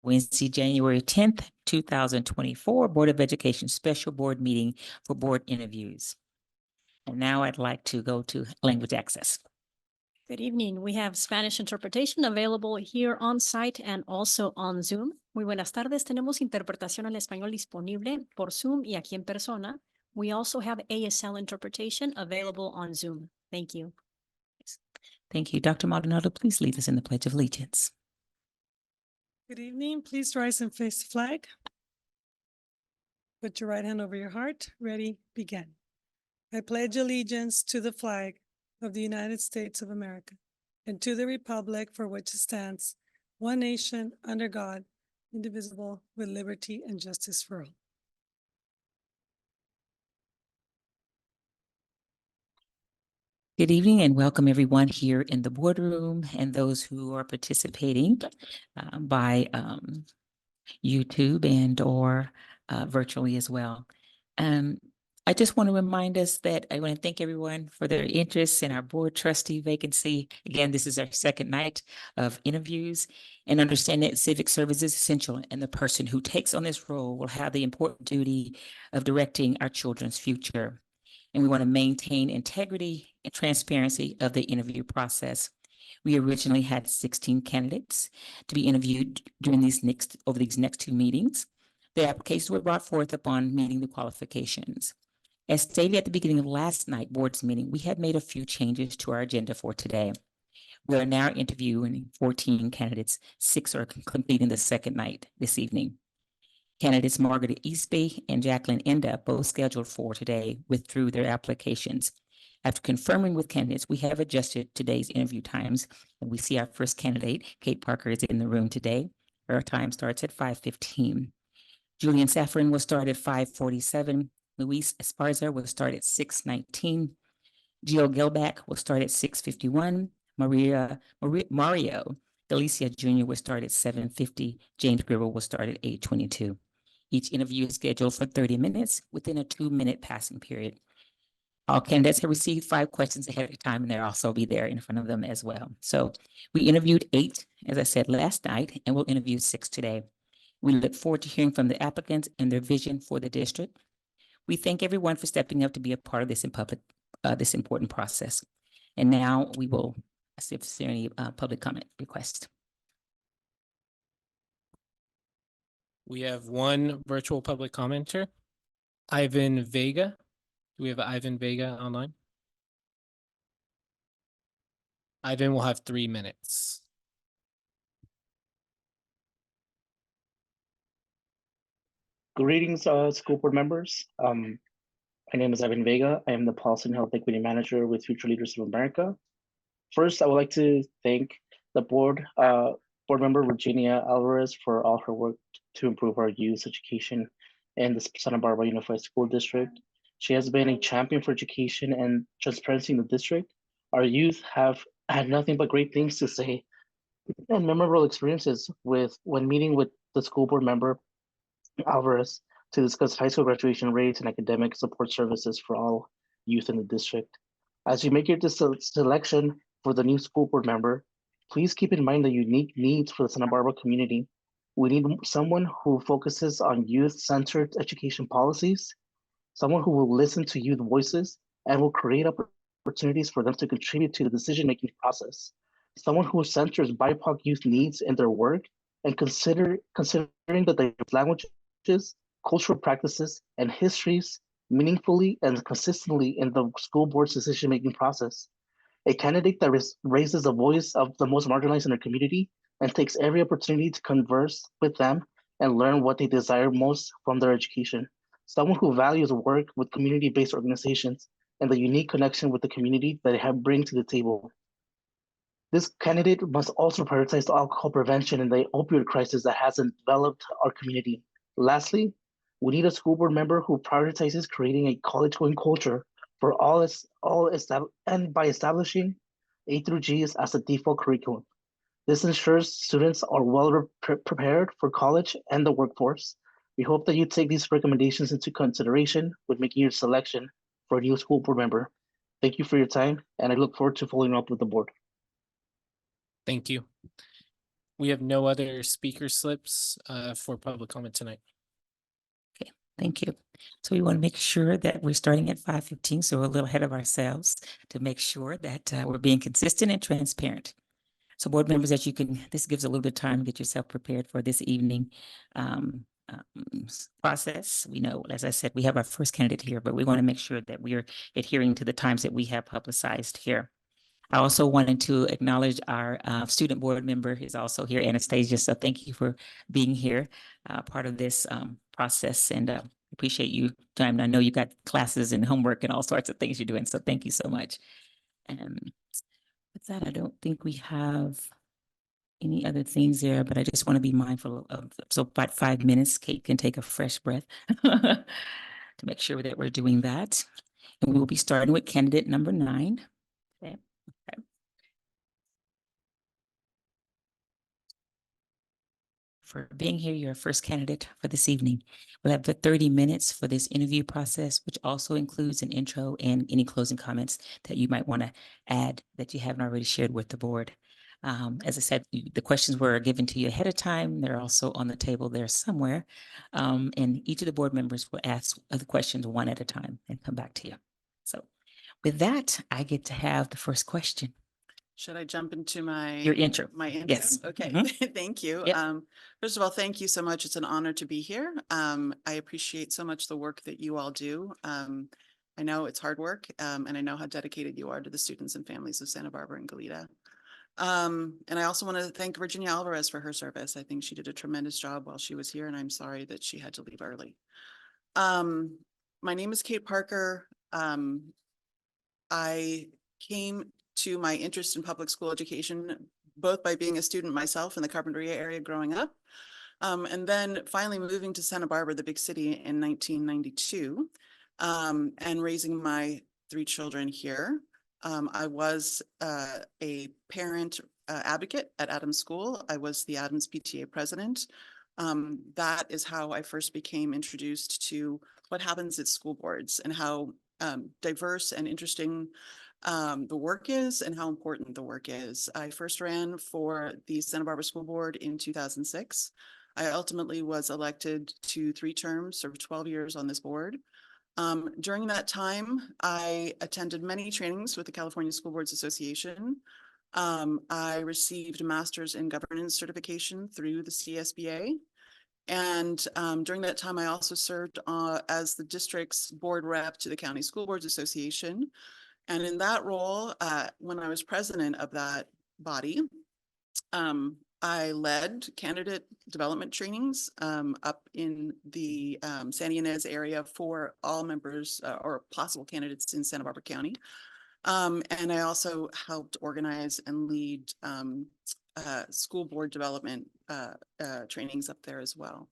Wednesday, January 10th, 2024, Board of Education Special Board Meeting for board interviews. And now I'd like to go to language access. Good evening. We have Spanish interpretation available here on site and also on Zoom. Muy buenas tardes. Tenemos interpretación al español disponible por Zoom y aquí en persona. We also have ASL interpretation available on Zoom. Thank you. Thank you. Dr. Maldonado, please lead us in the Pledge of Allegiance. Good evening. Please rise and face the flag. Put your right hand over your heart. Ready, begin. I pledge allegiance to the flag of the United States of America and to the republic for which it stands, one nation, under God, indivisible, with liberty and justice for all. Good evening and welcome everyone here in the boardroom and those who are participating by YouTube and or virtually as well. I just want to remind us that I want to thank everyone for their interest in our board trustee vacancy. Again, this is our second night of interviews, and understand that civic service is essential, and the person who takes on this role will have the important duty of directing our children's future. And we want to maintain integrity and transparency of the interview process. We originally had 16 candidates to be interviewed during over these next two meetings. The applications were brought forth upon meeting the qualifications. As stated at the beginning of last night's board's meeting, we have made a few changes to our agenda for today. We are now interviewing 14 candidates. 6 are completing the second night this evening. Candidates Margaret Eastby and Jacqueline Enda, both scheduled for today, withdrew their applications. After confirming with candidates, we have adjusted today's interview times, and we see our first candidate, Kate Parker, is in the room today. Her time starts at 5:15. Julian Safran will start at 5:47. Luis Esparza will start at 6:19. Gio Gilback will start at 6:51. Mario Delicia Jr. will start at 7:50. James Gribble will start at 8:22. Each interview is scheduled for 30 minutes within a 2-minute passing period. All candidates have received 5 questions ahead of time, and they'll also be there in front of them as well. So we interviewed 8, as I said, last night, and we'll interview 6 today. We look forward to hearing from the applicants and their vision for the district. We thank everyone for stepping up to be a part of this this important process. And now we will see if there's any public comment requests. We have one virtual public commenter, Ivan Vega. Do we have Ivan Vega online? Ivan will have 3 minutes. Greetings, school board members. My name is Ivan Vega. I am the Policy and Health Equity Manager with Future Leaders of America. First, I would like to thank the board member Virginia Alvarez for all her work to improve our youth education in the Santa Barbara Unified School District. She has been a champion for education and transparency in the district. Our youth have had nothing but great things to say and memorable experiences when meeting with the school board member Alvarez to discuss high school graduation rates and academic support services for all youth in the district. As you make your selection for the new school board member, please keep in mind the unique needs for the Santa Barbara community. We need someone who focuses on youth-centered education policies, someone who will listen to youth voices and will create opportunities for them to contribute to the decision-making process, someone who centers BIPOC youth needs in their work and considering the diverse languages, cultural practices, and histories meaningfully and consistently in the school board's decision-making process. A candidate that raises the voice of the most marginalized in their community and takes every opportunity to converse with them and learn what they desire most from their education. Someone who values work with community-based organizations and the unique connection with the community that they bring to the table. This candidate must also prioritize alcohol prevention and the opioid crisis that has enveloped our community. Lastly, we need a school board member who prioritizes creating a college-going culture for all and by establishing A through G as a default curriculum. This ensures students are well prepared for college and the workforce. We hope that you take these recommendations into consideration when making your selection for a new school board member. Thank you for your time, and I look forward to following up with the board. Thank you. We have no other speaker slips for public comment tonight. Thank you. So we want to make sure that we're starting at 5:15, so we're a little ahead of ourselves to make sure that we're being consistent and transparent. So board members, that you can, this gives a little bit of time to get yourself prepared for this evening process. We know, as I said, we have our first candidate here, but we want to make sure that we are adhering to the times that we have publicized here. I also wanted to acknowledge our student board member is also here, Anastasia. So thank you for being here, part of this process, and appreciate you time. I know you got classes and homework and all sorts of things you're doing. So thank you so much. And with that, I don't think we have any other things there, but I just want to be mindful of, so about 5 minutes, Kate can take a fresh breath to make sure that we're doing that. And we will be starting with candidate number 9. Okay. For being here, you're our first candidate for this evening. We'll have the 30 minutes for this interview process, which also includes an intro and any closing comments that you might want to add that you haven't already shared with the board. As I said, the questions were given to you ahead of time. They're also on the table there somewhere. And each of the board members will ask the questions one at a time and come back to you. So with that, I get to have the first question. Should I jump into my Your intro. My intro? Yes. Okay, Mhm. thank you. Yep. First of all, thank you so much. It's an honor to be here. I appreciate so much the work that you all do. I know it's hard work, and I know how dedicated you are to the students and families of Santa Barbara and Goleta. And I also want to thank Virginia Alvarez for her service. I think she did a tremendous job while she was here, and I'm sorry that she had to leave early. My name is Kate Parker. I came to my interest in public school education, both by being a student myself in the Carpinteria area growing up, and then finally moving to Santa Barbara, the big city, in 1992, and raising my 3 children here. I was a parent advocate at Adams School. I was the Adams PTA president. That is how I first became introduced to what happens at school boards and how diverse and interesting the work is and how important the work is. I first ran for the Santa Barbara School Board in 2006. I ultimately was elected to 3 terms, served 12 years on this board. During that time, I attended many trainings with the California School Boards Association. I received a master's in governance certification through the CSBA. And during that time, I also served as the district's board rep to the County School Boards Association. And in that role, when I was president of that body, I led candidate development trainings up in the Santa Ynez area for all members or possible candidates in Santa Barbara County. And I also helped organize and lead school board development trainings up there as well.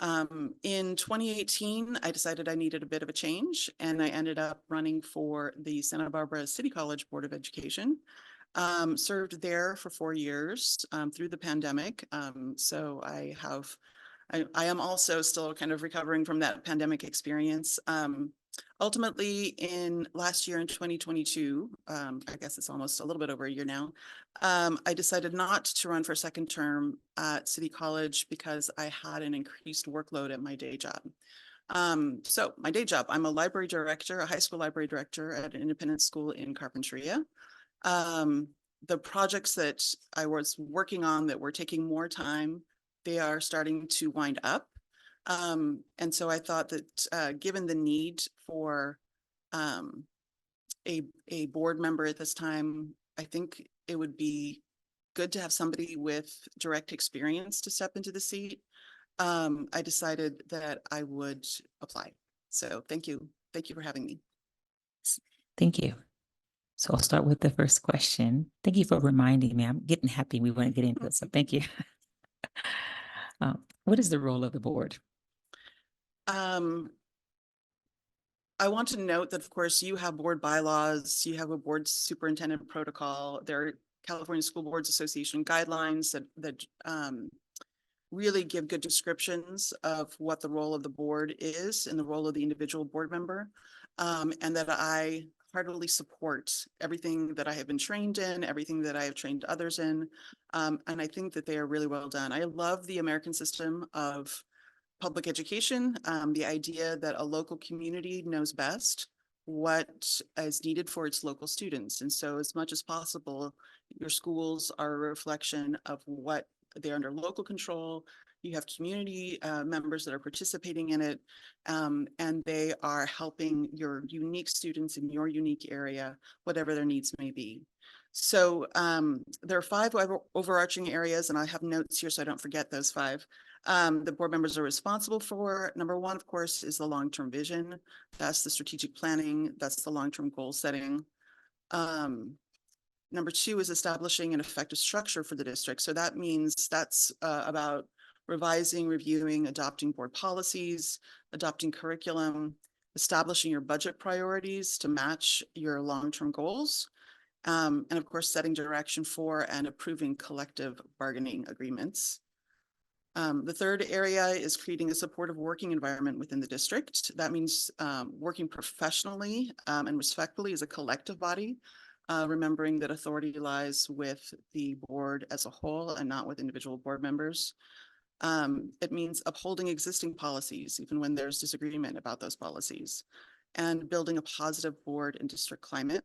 In 2018, I decided I needed a bit of a change, and I ended up running for the Santa Barbara City College Board of Education. Served there for 4 years through the pandemic. So I am also still kind of recovering from that pandemic experience. Ultimately, in last year in 2022, I guess it's almost a little bit over a year now, I decided not to run for a second term at City College because I had an increased workload at my day job. So my day job, I'm a library director, a high school library director at an independent school in Carpinteria. The projects that I was working on that were taking more time, they are starting to wind up. And so I thought that given the need for a board member at this time, I think it would be good to have somebody with direct experience to step into the seat. I decided that I would apply. So thank you. Thank you for having me. Thank you. So I'll start with the first question. Thank you for reminding me. I'm getting happy we want to get into it. So thank you. What is the role of the board? I want to note that, of course, you have board bylaws, you have a board superintendent protocol. There are California School Boards Association guidelines that really give good descriptions of what the role of the board is and the role of the individual board member. And that I heartily support everything that I have been trained in, everything that I have trained others in. And I think that they are really well done. I love the American system of public education, the idea that a local community knows best what is needed for its local students. And so as much as possible, your schools are a reflection of what they're under local control. You have community members that are participating in it, and they are helping your unique students in your unique area, whatever their needs may be. So there are 5 overarching areas, and I have notes here so I don't forget those 5. The board members are responsible for. Number 1, of course, is the long-term vision. That's the strategic planning. That's the long-term goal setting. Number 2 is establishing an effective structure for the district. So that means that's about revising, reviewing, adopting board policies, adopting curriculum, establishing your budget priorities to match your long-term goals, and of course, setting direction for and approving collective bargaining agreements. The third area is creating a supportive working environment within the district. That means working professionally and respectfully as a collective body, remembering that authority lies with the board as a whole and not with individual board members. It means upholding existing policies, even when there's disagreement about those policies, and building a positive board and district climate.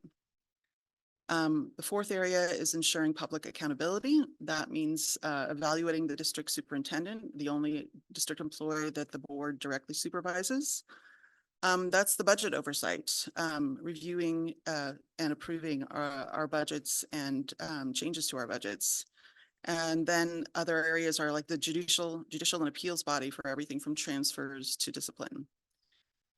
The fourth area is ensuring public accountability. That means evaluating the district superintendent, the only district employee that the board directly supervises. That's the budget oversight, reviewing and approving our budgets and changes to our budgets. And then other areas are like the judicial and appeals body for everything from transfers to discipline.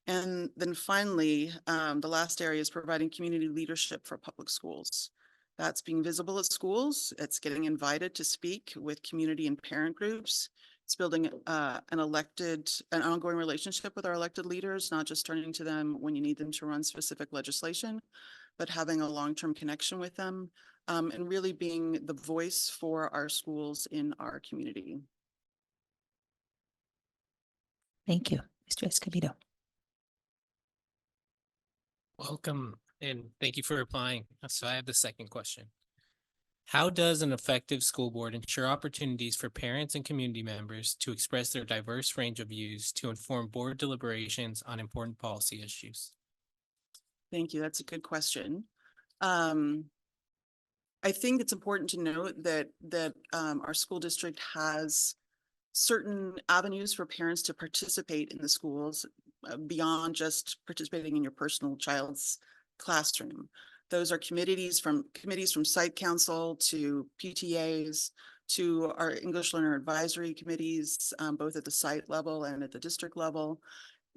And then finally, the last area is providing community leadership for public schools. That's being visible at schools. It's getting invited to speak with community and parent groups. It's building an ongoing relationship with our elected leaders, not just turning to them when you need them to run specific legislation, but having a long-term connection with them, and really being the voice for our schools in our community. Thank you, Mr. Escobedo. Welcome, and thank you for replying. So I have the second question. How does an effective school board ensure opportunities for parents and community members to express their diverse range of views to inform board deliberations on important policy issues? Thank you. That's a good question. I think it's important to note that our school district has certain avenues for parents to participate in the schools beyond just participating in your personal child's classroom. Those are committees from site council to PTAs to our English learner advisory committees, both at the site level and at the district level.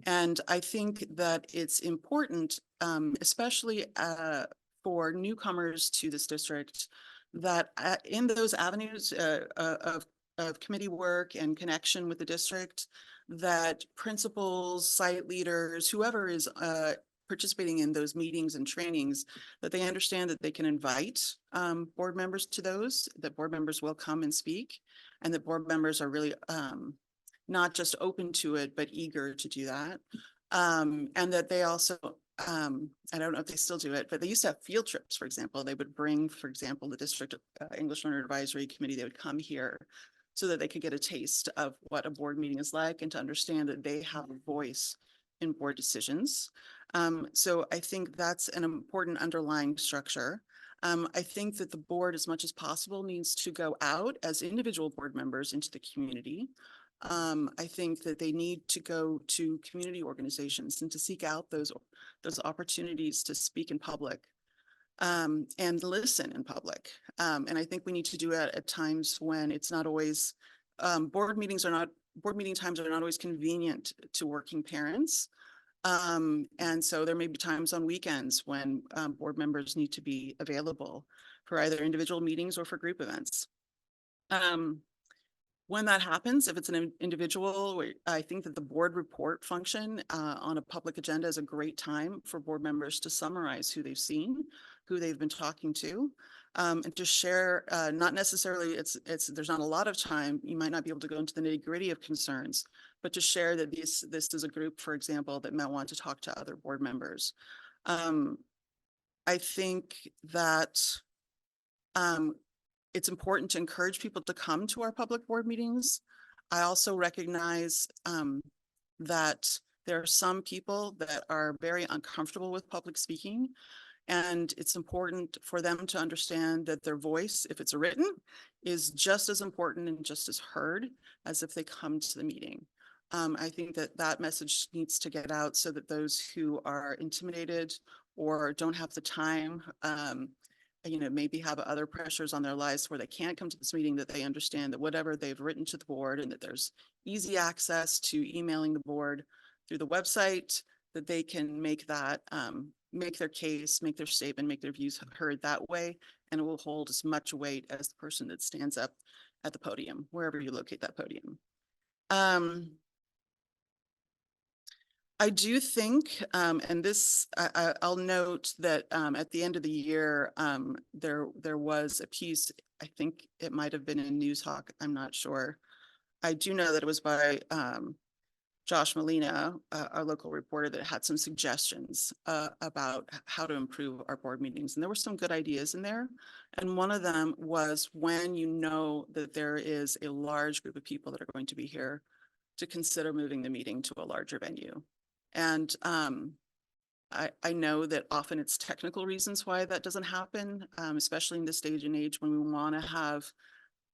And I think that it's important, especially for newcomers to this district, that in those avenues of committee work and connection with the district, that principals, site leaders, whoever is participating in those meetings and trainings, that they understand that they can invite board members to those, that board members will come and speak, and that board members are really not just open to it, but eager to do that. And that they also, I don't know if they still do it, but they used to have field trips, for example. They would bring, for example, the district English Learner Advisory Committee, they would come here so that they could get a taste of what a board meeting is like and to understand that they have a voice in board decisions. So I think that's an important underlying structure. I think that the board, as much as possible, needs to go out as individual board members into the community. I think that they need to go to community organizations and to seek out those opportunities to speak in public and listen in public. And I think we need to do it at times when it's not always, board meeting times are not always convenient to working parents. And so there may be times on weekends when board members need to be available for either individual meetings or for group events. When that happens, if it's an individual, I think that the board report function on a public agenda is a great time for board members to summarize who they've seen, who they've been talking to, and to share, not necessarily, there's not a lot of time, you might not be able to go into the nitty-gritty of concerns, but to share that this is a group, for example, that might want to talk to other board members. I think that it's important to encourage people to come to our public board meetings. I also recognize that there are some people that are very uncomfortable with public speaking. And it's important for them to understand that their voice, if it's written, is just as important and just as heard as if they come to the meeting. I think that that message needs to get out so that those who are intimidated or don't have the time, maybe have other pressures on their lives where they can't come to this meeting, that they understand that whatever they've written to the board and that there's easy access to emailing the board through the website, that they can make that, make their case, make their statement, make their views heard that way, and it will hold as much weight as the person that stands up at the podium, wherever you locate that podium. I do think, and this, I'll note that at the end of the year, there was a piece, I think it might have been in News Hawk, I'm not sure. I do know that it was by Josh Molina, our local reporter, that had some suggestions about how to improve our board meetings. And there were some good ideas in there. And one of them was, when you know that there is a large group of people that are going to be here, to consider moving the meeting to a larger venue. And I know that often it's technical reasons why that doesn't happen, especially in this stage and age when we want to have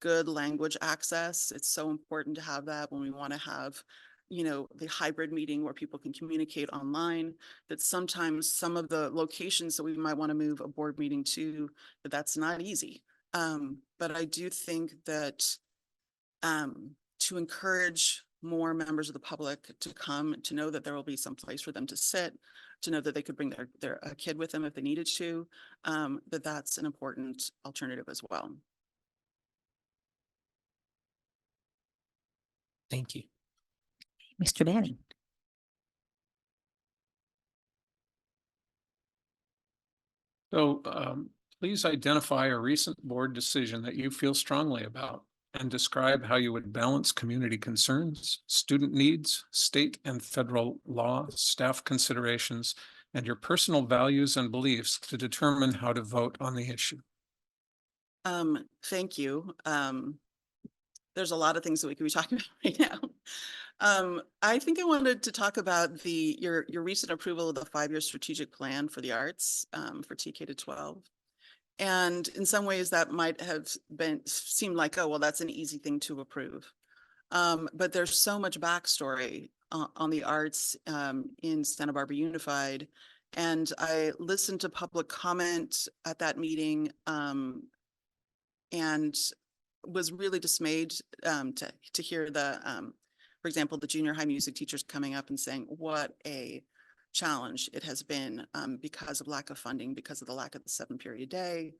good language access. It's so important to have that when we want to have, the hybrid meeting where people can communicate online, that sometimes some of the locations that we might want to move a board meeting to, that's not easy. But I do think that to encourage more members of the public to come, to know that there will be some place for them to sit, to know that they could bring their kid with them if they needed to, that's an important alternative as well. Thank you. Mr. Manning. So please identify a recent board decision that you feel strongly about and describe how you would balance community concerns, student needs, state and federal law, staff considerations, and your personal values and beliefs to determine how to vote on the issue. Thank you. There's a lot of things that we could be talking about right now. I think I wanted to talk about your recent approval of the 5-year strategic plan for the arts for TK to 12. And in some ways that might have seemed like, oh, well, that's an easy thing to approve. But there's so much backstory on the arts in Santa Barbara Unified. And I listened to public comment at that meeting and was really dismayed to hear for example, the junior high music teachers coming up and saying what a challenge it has been because of lack of funding, because of the lack of the 7-period day,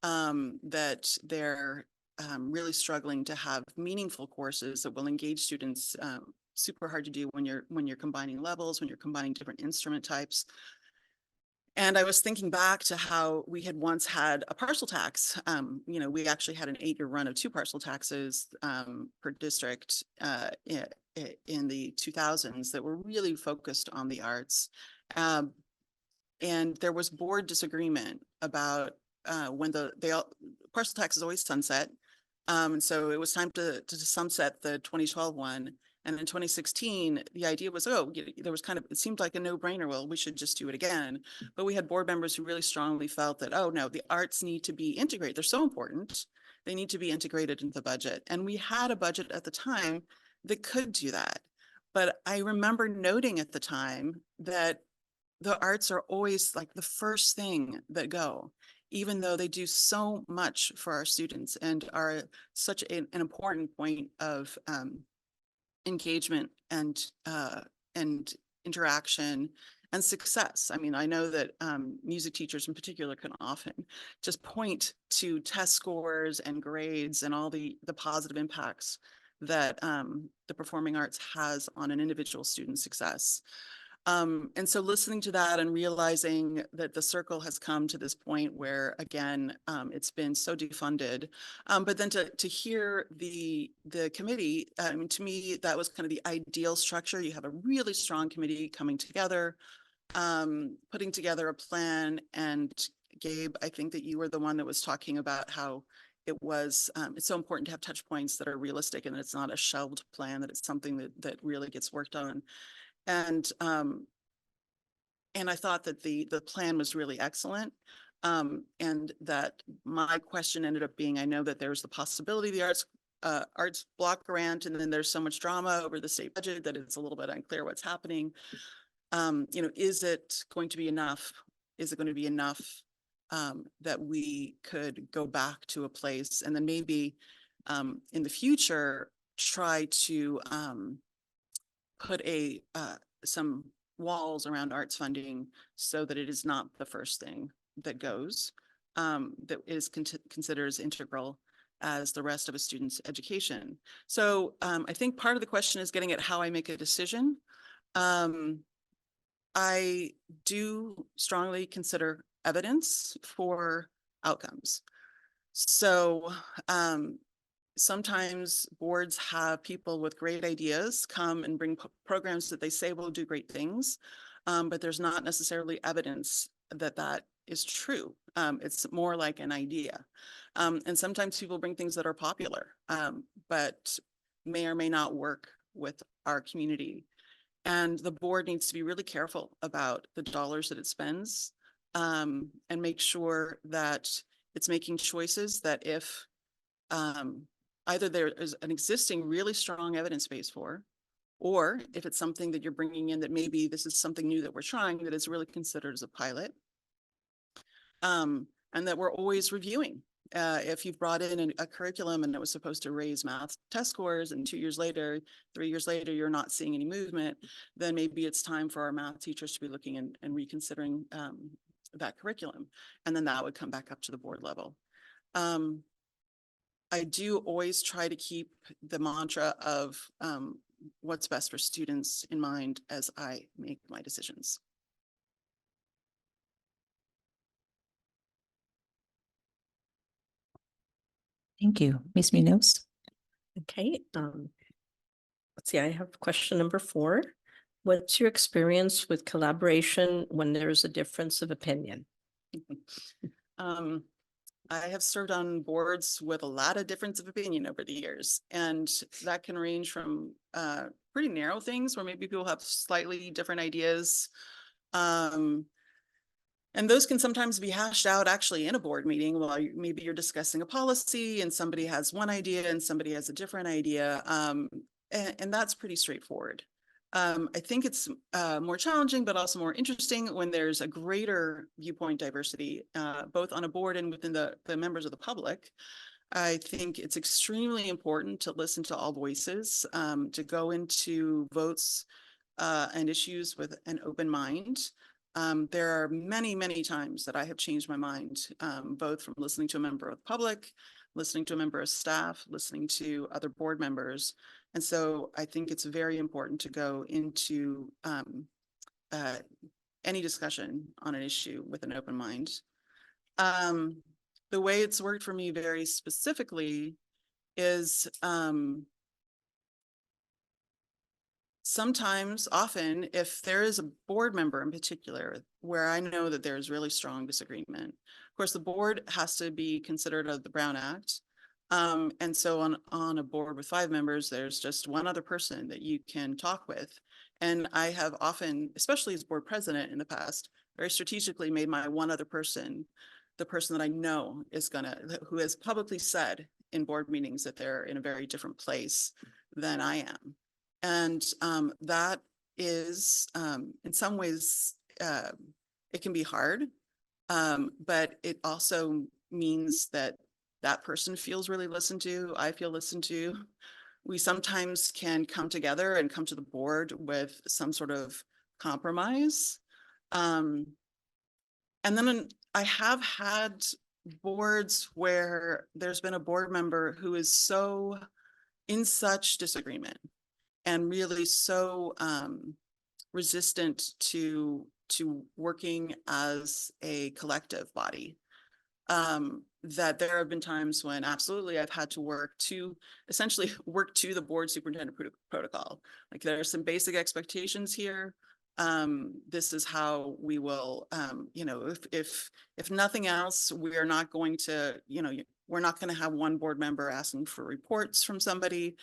that they're really struggling to have meaningful courses that will engage students. Super hard to do when you're combining levels, when you're combining different instrument types. And I was thinking back to how we had once had a parcel tax. We actually had an 8-year run of 2 parcel taxes per district in the 2000s that were really focused on the arts. And there was board disagreement about when the parcel tax is always sunset. And so it was time to sunset the 2012 one. And in 2016, the idea was, there was it seemed like a no-brainer. Well, we should just do it again. But we had board members who really strongly felt that, oh no, the arts need to be integrated. They're so important. They need to be integrated into the budget. And we had a budget at the time that could do that. But I remember noting at the time that the arts are always like the first thing that go, even though they do so much for our students and are such an important point of engagement and interaction and success. I mean, I know that music teachers in particular can often just point to test scores and grades and all the positive impacts that the performing arts has on an individual student's success. And so listening to that and realizing that the circle has come to this point where, again, it's been so defunded, but then to hear the committee, to me, that was kind of the ideal structure. You have a really strong committee coming together, putting together a plan and Gabe, I think that you were the one that was talking about how it's so important to have touch points that are realistic and it's not a shelved plan, that it's something that really gets worked on. And I thought that the plan was really excellent. And that my question ended up being, I know that there's the possibility of the arts block grant, and then there's so much drama over the state budget that it's a little bit unclear what's happening. Is it going to be enough? Is it going to be enough that we could go back to a place and then maybe in the future try to put some walls around arts funding so that it is not the first thing that goes, that is considered as integral as the rest of a student's education. So I think part of the question is getting at how I make a decision. I do strongly consider evidence for outcomes. So sometimes boards have people with great ideas come and bring programs that they say will do great things, but there's not necessarily evidence that that is true. It's more like an idea. And sometimes people bring things that are popular, but may or may not work with our community. And the board needs to be really careful about the dollars that it spends, and make sure that it's making choices that if either there is an existing really strong evidence base for, or if it's something that you're bringing in that maybe this is something new that we're trying that is really considered as a pilot, and that we're always reviewing. If you've brought in a curriculum and it was supposed to raise math test scores and 2 years later, 3 years later, you're not seeing any movement, then maybe it's time for our math teachers to be looking and reconsidering that curriculum. And then that would come back up to the board level. I do always try to keep the mantra of what's best for students in mind as I make my decisions. Thank you. Ms. Munoz? Okay, let's see, I have question number 4. What's your experience with collaboration when there's a difference of opinion? I have served on boards with a lot of difference of opinion over the years, and that can range from pretty narrow things where maybe people have slightly different ideas. And those can sometimes be hashed out actually in a board meeting while maybe you're discussing a policy and somebody has one idea and somebody has a different idea. And that's pretty straightforward. I think it's more challenging, but also more interesting when there's a greater viewpoint diversity, both on a board and within the members of the public. I think it's extremely important to listen to all voices, to go into votes and issues with an open mind. There are many, many times that I have changed my mind, both from listening to a member of the public, listening to a member of staff, listening to other board members. And so I think it's very important to go into any discussion on an issue with an open mind. The way it's worked for me very specifically is sometimes, often, if there is a board member in particular where I know that there's really strong disagreement, of course, the board has to be considerate of the Brown Act. And so on a board with 5 members, there's just one other person that you can talk with. And I have often, especially as board president in the past, very strategically made my one other person the person that I know is who has publicly said in board meetings that they're in a very different place than I am. And that is, in some ways, it can be hard, but it also means that that person feels really listened to. I feel listened to. We sometimes can come together and come to the board with some sort of compromise. And then I have had boards where there's been a board member who is so in such disagreement and really so resistant to working as a collective body, that there have been times when absolutely I've had to essentially work to the board superintendent protocol. Like there are some basic expectations here. This is how we will, you know, if nothing else, we are not going to, you know, we're not going to have one board member asking for reports from somebody.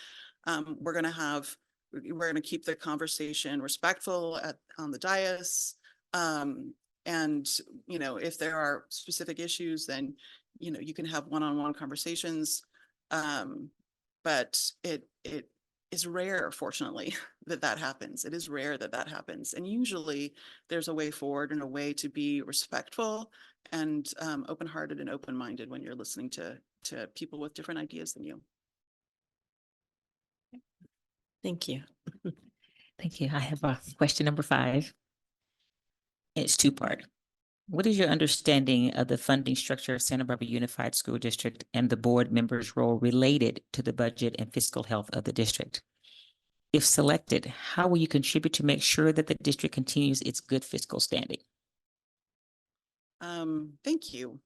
We're going to keep the conversation respectful on the dais. And, you know, if there are specific issues, then, you know, you can have one-on-one conversations. But it is rare, fortunately, that happens. It is rare that happens. And usually there's a way forward and a way to be respectful and open-hearted and open-minded when you're listening to people with different ideas than you. Thank you. Thank you. I have a question number 5. It's two-part. What is your understanding of the funding structure of Santa Barbara Unified School District and the board members' role related to the budget and fiscal health of the district? If selected, how will you contribute to make sure that the district continues its good fiscal standing? Thank you.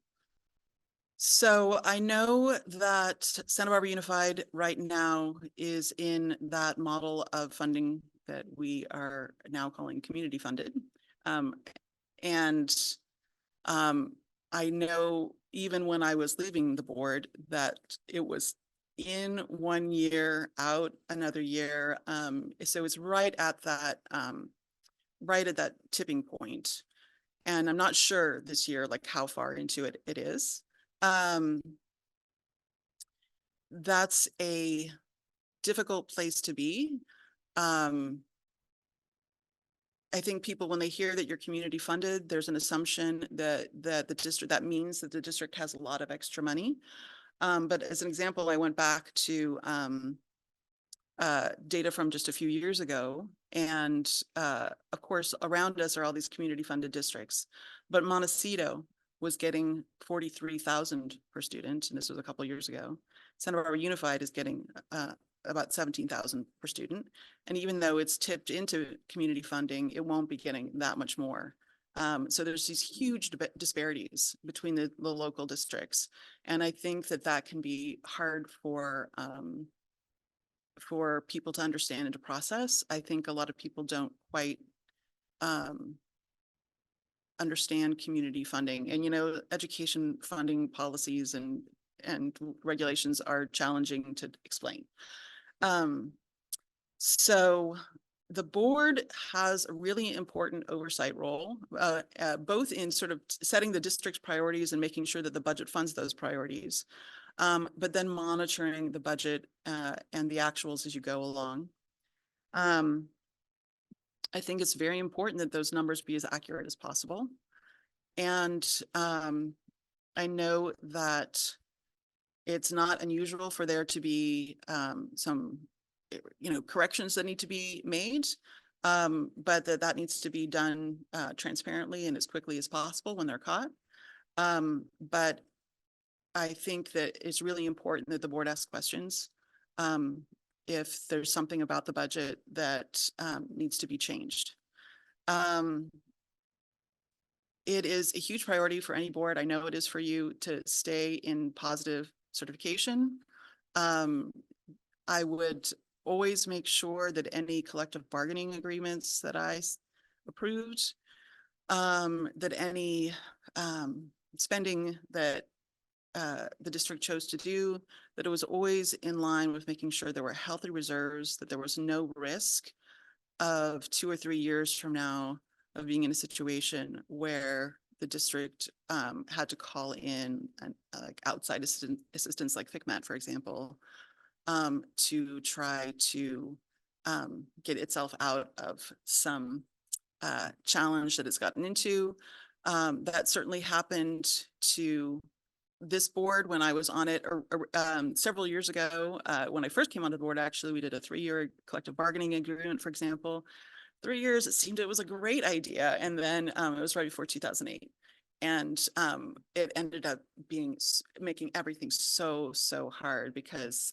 So I know that Santa Barbara Unified right now is in that model of funding that we are now calling community funded. I know even when I was leaving the board that it was in 1 year, out another year. So it's right at that tipping point. And I'm not sure this year, like how far into it is. That's a difficult place to be. I think people, when they hear that you're community funded, there's an assumption that the district, that means that the district has a lot of extra money. But as an example, I went back to data from just a few years ago. And of course, around us are all these community funded districts. But Montecito was getting 43,000 per student, and this was a couple of years ago. Santa Barbara Unified is getting about 17,000 per student. And even though it's tipped into community funding, it won't be getting that much more. So there's these huge disparities between the local districts. And I think that can be hard for people to understand and to process. I think a lot of people don't quite understand community funding, and, you know, education funding policies and regulations are challenging to explain. So the board has a really important oversight role, both in sort of setting the district's priorities and making sure that the budget funds those priorities, but then monitoring the budget and the actuals as you go along. I think it's very important that those numbers be as accurate as possible. And I know that it's not unusual for there to be some, you know, corrections that need to be made, but that needs to be done transparently and as quickly as possible when they're caught. But I think that it's really important that the board asks questions if there's something about the budget that needs to be changed. It is a huge priority for any board. I know it is for you to stay in positive certification. I would always make sure that any collective bargaining agreements that I approved, that any spending that the district chose to do, that it was always in line with making sure there were healthy reserves, that there was no risk of 2 or 3 years from now of being in a situation where the district had to call in like outside assistance like FCMAT, for example, to try to get itself out of some challenge that it's gotten into. That certainly happened to this board when I was on it several years ago. When I first came on the board, actually, we did a 3-year collective bargaining agreement, for example. 3 years, it seemed it was a great idea. And then it was right before 2008. And it ended up making everything so hard because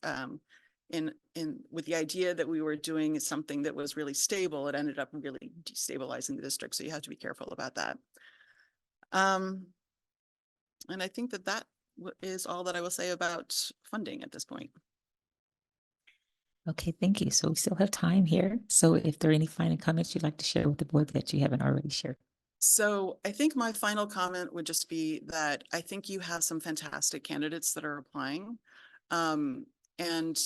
with the idea that we were doing something that was really stable, it ended up really destabilizing the district. So you have to be careful about that. And I think that is all that I will say about funding at this point. Okay, thank you. So we still have time here. So if there are any final comments you'd like to share with the board that you haven't already shared. So I think my final comment would just be that I think you have some fantastic candidates that are applying. And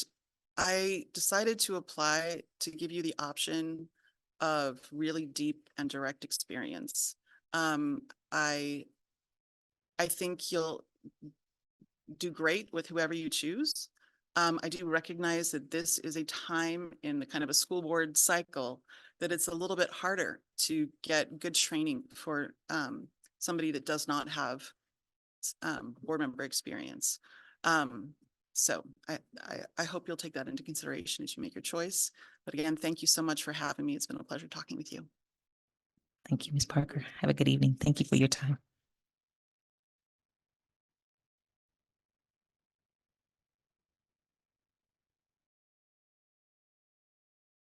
I decided to apply to give you the option of really deep and direct experience. I think you'll do great with whoever you choose. I do recognize that this is a time in the kind of a school board cycle that it's a little bit harder to get good training for somebody that does not have board member experience. So I hope you'll take that into consideration as you make your choice. But again, thank you so much for having me. It's been a pleasure talking with you. Thank you, Ms. Parker. Have a good evening. Thank you for your time.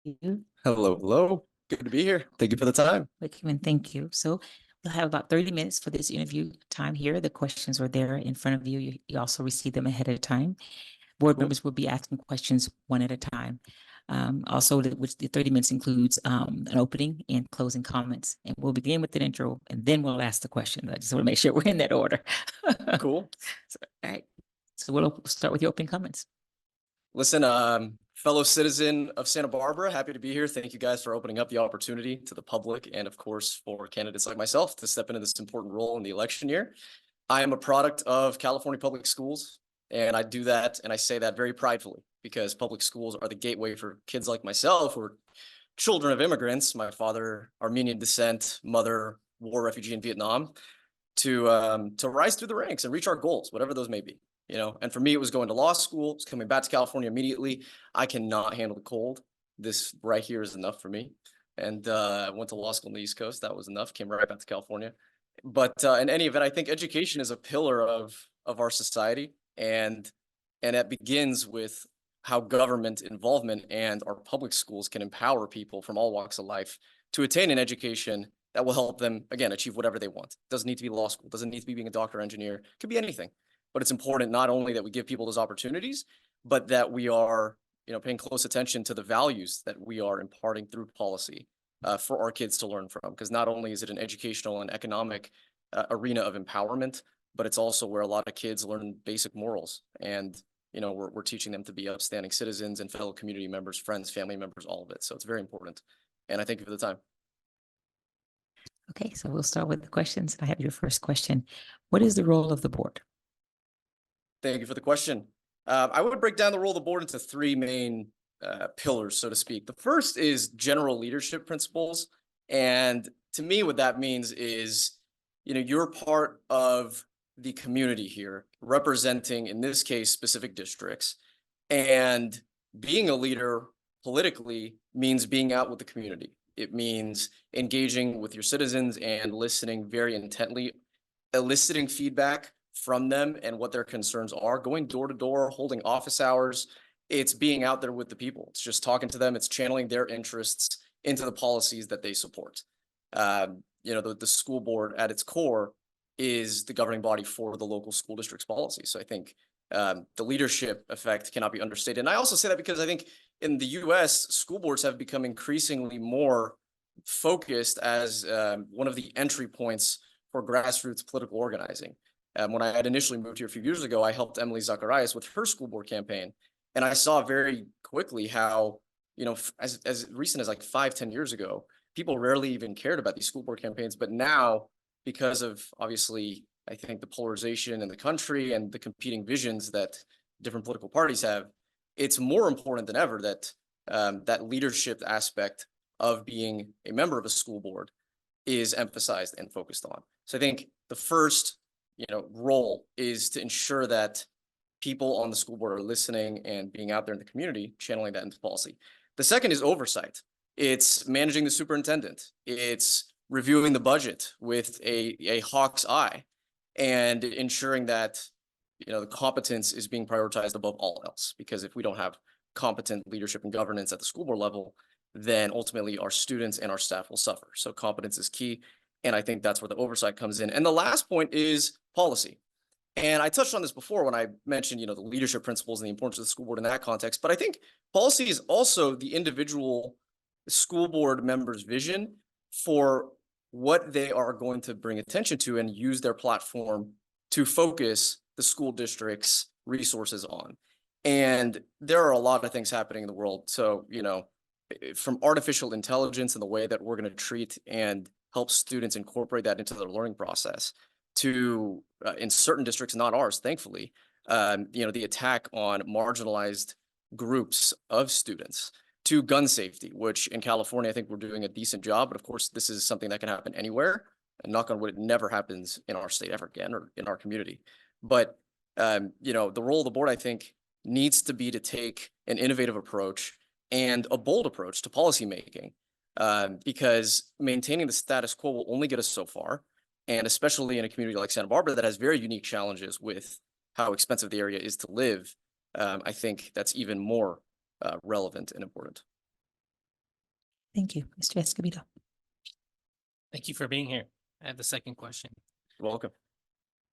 You. Hello, hello. Good to be here. Thank you for the time. Thank you. So we'll have about 30 minutes for this interview time here. The questions are there in front of you. You also receive them ahead of time. Board members will be asking questions one at a time. Also, which the 30 minutes includes an opening and closing comments. And we'll begin with an intro and then we'll ask the question. I just want to make sure we're in that order. Cool. All right. So we'll start with your opening comments. Listen, fellow citizen of Santa Barbara, happy to be here. Thank you guys for opening up the opportunity to the public and of course for candidates like myself to step into this important role in the election year. I am a product of California public schools, and I do that and I say that very pridefully because public schools are the gateway for kids like myself who are children of immigrants. My father, Armenian descent, mother, war refugee in Vietnam, to rise through the ranks and reach our goals, whatever those may be. You know, and for me, it was going to law school. It's coming back to California immediately. I cannot handle the cold. This right here is enough for me. And I went to law school on the East Coast. That was enough. Came right back to California. But in any event, I think education is a pillar of our society, and that begins with how government involvement and our public schools can empower people from all walks of life to attain an education that will help them, again, achieve whatever they want. Doesn't need to be law school. Doesn't need to be being a doctor or engineer. It could be anything. But it's important not only that we give people those opportunities, but that we are, paying close attention to the values that we are imparting through policy for our kids to learn from. Because not only is it an educational and economic arena of empowerment, but it's also where a lot of kids learn basic morals. And, we're teaching them to be upstanding citizens and fellow community members, friends, family members, all of it. So it's very important. And I thank you for the time. Okay, so we'll start with the questions. I have your first question. What is the role of the board? Thank you for the question. I would break down the role of the board into three main pillars, so to speak. The first is general leadership principles. And to me, what that means is, you're part of the community here, representing, in this case, specific districts. And being a leader politically means being out with the community. It means engaging with your citizens and listening very intently, eliciting feedback from them and what their concerns are, going door to door, holding office hours. It's being out there with the people. It's just talking to them. It's channeling their interests into the policies that they support. The school board at its core is the governing body for the local school district's policy. So I think the leadership effect cannot be understated. And I also say that because I think in the US, school boards have become increasingly more focused as one of the entry points for grassroots political organizing. When I had initially moved here a few years ago, I helped Emily Zacharias with her school board campaign. And I saw very quickly how, as recent as like 5-10 years ago, people rarely even cared about these school board campaigns. But now, because of obviously, I think the polarization in the country and the competing visions that different political parties have, it's more important than ever that that leadership aspect of being a member of a school board is emphasized and focused on. So I think the first role is to ensure that people on the school board are listening and being out there in the community, channeling that into policy. The second is oversight. It's managing the superintendent. It's reviewing the budget with a hawk's eye and ensuring that, the competence is being prioritized above all else. Because if we don't have competent leadership and governance at the school board level, then ultimately our students and our staff will suffer. So competence is key. And I think that's where the oversight comes in. And the last point is policy. And I touched on this before when I mentioned, the leadership principles and the importance of the school board in that context. But I think policy is also the individual school board member's vision for what they are going to bring attention to and use their platform to focus the school district's resources on. And there are a lot of things happening in the world. So, from artificial intelligence and the way that we're going to treat and help students incorporate that into their learning process to, in certain districts, not ours, thankfully, the attack on marginalized groups of students, to gun safety, which in California, I think we're doing a decent job. But of course, this is something that can happen anywhere. And knock on wood, it never happens in our state ever again or in our community. But, the role of the board, I think, needs to be to take an innovative approach and a bold approach to policymaking, because maintaining the status quo will only get us so far. And especially in a community like Santa Barbara that has very unique challenges with how expensive the area is to live, I think that's even more relevant and important. Thank you, Mr. Escobedo. Thank you for being here. I have the second question. You're welcome.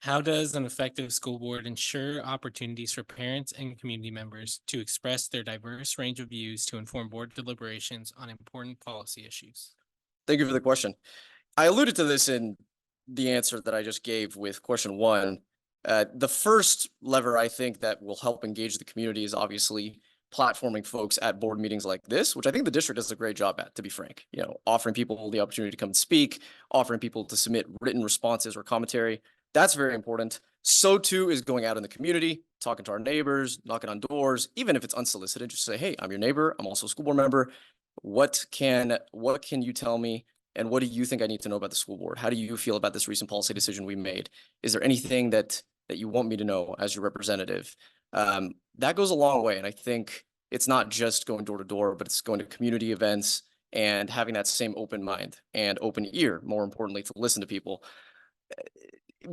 How does an effective school board ensure opportunities for parents and community members to express their diverse range of views to inform board deliberations on important policy issues? Thank you for the question. I alluded to this in the answer that I just gave with question one. The first lever I think that will help engage the community is obviously platforming folks at board meetings like this, which I think the district does a great job at, to be frank. Offering people the opportunity to come and speak, offering people to submit written responses or commentary. That's very important. So too is going out in the community, talking to our neighbors, knocking on doors, even if it's unsolicited, just say, hey, I'm your neighbor. I'm also a school board member. What can you tell me? And what do you think I need to know about the school board? How do you feel about this recent policy decision we made? Is there anything that you want me to know as your representative? That goes a long way. And I think it's not just going door to door, but it's going to community events and having that same open mind and open ear, more importantly, to listen to people.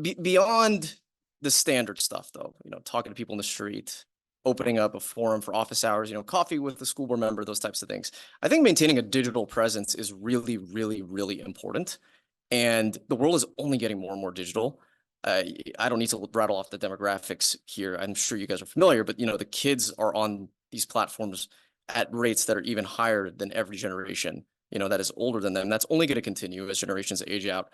Beyond the standard stuff, though, talking to people in the street, opening up a forum for office hours, coffee with the school board member, those types of things. I think maintaining a digital presence is really, really, really important. And the world is only getting more and more digital. I don't need to rattle off the demographics here. I'm sure you guys are familiar, but the kids are on these platforms at rates that are even higher than every generation, that is older than them. That's only going to continue as generations age out.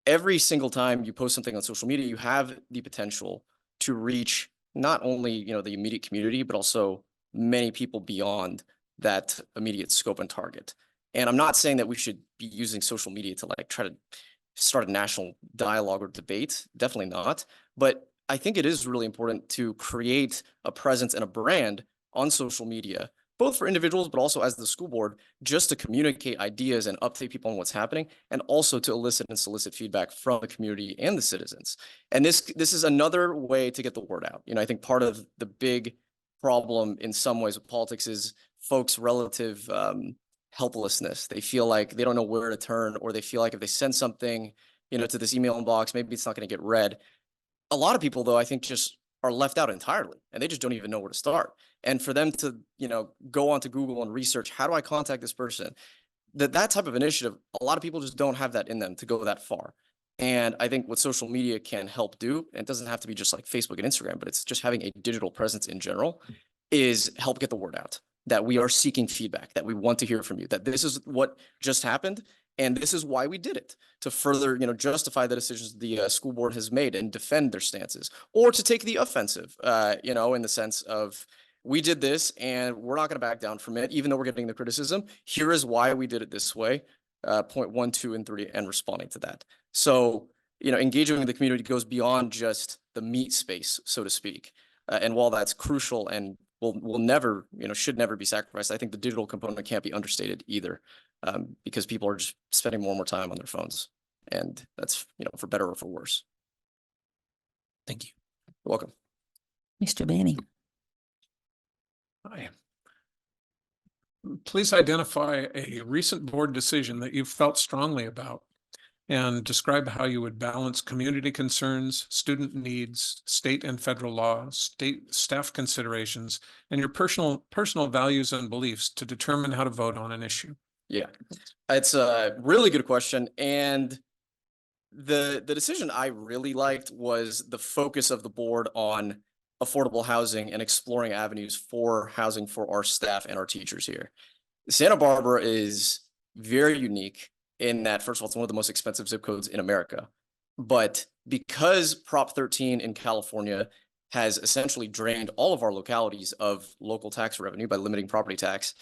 Every single time you post something on social media, you have the potential to reach not only, the immediate community, but also many people beyond that immediate scope and target. And I'm not saying that we should be using social media to try to start a national dialogue or debate. Definitely not. But I think it is really important to create a presence and a brand on social media, both for individuals, but also as the school board, just to communicate ideas and update people on what's happening, and also to elicit and solicit feedback from the community and the citizens. And this is another way to get the word out. I think part of the big problem in some ways with politics is folks' relative helplessness. They feel like they don't know where to turn, or they feel like if they send something, to this email inbox, maybe it's not going to get read. A lot of people, though, I think just are left out entirely, and they just don't even know where to start. And for them to, go onto Google and research, how do I contact this person? That type of initiative, a lot of people just don't have that in them to go that far. And I think what social media can help do, and it doesn't have to be just like Facebook and Instagram, but it's just having a digital presence in general, is help get the word out that we are seeking feedback, that we want to hear from you, that this is what just happened, and this is why we did it, to further, justify the decisions the school board has made and defend their stances, or to take the offensive, in the sense of, we did this and we're not going to back down from it, even though we're getting the criticism. Here is why we did it this way, point 1, 2, and 3, and responding to that. So, engaging with the community goes beyond just the meat space, so to speak. And while that's crucial and will never, should never be sacrificed, I think the digital component can't be understated either, because people are just spending more and more time on their phones. And that's, for better or for worse. Thank you. You're welcome. Mr. Banning. Hi. Please identify a recent board decision that you felt strongly about and describe how you would balance community concerns, student needs, state and federal law, state staff considerations, and your personal values and beliefs to determine how to vote on an issue. Yeah, it's a really good question. And the decision I really liked was the focus of the board on affordable housing and exploring avenues for housing for our staff and our teachers here. Santa Barbara is very unique in that, first of all, it's one of the most expensive zip codes in America. But because Prop 13 in California has essentially drained all of our localities of local tax revenue by limiting property tax,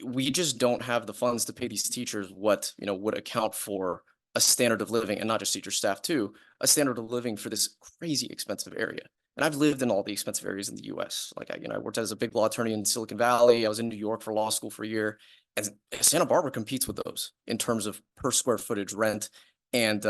we just don't have the funds to pay these teachers what, would account for a standard of living, and not just teacher staff too, a standard of living for this crazy expensive area. And I've lived in all the expensive areas in the US. Like, I worked as a big law attorney in Silicon Valley. I was in New York for law school for a year. And Santa Barbara competes with those in terms of per square footage rent and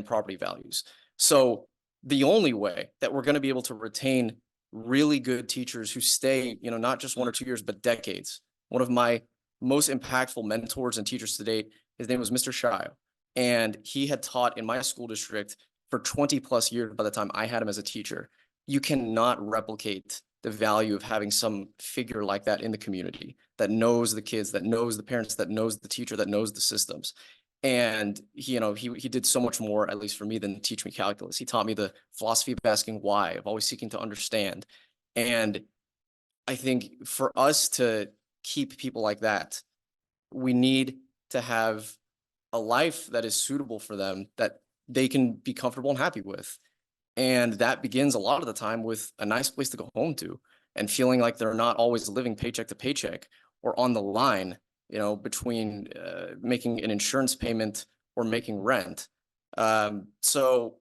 property values. So the only way that we're going to be able to retain really good teachers who stay, not just 1 or 2 years, but decades. One of my most impactful mentors and teachers to date, his name was Mr. Shio. And he had taught in my school district for 20 plus years by the time I had him as a teacher. You cannot replicate the value of having some figure like that in the community that knows the kids, that knows the parents, that knows the teacher, that knows the systems. And he did so much more, at least for me, than teach me calculus. He taught me the philosophy of asking why, of always seeking to understand. And I think for us to keep people like that, we need to have a life that is suitable for them, that they can be comfortable and happy with. And that begins a lot of the time with a nice place to go home to, and feeling like they're not always living paycheck to paycheck or on the line, between making an insurance payment or making rent. So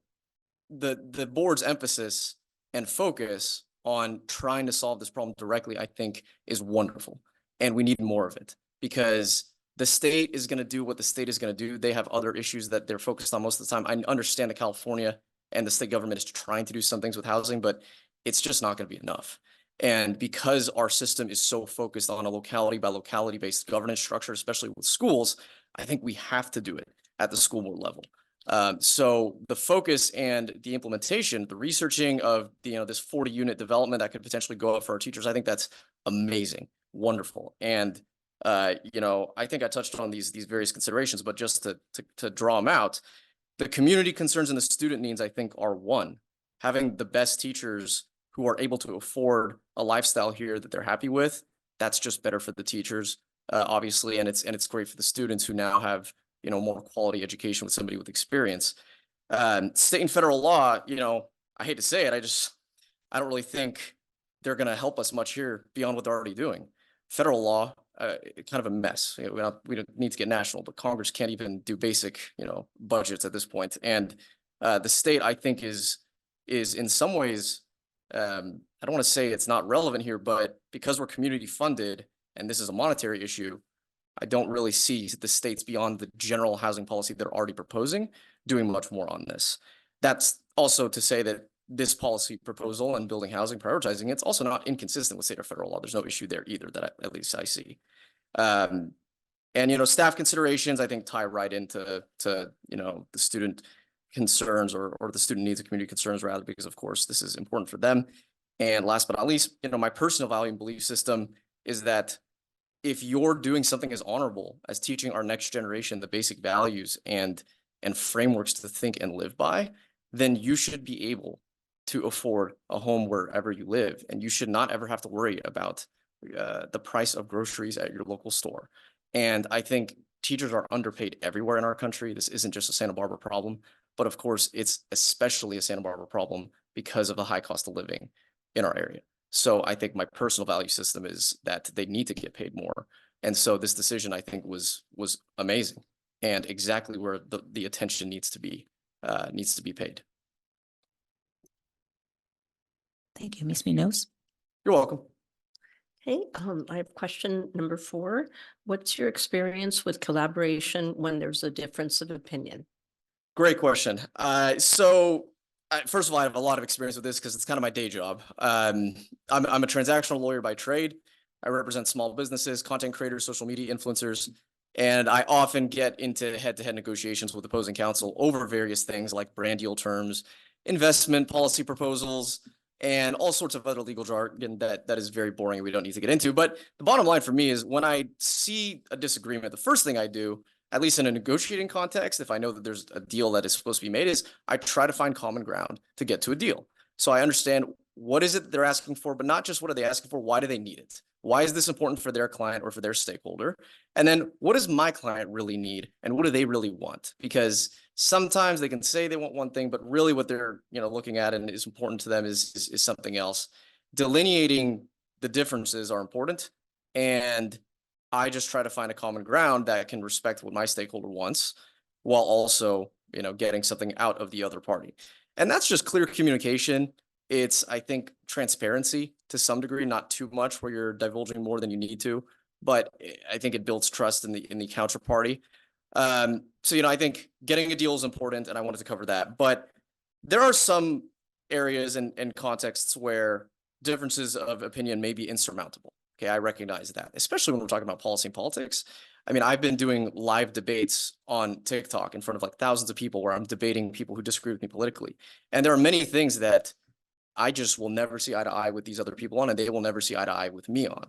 the board's emphasis and focus on trying to solve this problem directly, I think, is wonderful. And we need more of it, because the state is going to do what the state is going to do. They have other issues that they're focused on most of the time. I understand that California and the state government is trying to do some things with housing, but it's just not going to be enough. And because our system is so focused on a locality by locality based governance structure, especially with schools, I think we have to do it at the school board level. So the focus and the implementation, the researching of this 40-unit development that could potentially go up for our teachers, I think that's amazing, wonderful. And I think I touched on these various considerations, but just to draw them out, the community concerns and the student needs, I think, are one. Having the best teachers who are able to afford a lifestyle here that they're happy with, that's just better for the teachers, obviously, and it's great for the students who now have more quality education with somebody with experience. State and federal law, I hate to say it, I don't really think they're going to help us much here beyond what they're already doing. Federal law, kind of a mess. We don't need to get national, but Congress can't even do basic, budgets at this point. And the state, I think, is in some ways, I don't want to say it's not relevant here, but because we're community funded and this is a monetary issue, I don't really see the states beyond the general housing policy they're already proposing doing much more on this. That's also to say that this policy proposal and building housing, prioritizing, it's also not inconsistent with state or federal law. There's no issue there either that at least I see. And, staff considerations, I think, tie right into the student concerns or the student needs of community concerns, rather, because of course this is important for them. And last but not least, my personal value and belief system is that if you're doing something as honorable as teaching our next generation the basic values and frameworks to think and live by, then you should be able to afford a home wherever you live. And you should not ever have to worry about the price of groceries at your local store. And I think teachers are underpaid everywhere in our country. This isn't just a Santa Barbara problem, but of course it's especially a Santa Barbara problem because of the high cost of living in our area. So I think my personal value system is that they need to get paid more. And so this decision, I think, was amazing and exactly where the attention needs to be paid. Thank you, Ms. Munoz. You're welcome. Okay, I have question number 4. What's your experience with collaboration when there's a difference of opinion? Great question. So first of all, I have a lot of experience with this because it's kind of my day job. I'm a transactional lawyer by trade. I represent small businesses, content creators, social media influencers, and I often get into head-to-head negotiations with opposing counsel over various things like brand deal terms, investment policy proposals, and all sorts of other legal jargon that is very boring and we don't need to get into. But the bottom line for me is when I see a disagreement, the first thing I do at least in a negotiating context, if I know that there's a deal that is supposed to be made, is I try to find common ground to get to a deal. So I understand what is it they're asking for, but not just what are they asking for, why do they need it? Why is this important for their client or for their stakeholder? And then what does my client really need and what do they really want? Because sometimes they can say they want one thing, but really what they're looking at and is important to them is something else. Delineating the differences are important, and I just try to find a common ground that can respect what my stakeholder wants while also getting something out of the other party. And that's just clear communication. It's, I think, transparency to some degree, not too much where you're divulging more than you need to, but I think it builds trust in the counterparty. So, I think getting a deal is important, and I wanted to cover that. But there are some areas and contexts where differences of opinion may be insurmountable. Okay, I recognize that, especially when we're talking about policy and politics. I mean, I've been doing live debates on TikTok in front of like thousands of people where I'm debating people who disagree with me politically. And there are many things that I just will never see eye to eye with these other people on, and they will never see eye to eye with me on.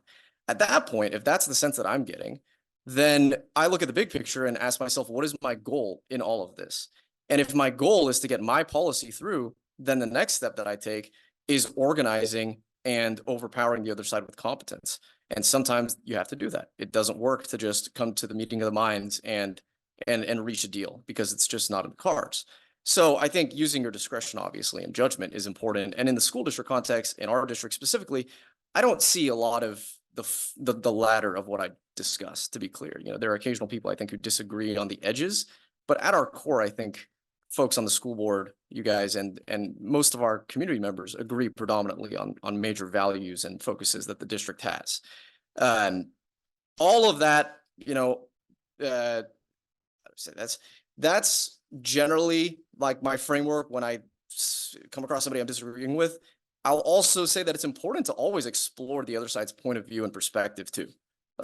At that point, if that's the sense that I'm getting, then I look at the big picture and ask myself, what is my goal in all of this? And if my goal is to get my policy through, then the next step that I take is organizing and overpowering the other side with competence. And sometimes you have to do that. It doesn't work to just come to the meeting of the minds and reach a deal, because it's just not in the cards. So I think using your discretion, obviously, and judgment is important. And in the school district context, in our district specifically, I don't see a lot of the latter of what I discussed, to be clear. There are occasional people, I think, who disagree on the edges, but at our core, I think folks on the school board, you guys, and most of our community members agree predominantly on major values and focuses that the district has. All of that, that's generally like my framework when I come across somebody I'm disagreeing with. I'll also say that it's important to always explore the other side's point of view and perspective too.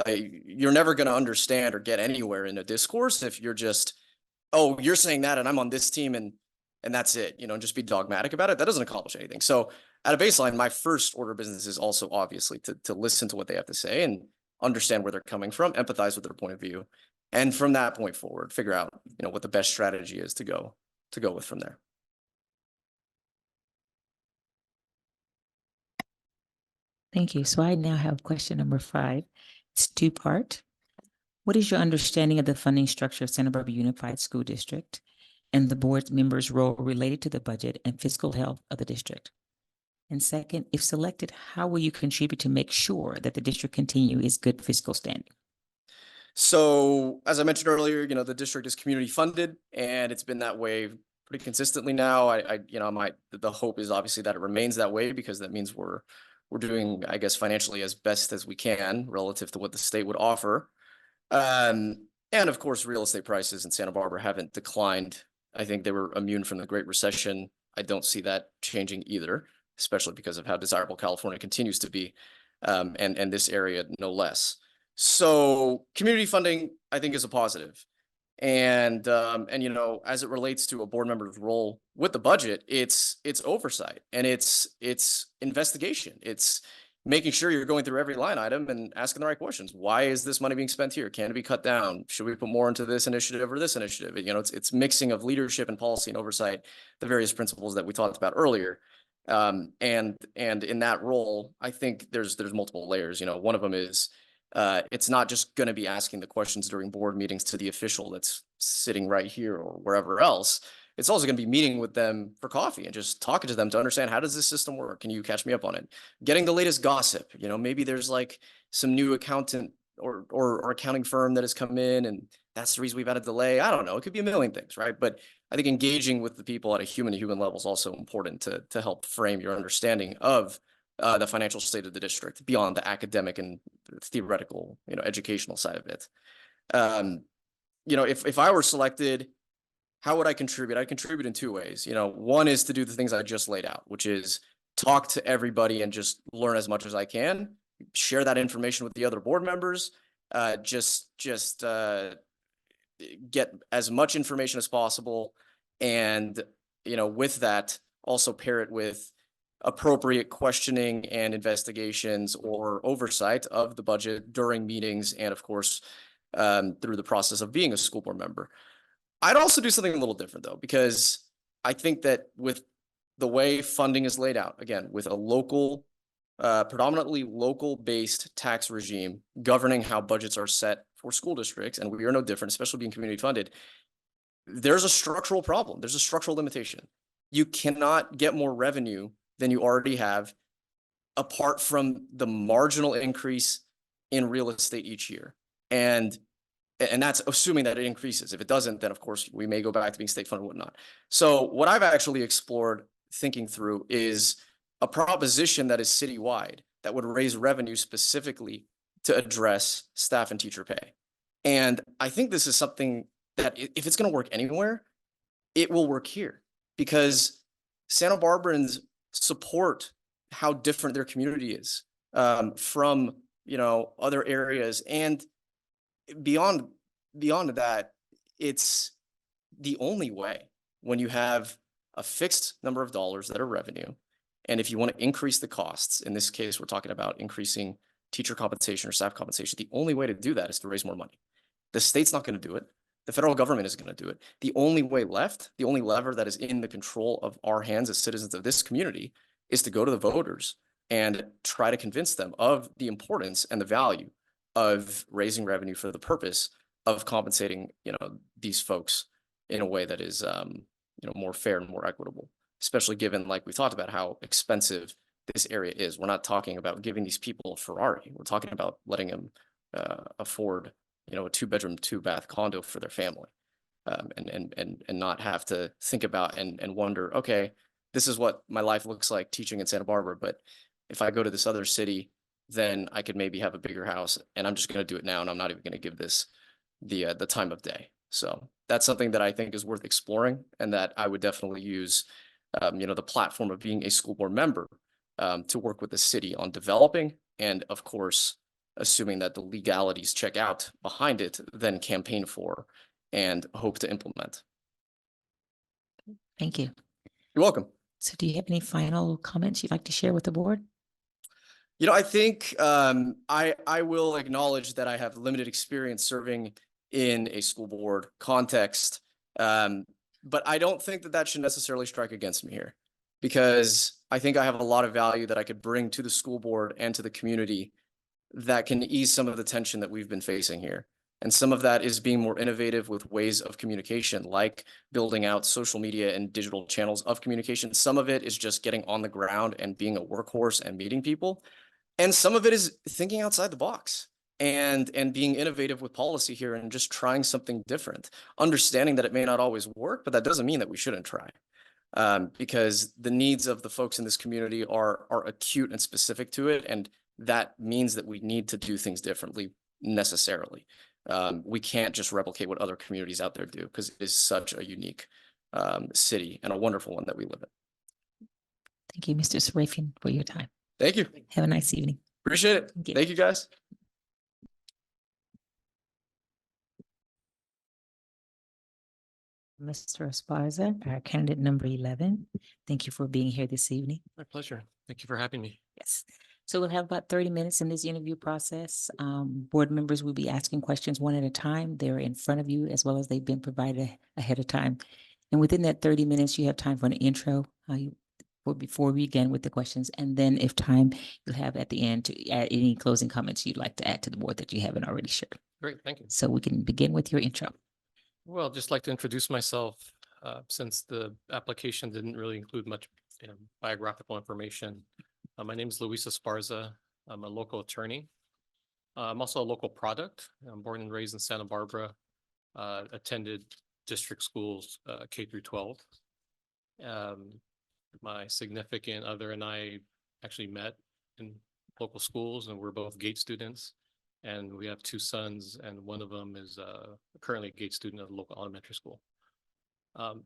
You're never going to understand or get anywhere in a discourse if you're just, oh, you're saying that and I'm on this team and that's it, and just be dogmatic about it. That doesn't accomplish anything. So at a baseline, my first order of business is also obviously to listen to what they have to say and understand where they're coming from, empathize with their point of view. And from that point forward, figure out, what the best strategy is to go with from there. Thank you. So I now have question number 5. It's 2-part. What is your understanding of the funding structure of Santa Barbara Unified School District and the board members' role related to the budget and fiscal health of the district? And second, if selected, how will you contribute to make sure that the district continue its good fiscal standing? So as I mentioned earlier, the district is community funded, and it's been that way pretty consistently now. The hope is obviously that it remains that way, because that means we're doing, I guess, financially as best as we can relative to what the state would offer. And of course, real estate prices in Santa Barbara haven't declined. I think they were immune from the Great Recession. I don't see that changing either, especially because of how desirable California continues to be, and this area no less. So community funding, I think, is a positive. And as it relates to a board member's role with the budget, it's oversight and it's investigation. It's making sure you're going through every line item and asking the right questions. Why is this money being spent here? Can it be cut down? Should we put more into this initiative or this initiative? It's mixing of leadership and policy and oversight, the various principles that we talked about earlier. And in that role, I think there's multiple layers. One of them is it's not just going to be asking the questions during board meetings to the official that's sitting right here or wherever else. It's also going to be meeting with them for coffee and just talking to them to understand, how does this system work? Can you catch me up on it? Getting the latest gossip. Maybe there's like some new accountant or accounting firm that has come in, and that's the reason we've had a delay. I don't know. It could be a million things, right? But I think engaging with the people at a human-to-human level is also important to help frame your understanding of the financial state of the district beyond the academic and theoretical, educational side of it. If I were selected, how would I contribute? I'd contribute in 2 ways. One is to do the things I just laid out, which is talk to everybody and just learn as much as I can, share that information with the other board members, just get as much information as possible. And, with that, also pair it with appropriate questioning and investigations or oversight of the budget during meetings. And of course, through the process of being a school board member. I'd also do something a little different though, because I think that with the way funding is laid out, again, with a local, predominantly local-based tax regime governing how budgets are set for school districts, and we are no different, especially being community funded, there's a structural problem. There's a structural limitation. You cannot get more revenue than you already have, apart from the marginal increase in real estate each year. And that's assuming that it increases. If it doesn't, then of course we may go back to being state funded and whatnot. So what I've actually explored thinking through is a proposition that is citywide that would raise revenue specifically to address staff and teacher pay. And I think this is something that if it's going to work anywhere, it will work here, because Santa Barbarans support how different their community is from, you know, other areas. And beyond that, it's the only way when you have a fixed number of dollars that are revenue. And if you want to increase the costs, in this case, we're talking about increasing teacher compensation or staff compensation. The only way to do that is to raise more money. The state's not going to do it. The federal government is going to do it. The only way left, the only lever that is in the control of our hands as citizens of this community, is to go to the voters and try to convince them of the importance and the value of raising revenue for the purpose of compensating, you know, these folks in a way that is, you know, more fair and more equitable, especially given, like we talked about, how expensive this area is. We're not talking about giving these people a Ferrari. We're talking about letting them afford, you know, a 2-bedroom, 2-bath condo for their family, and not have to think about and wonder, okay, this is what my life looks like teaching in Santa Barbara, but if I go to this other city, then I could maybe have a bigger house, and I'm just going to do it now, and I'm not even going to give this the time of day. So that's something that I think is worth exploring, and that I would definitely use, you know, the platform of being a school board member to work with the city on developing, and of course, assuming that the legalities check out behind it, then campaign for and hope to implement. Thank you. You're welcome. So do you have any final comments you'd like to share with the board? You know, I think I will acknowledge that I have limited experience serving in a school board context, but I don't think that should necessarily strike against me here, because I think I have a lot of value that I could bring to the school board and to the community that can ease some of the tension that we've been facing here. And some of that is being more innovative with ways of communication, like building out social media and digital channels of communication. Some of it is just getting on the ground and being a workhorse and meeting people. And some of it is thinking outside the box and being innovative with policy here and just trying something different, understanding that it may not always work, but that doesn't mean that we shouldn't try. Because the needs of the folks in this community are acute and specific to it. And that means that we need to do things differently necessarily. We can't just replicate what other communities out there do, because it is such a unique city and a wonderful one that we live in. Thank you, Mr. Sarafian, for your time. Thank you. Have a nice evening. Appreciate it. Thank you. Thank you, guys. Mr. Esparza, our candidate number 11. Thank you for being here this evening. My pleasure. Thank you for having me. Yes. So we'll have about 30 minutes in this interview process. Board members will be asking questions one at a time. They're in front of you, as well as they've been provided ahead of time. And within that 30 minutes, you have time for an intro before we begin with the questions. And then if time, you'll have at the end to add any closing comments you'd like to add to the board that you haven't already shared. Great, thank you. So we can begin with your intro. Well, I'd just like to introduce myself, since the application didn't really include much biographical information. My name is Luis Esparza. I'm a local attorney. I'm also a local product. I'm born and raised in Santa Barbara, attended district schools K through 12. My significant other and I actually met in local schools, and we're both GATE students. And we have 2 sons, and one of them is currently a GATE student at a local elementary school.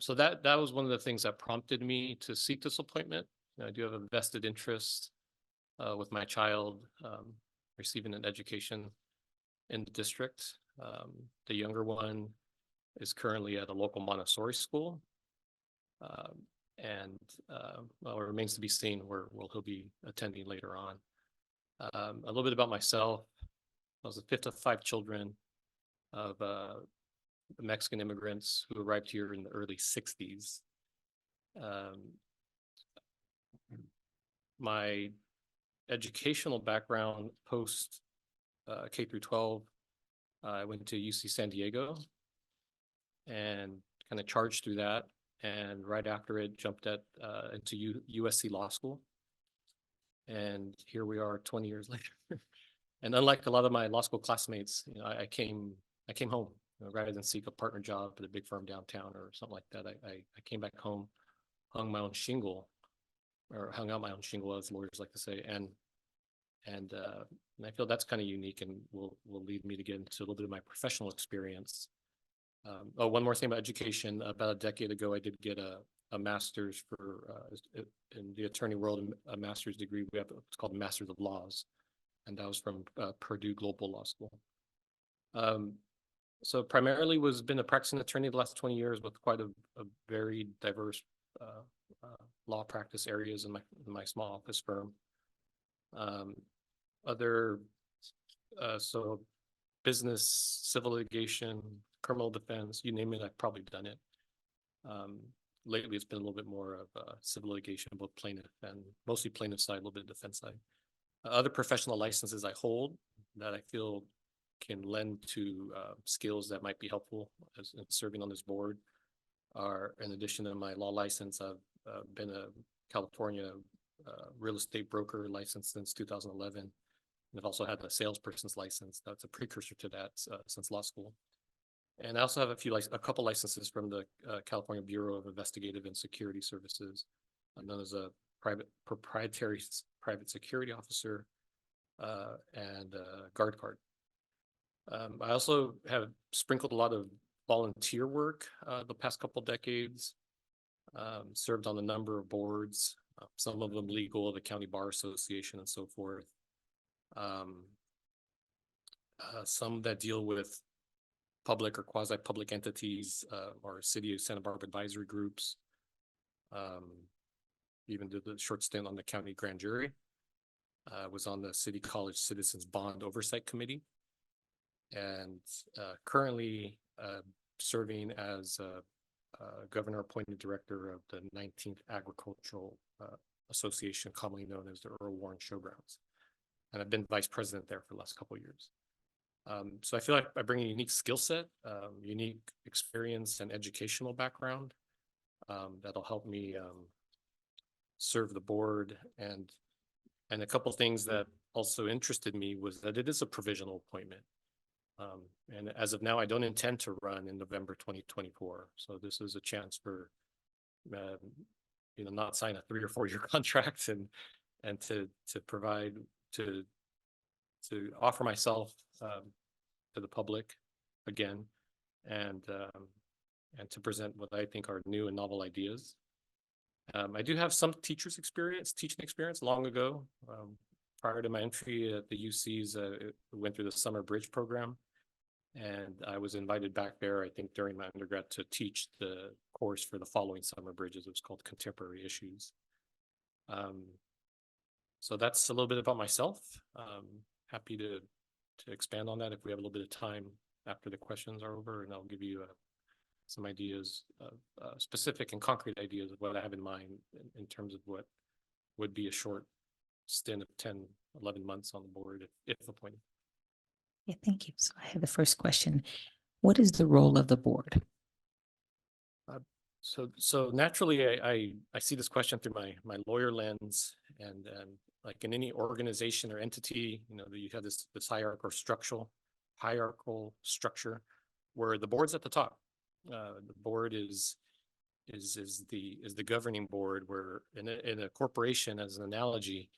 So that was one of the things that prompted me to seek this appointment. I do have a vested interest with my child receiving an education in the district. The younger one is currently at a local Montessori school. Well, it remains to be seen where he'll be attending later on. A little bit about myself. I was the 5th of 5 children. of Mexican immigrants who arrived here in the early 60s. My educational background post K through 12, I went to UC San Diego and kind of charged through that. And right after it, jumped into USC Law School. And here we are 20 years later. And unlike a lot of my law school classmates, you know, I came home, you know, rather than seek a partner job at a big firm downtown or something like that. I came back home, hung my own shingle, or hung out my own shingle, as lawyers like to say, and I feel that's kind of unique and will lead me to get into a little bit of my professional experience. Oh, one more thing about education. About a decade ago, I did get a master's in the attorney world, a master's degree. We have it's called Master's of Laws, and that was from Purdue Global Law School. So primarily been a practicing attorney the last 20 years with quite a very diverse law practice areas in my small office firm. So business, civil litigation, criminal defense, you name it, I've probably done it. Lately, it's been a little bit more of civil litigation, both plaintiff and mostly plaintiff side, a little bit of defense side. Other professional licenses I hold that I feel can lend to skills that might be helpful as in serving on this board are, in addition to my law license, I've been a California real estate broker license since 2011. And I've also had a salesperson's license. That's a precursor to that since law school. And I also have a couple licenses from the California Bureau of Investigative and Security Services. I'm known as a proprietary private security officer and guard card. I also have sprinkled a lot of volunteer work the past couple decades. Served on a number of boards, some of them legal, the County Bar Association and so forth. Some that deal with public or quasi-public entities or City of Santa Barbara advisory groups. Even did a short stint on the county grand jury. Was on the City College Citizens Bond Oversight Committee. And currently serving as governor appointed director of the 19th Agricultural Association, commonly known as the Earl Warren Showgrounds. And I've been vice president there for the last couple of years. So I feel like I bring a unique skill set, unique experience and educational background that'll help me serve the board. And a couple of things that also interested me was that it is a provisional appointment. And as of now, I don't intend to run in November 2024. So this is a chance for, not sign a 3 or 4 year contract and to provide to offer myself to the public again, and to present what I think are new and novel ideas. I do have some teaching experience long ago. Prior to my entry at the UCs, went through the summer bridge program, and I was invited back there, I think during my undergrad, to teach the course for the following summer bridges. It was called Contemporary Issues. So that's a little bit about myself. Happy to expand on that if we have a little bit of time after the questions are over, and I'll give you some ideas, specific and concrete ideas of what I have in mind in terms of what would be a short stint of 10, 11 months on the board if appointed. Yeah, thank you. So I have the first question. What is the role of the board? So naturally, I see this question through my lawyer lens, and like in any organization or entity, you have this hierarchical structure where the board's at the top. The board is the governing board, where in a corporation, as an analogy,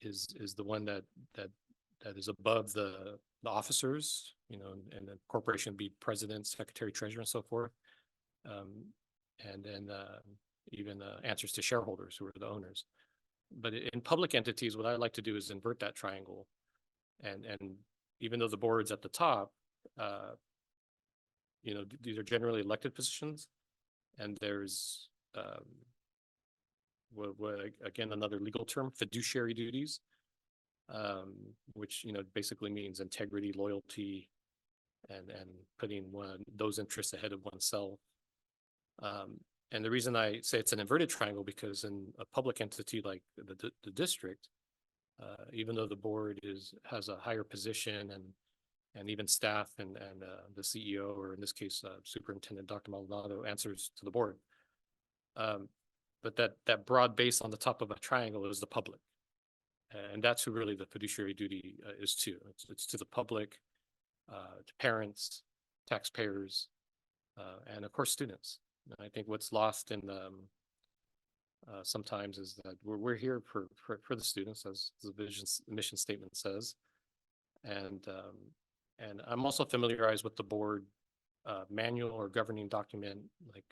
is the one that is above the officers, and the corporation would be president, secretary, treasurer, and so forth. And then even answers to shareholders, who are the owners. But in public entities, what I like to do is invert that triangle. And even though the board's at the top, these are generally elected positions, and there's again, another legal term, fiduciary duties. which, basically means integrity, loyalty, and putting those interests ahead of oneself. And the reason I say it's an inverted triangle, because in a public entity like the district, even though the board has a higher position and even staff and the CEO, or in this case, Superintendent Dr. Maldonado, answers to the board. But that broad base on the top of a triangle is the public. And that's who really the fiduciary duty is to. It's to the public, to parents, taxpayers, and of course, students. And I think what's lost in sometimes is that we're here for the students, as the mission statement says. And I'm also familiarized with the board manual or governing document, like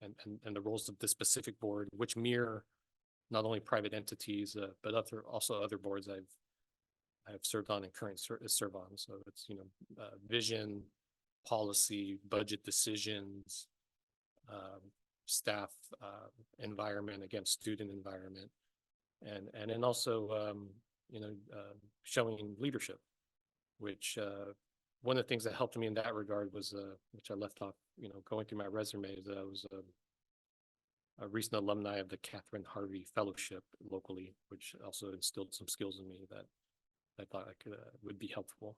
and the roles of this specific board, which mirror not only private entities, but also other boards I've served on and currently serve on. So it's vision, policy, budget decisions, staff environment, again, student environment, and then also showing leadership, which one of the things that helped me in that regard was which I left off going through my resume, is that I was a recent alumni of the Catherine Harvey Fellowship locally, which also instilled some skills in me that I thought would be helpful.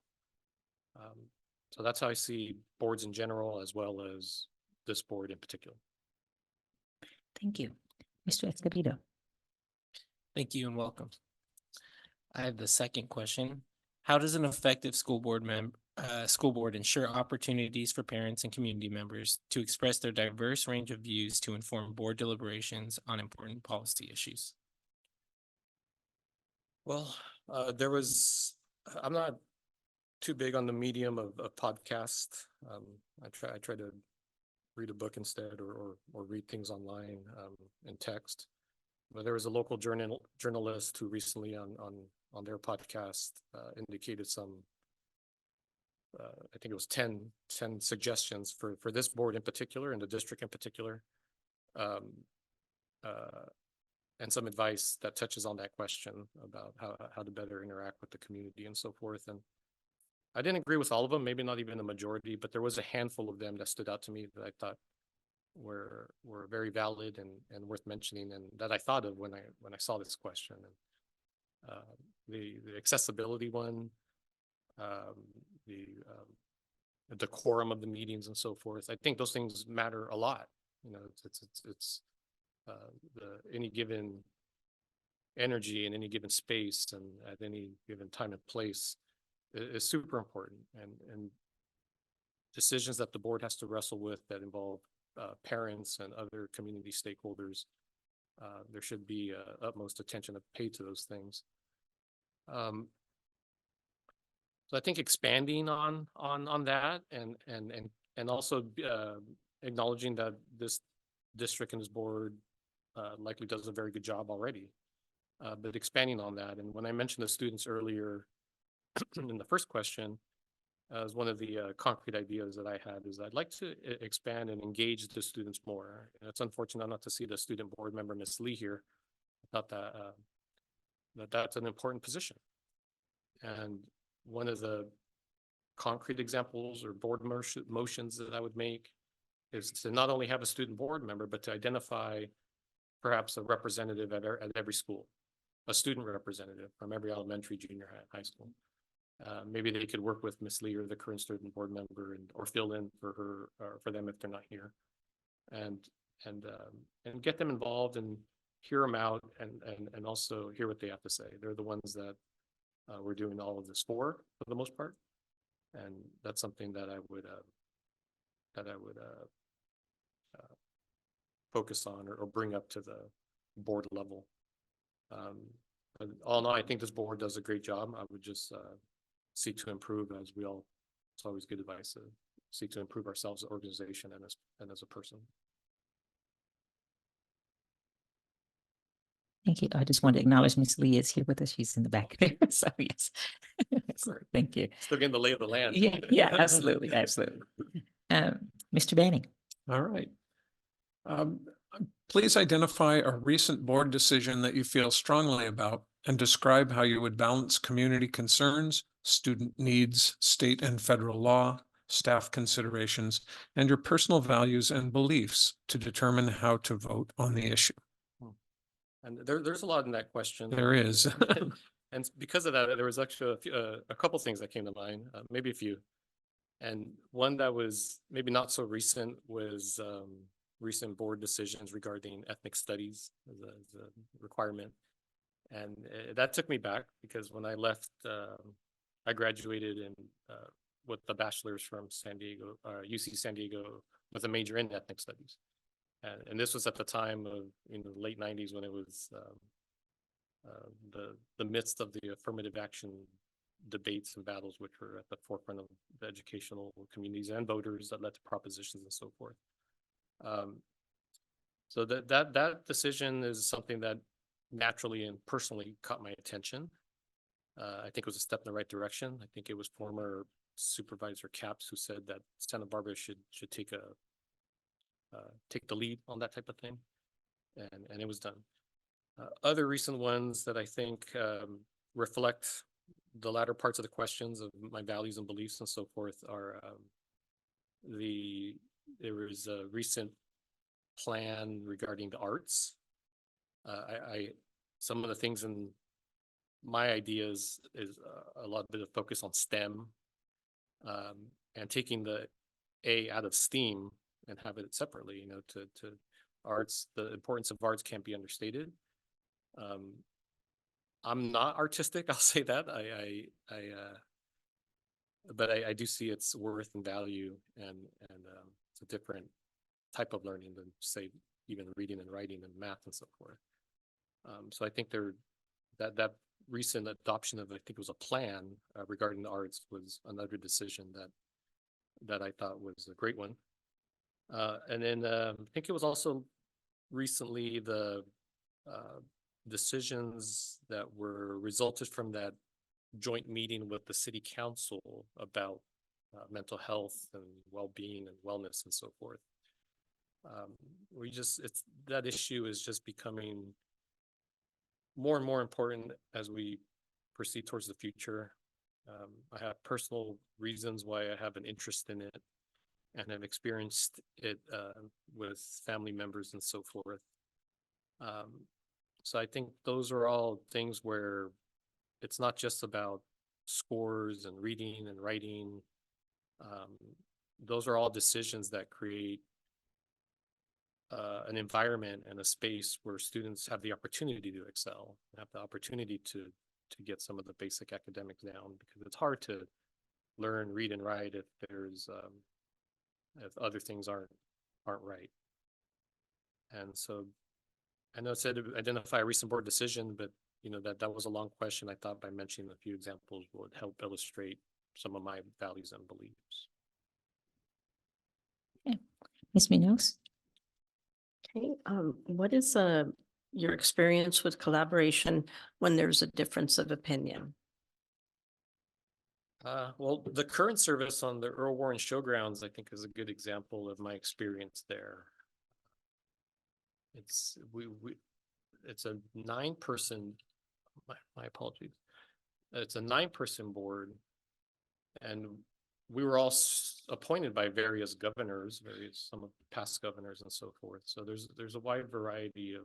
So that's how I see boards in general, as well as this board in particular. Thank you. Mr. Escobedo. Thank you and welcome. I have the second question. How does an effective school board ensure opportunities for parents and community members to express their diverse range of views to inform board deliberations on important policy issues? Well, I'm not too big on the medium of podcast. I try to read a book instead, or read things online in text. But there was a local journalist who recently on their podcast indicated some, I think it was 10 suggestions for this board in particular, and the district in particular, and some advice that touches on that question about how to better interact with the community and so forth. And I didn't agree with all of them, maybe not even a majority, but there was a handful of them that stood out to me that I thought were very valid and worth mentioning, and that I thought of when I saw this question. And the accessibility one, the decorum of the meetings and so forth. I think those things matter a lot. It's any given energy in any given space and at any given time and place is super important, and decisions that the board has to wrestle with that involve parents and other community stakeholders, there should be utmost attention paid to those things. So I think expanding on that, and also acknowledging that this district and this board likely does a very good job already, but expanding on that. And when I mentioned the students earlier in the first question, as one of the concrete ideas that I had, is I'd like to expand and engage the students more. And it's unfortunate not to see the student board member, Ms. Lee, here. I thought that's an important position. And one of the concrete examples or board motions that I would make is to not only have a student board member, but to identify perhaps a representative at every school, a student representative from every elementary, junior high school. Maybe they could work with Ms. Lee or the current student board member, or fill in for her or for them if they're not here, and get them involved and hear them out, and also hear what they have to say. They're the ones that we're doing all of this for the most part, and that's something that I would focus on or bring up to the board level. But all in all, I think this board does a great job. I would just seek to improve, as it's always good advice to seek to improve ourselves as an organization and as a person. Thank you. I just want to acknowledge Ms. Lee is here with us. She's in the back there. So yes. Thank you. Still getting the lay of the land. Yeah, absolutely. Absolutely. Mr. Banning. All right. Please identify a recent board decision that you feel strongly about and describe how you would balance community concerns, student needs, state and federal law, staff considerations, and your personal values and beliefs to determine how to vote on the issue. And there's a lot in that question. There is. And because of that, there was actually a couple things that came to mind, maybe a few. And one that was maybe not so recent was recent board decisions regarding ethnic studies as a requirement. And that took me back because when I left, I graduated in with a bachelor's from San Diego, UC San Diego, with a major in ethnic studies. And this was at the time of the late 90s when it was the midst of the affirmative action debates and battles, which were at the forefront of the educational communities and voters that led to propositions and so forth. So that decision is something that naturally and personally caught my attention. I think it was a step in the right direction. I think it was former Supervisor Capps who said that Santa Barbara should take the lead on that type of thing, and it was done. Other recent ones that I think reflect the latter parts of the questions of my values and beliefs and so forth are there was a recent plan regarding the arts. Some of the things in my ideas is a lot bit of focus on STEM, and taking the A out of STEAM and have it separately, to arts. The importance of arts can't be understated. I'm not artistic, I'll say that. But I do see its worth and value, and it's a different type of learning than, say, even reading and writing and math and so forth. So I think that recent adoption of, I think it was a plan regarding the arts, was another decision that I thought was a great one. And then I think it was also recently the decisions that were resulted from that joint meeting with the city council about mental health and well-being and wellness and so forth. That issue is just becoming more and more important as we proceed towards the future. I have personal reasons why I have an interest in it, and have experienced it with family members and so forth. So I think those are all things where it's not just about scores and reading and writing. Those are all decisions that create an environment and a space where students have the opportunity to excel, have the opportunity to get some of the basic academics down, because it's hard to learn, read, and write if other things aren't right. And so I know it said to identify a recent board decision, but that was a long question. I thought by mentioning a few examples would help illustrate some of my values and beliefs. Okay. Ms. Munoz? Okay, what is your experience with collaboration when there's a difference of opinion? Well, the current service on the Earl Warren Showgrounds, I think, is a good example of my experience there. It's a 9-person, my apologies. It's a 9-person board, and we were all appointed by various governors, some of past governors and so forth. So there's a wide variety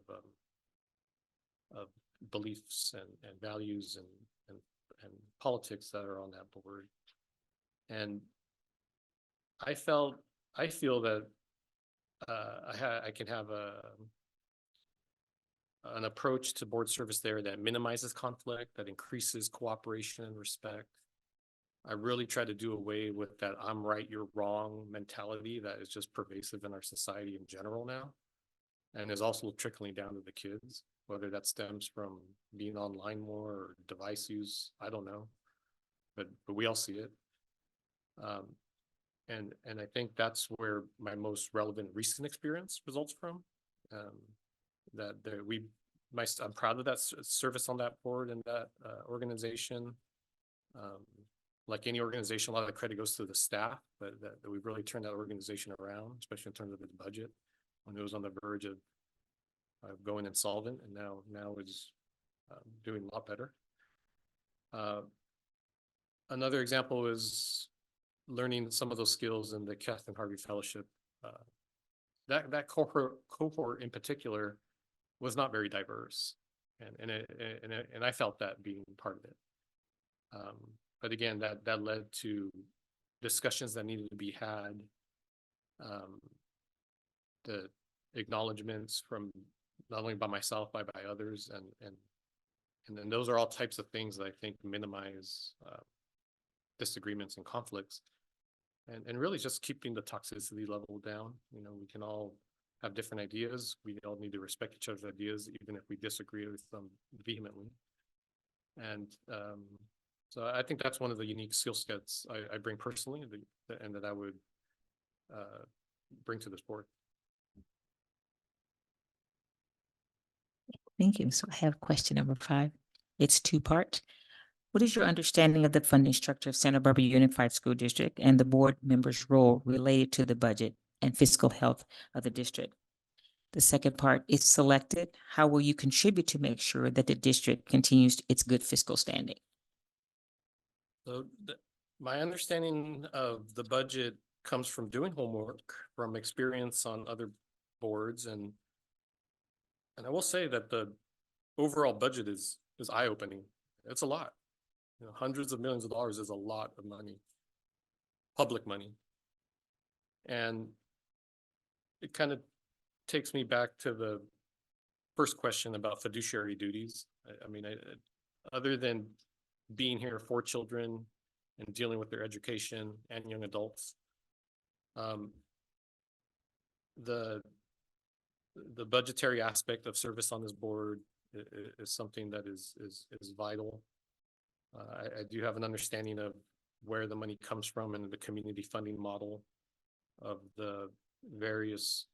of beliefs and values and politics that are on that board. And I feel that I can have an approach to board service there that minimizes conflict, that increases cooperation and respect. I really try to do away with that I'm right, you're wrong mentality that is just pervasive in our society in general now, and is also trickling down to the kids, whether that stems from being online more or device use, I don't know, but we all see it. And I think that's where my most relevant recent experience results from. I'm proud of that service on that board and that organization. Like any organization, a lot of the credit goes to the staff, but that we've really turned that organization around, especially in terms of its budget, when it was on the verge of going insolvent, and now is doing a lot better. Another example is learning some of those skills in the Kath and Harvey Fellowship. That cohort in particular was not very diverse, and I felt that being part of it. But again, that led to discussions that needed to be had. The acknowledgements from not only by myself, but by others, and then those are all types of things that I think minimize disagreements and conflicts, and really just keeping the toxicity level down. You know, we can all have different ideas. We all need to respect each other's ideas, even if we disagree with them vehemently. And so I think that's one of the unique skill sets I bring personally, and that I would bring to this board. Thank you. So I have question number 5. It's 2-part. What is your understanding of the funding structure of Santa Barbara Unified School District and the board members' role related to the budget and fiscal health of the district? The second part, if selected, how will you contribute to make sure that the district continues its good fiscal standing? So my understanding of the budget comes from doing homework, from experience on other boards, and I will say that the overall budget is eye-opening. It's a lot. You know, hundreds of millions of dollars is a lot of money, public money. And it kind of takes me back to the first question about fiduciary duties. I mean, other than being here for children and dealing with their education and young adults, the budgetary aspect of service on this board is something that is vital. I do have an understanding of where the money comes from and the community funding model of the various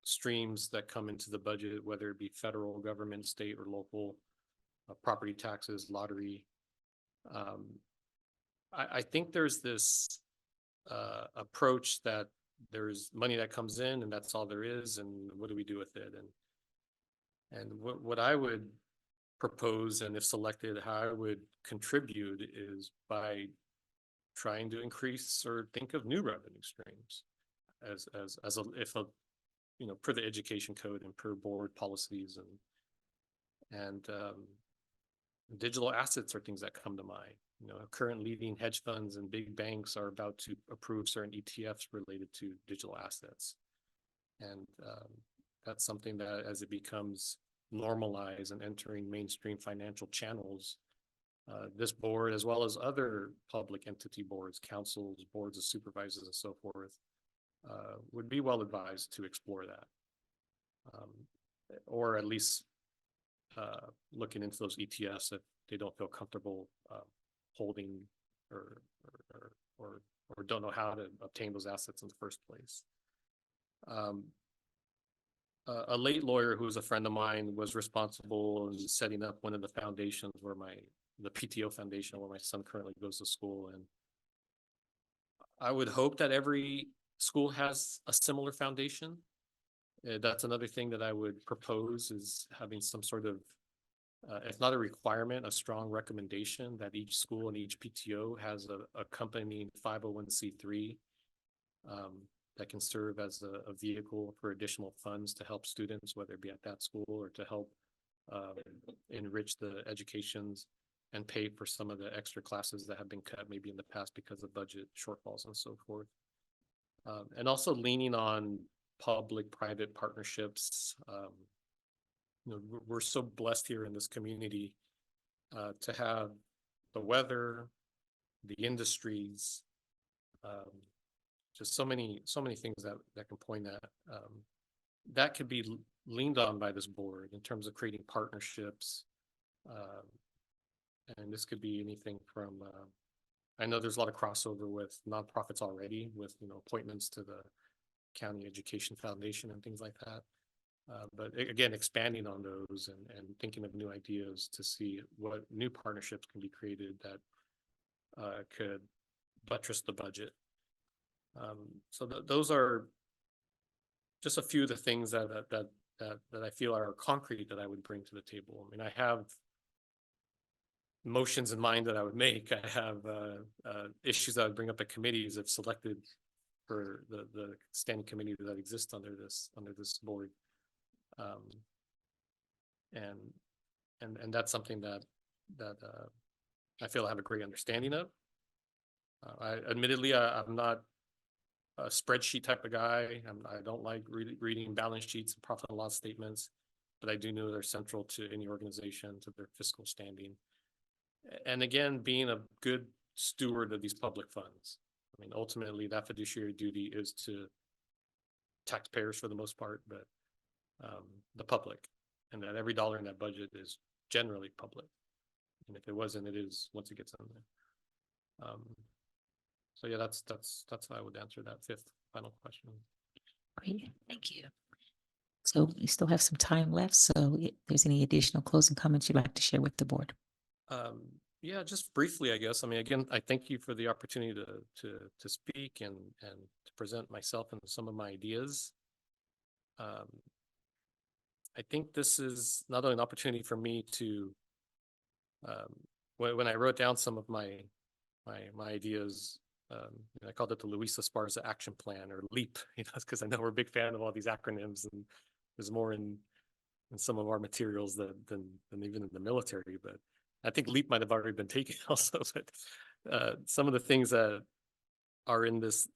streams that come into the budget, whether it be federal government, state or local, property taxes, lottery. I think there's this approach that there's money that comes in and that's all there is, and what do we do with it? And what I would propose, and if selected, how I would contribute is by trying to increase or think of new revenue streams you know, per the education code and per board policies, and digital assets are things that come to mind. You know, current leading hedge funds and big banks are about to approve certain ETFs related to digital assets. And that's something that, as it becomes normalized and entering mainstream financial channels, this board, as well as other public entity boards, councils, boards of supervisors, and so forth, would be well advised to explore that, or at least looking into those ETFs if they don't feel comfortable holding or don't know how to obtain those assets in the first place. A late lawyer who was a friend of mine was responsible in setting up one of the foundations where the PTO foundation where my son currently goes to school, and I would hope that every school has a similar foundation. That's another thing that I would propose, is having some sort of, if not a requirement, a strong recommendation that each school and each PTO has a accompanying 501c3 that can serve as a vehicle for additional funds to help students, whether it be at that school or to help enrich the educations and pay for some of the extra classes that have been cut maybe in the past because of budget shortfalls and so forth. And also leaning on public-private partnerships. You know, we're so blessed here in this community to have the weather, the industries, just so many things that can point at that could be leaned on by this board in terms of creating partnerships. And this could be anything from, I know there's a lot of crossover with nonprofits already, with, you know, appointments to the County Education Foundation and things like that. But again, expanding on those and thinking of new ideas to see what new partnerships can be created that could buttress the budget. So those are just a few of the things that I feel are concrete that I would bring to the table. I mean, I have motions in mind that I would make. I have issues that I would bring up at committees if selected for the standing committee that exists under this board. And that's something that I feel I have a great understanding of. I'm not a spreadsheet type of guy. I don't like reading balance sheets and profit and loss statements, but I do know they're central to any organization, to their fiscal standing. And again, being a good steward of these public funds. I mean, ultimately, that fiduciary duty is to taxpayers for the most part, but the public, and that every dollar in that budget is generally public. And if it wasn't, it is once it gets in there. So yeah, that's how I would answer that fifth final question. Great, thank you. So we still have some time left. So if there's any additional closing comments you'd like to share with the board? Yeah, just briefly, I guess. I mean, again, I thank you for the opportunity to speak and to present myself and some of my ideas. I think this is not only an opportunity for me to, when I wrote down some of my ideas, I called it the Luis Esparza Action Plan, or LEAP, because I know we're a big fan of all these acronyms, and there's more in some of our materials than even in the military. But I think LEAP might have already been taken also. But some of the things that are in this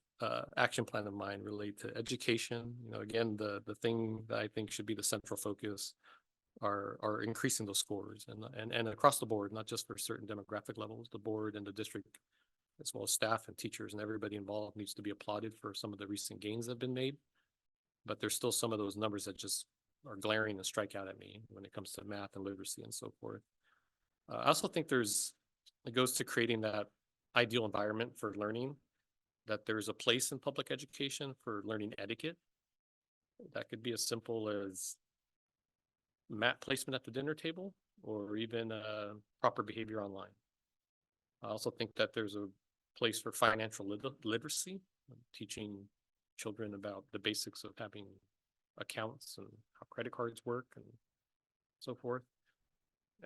action plan of mine relate to education. Again, the thing that I think should be the central focus are increasing those scores and across the board, not just for certain demographic levels. The board and the district, as well as staff and teachers and everybody involved, needs to be applauded for some of the recent gains that have been made. But there's still some of those numbers that just are glaring and strike out at me when it comes to math and literacy and so forth. I also think it goes to creating that ideal environment for learning, that there's a place in public education for learning etiquette. That could be as simple as mat placement at the dinner table, or even proper behavior online. I also think that there's a place for financial literacy, teaching children about the basics of having accounts and how credit cards work and so forth.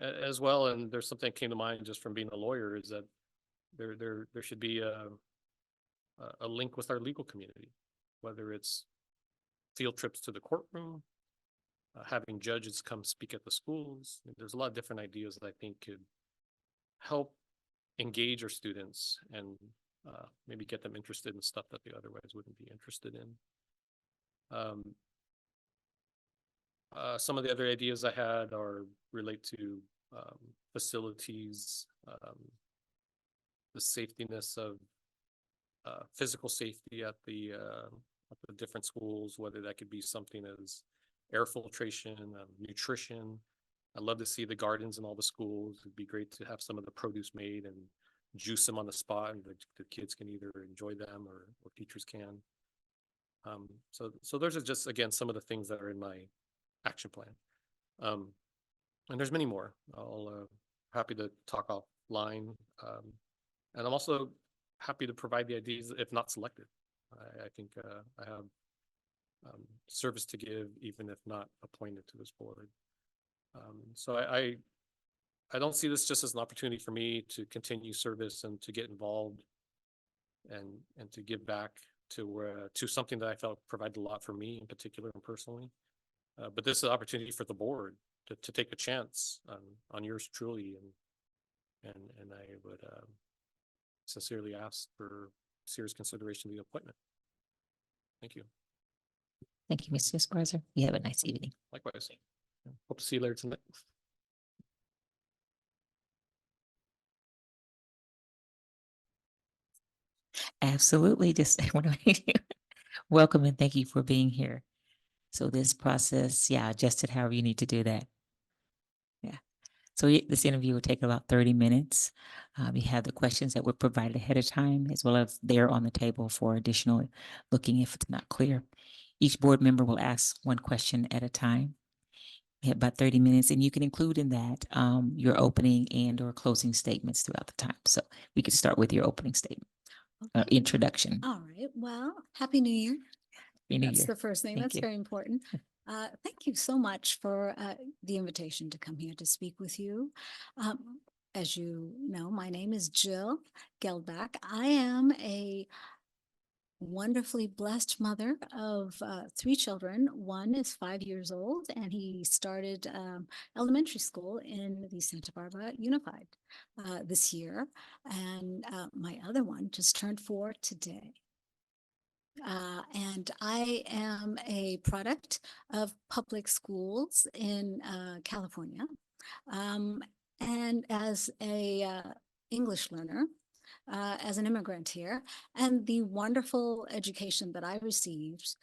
As well, and there's something that came to mind just from being a lawyer, is that there should be a link with our legal community, whether it's field trips to the courtroom, having judges come speak at the schools. There's a lot of different ideas that I think could help engage our students and maybe get them interested in stuff that they otherwise wouldn't be interested in. Some of the other ideas I had relate to facilities, the safetiness of physical safety at the different schools, whether that could be something as air filtration, nutrition. I'd love to see the gardens in all the schools. It'd be great to have some of the produce made and juice them on the spot, and the kids can either enjoy them or teachers can. So those are just, again, some of the things that are in my action plan. And there's many more. I'll happy to talk offline. And I'm also happy to provide the ideas if not selected. I think I have service to give, even if not appointed to this board. So I don't see this just as an opportunity for me to continue service and to get involved and to give back to something that I felt provided a lot for me in particular and personally. But this is an opportunity for the board to take a chance on yours truly, and I would sincerely ask for serious consideration of the appointment. Thank you. Thank you, Mr. Esparza. You have a nice evening. Likewise. Hope to see you later tonight. Absolutely. Just want to welcome and thank you for being here. So this process, adjusted however you need to do that. Yeah. So this interview will take about 30 minutes. We have the questions that were provided ahead of time, as well as they're on the table for additional looking if it's not clear. Each board member will ask one question at a time. We have about 30 minutes, and you can include in that your opening and or closing statements throughout the time. So we could start with your opening statement, introduction. All right. Well, Happy New Year. Happy New That's Year. the first thing. Thank That's you. very important. Thank you so much for the invitation to come here to speak with you. as you know, my name is Jill Geldbach. I am a wonderfully blessed mother of 3 children. One is 5 years old, and he started elementary school in the Santa Barbara Unified this year. And my other one just turned 4 today. And I am a product of public schools in California. And as a English learner, as an immigrant here, and the wonderful education that I received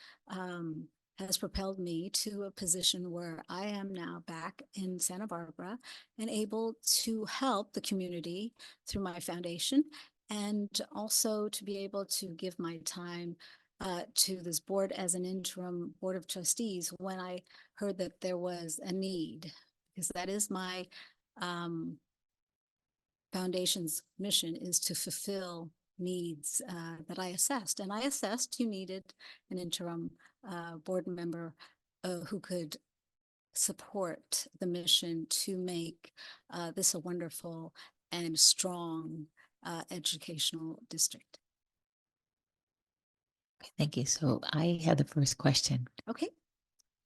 has propelled me to a position where I am now back in Santa Barbara and able to help the community through my foundation, and also to be able to give my time to this board as an interim board of trustees when I heard that there was a need, because that is my foundation's mission, is to fulfill needs that I assessed. And I assessed you needed an interim board member who could support the mission to make this a wonderful and strong educational district. Thank you. So I have the first question. Okay.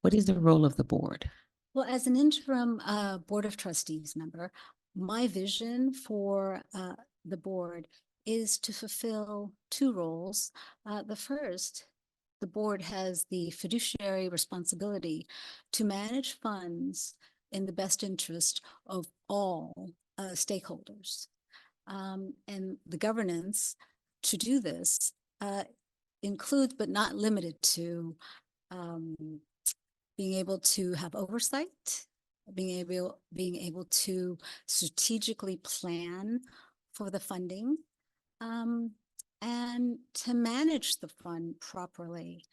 What is the role of the board? Well, as an interim Board of Trustees member, my vision for the board is to fulfill 2 roles. The first, the board has the fiduciary responsibility to manage funds in the best interest of all stakeholders. And the governance to do this includes, but not limited to, being able to have oversight, being able to strategically plan for the funding, and to manage the fund properly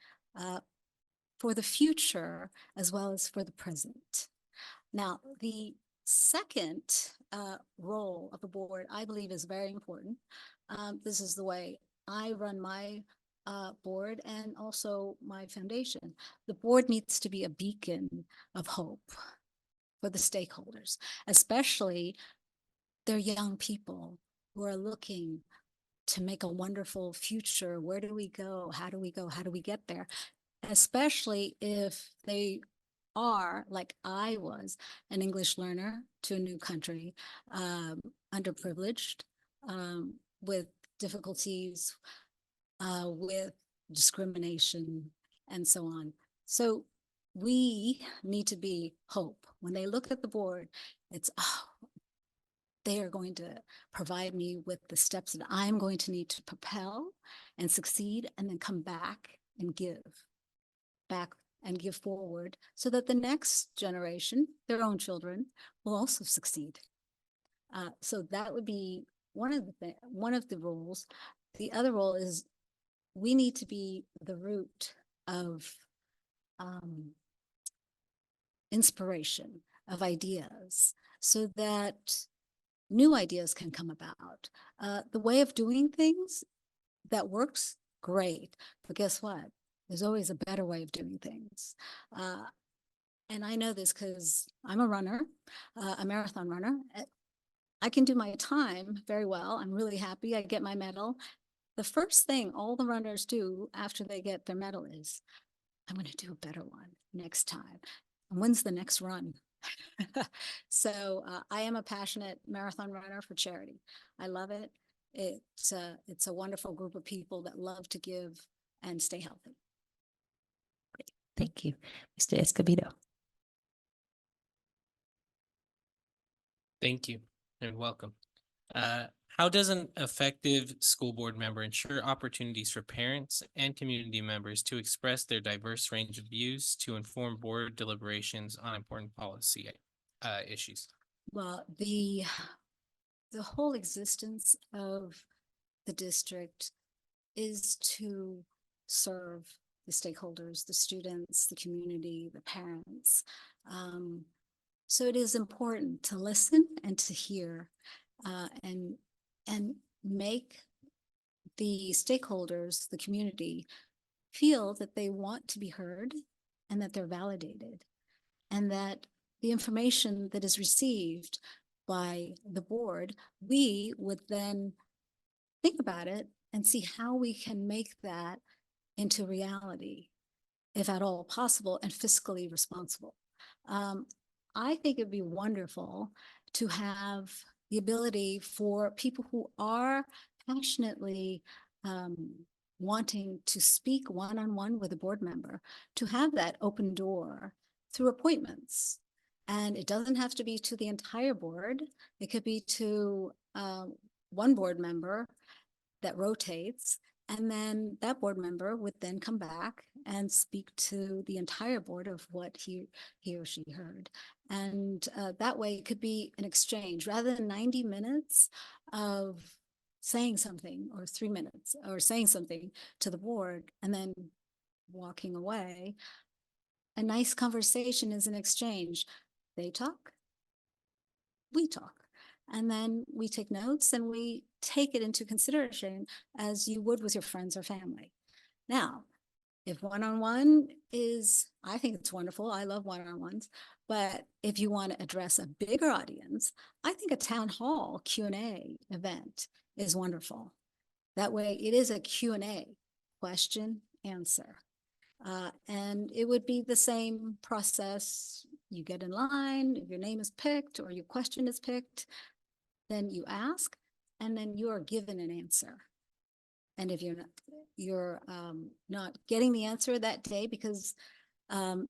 for the future as well as for the present. Now, the second role of the board, I believe, is very important. This is the way I run my board and also my foundation. The board needs to be a beacon of hope for the stakeholders, especially their young people who are looking to make a wonderful future. Where do we go? How do we go? How do we get there? Especially if they are, like I was, an English learner to a new country, underprivileged, with difficulties, with discrimination, and so on. So we need to be hope. When they look at the board, it's, oh, they are going to provide me with the steps that I'm going to need to propel and succeed, and then come back and give forward, so that the next generation, their own children, will also succeed. So that would be one of the roles. The other role is we need to be the root of inspiration, of ideas, so that new ideas can come about. The way of doing things that works, great. But guess what? There's always a better way of doing things. And I know this because I'm a runner, a marathon runner. I can do my time very well. I'm really happy. I get my medal. The first thing all the runners do after they get their medal is, I'm going to do a better one next time. And when's the next run? So I am a passionate marathon runner for charity. I love it. It's a wonderful group of people that love to give and stay healthy. Great. Thank you. Mr. Escobedo. Thank you and welcome. How does an effective school board member ensure opportunities for parents and community members to express their diverse range of views to inform board deliberations on important policy issues? Well, the whole existence of the district is to serve the stakeholders, the students, the community, the parents. So it is important to listen and to hear, and make the stakeholders, the community, feel that they want to be heard and that they're validated, and that the information that is received by the board, we would then think about it and see how we can make that into reality, if at all possible, and fiscally responsible. I think it'd be wonderful to have the ability for people who are passionately wanting to speak one-on-one with a board member to have that open door through appointments. And it doesn't have to be to the entire board. It could be to one board member that rotates, and then that board member would then come back and speak to the entire board of what he or she heard. And that way it could be an exchange rather than 90 minutes of saying something, or 3 minutes, or saying something to the board and then walking away. A nice conversation is an exchange. They talk, we talk. And then we take notes and we take it into consideration as you would with your friends or family. Now, if one-on-one is, I think it's wonderful. I love one-on-ones. But if you want to address a bigger audience, I think a town hall Q&A event is wonderful. That way it is a Q&A, question, answer. And it would be the same process. You get in line, if your name is picked or your question is picked, then you ask, and then you are given an answer. And if you're not getting the answer that day because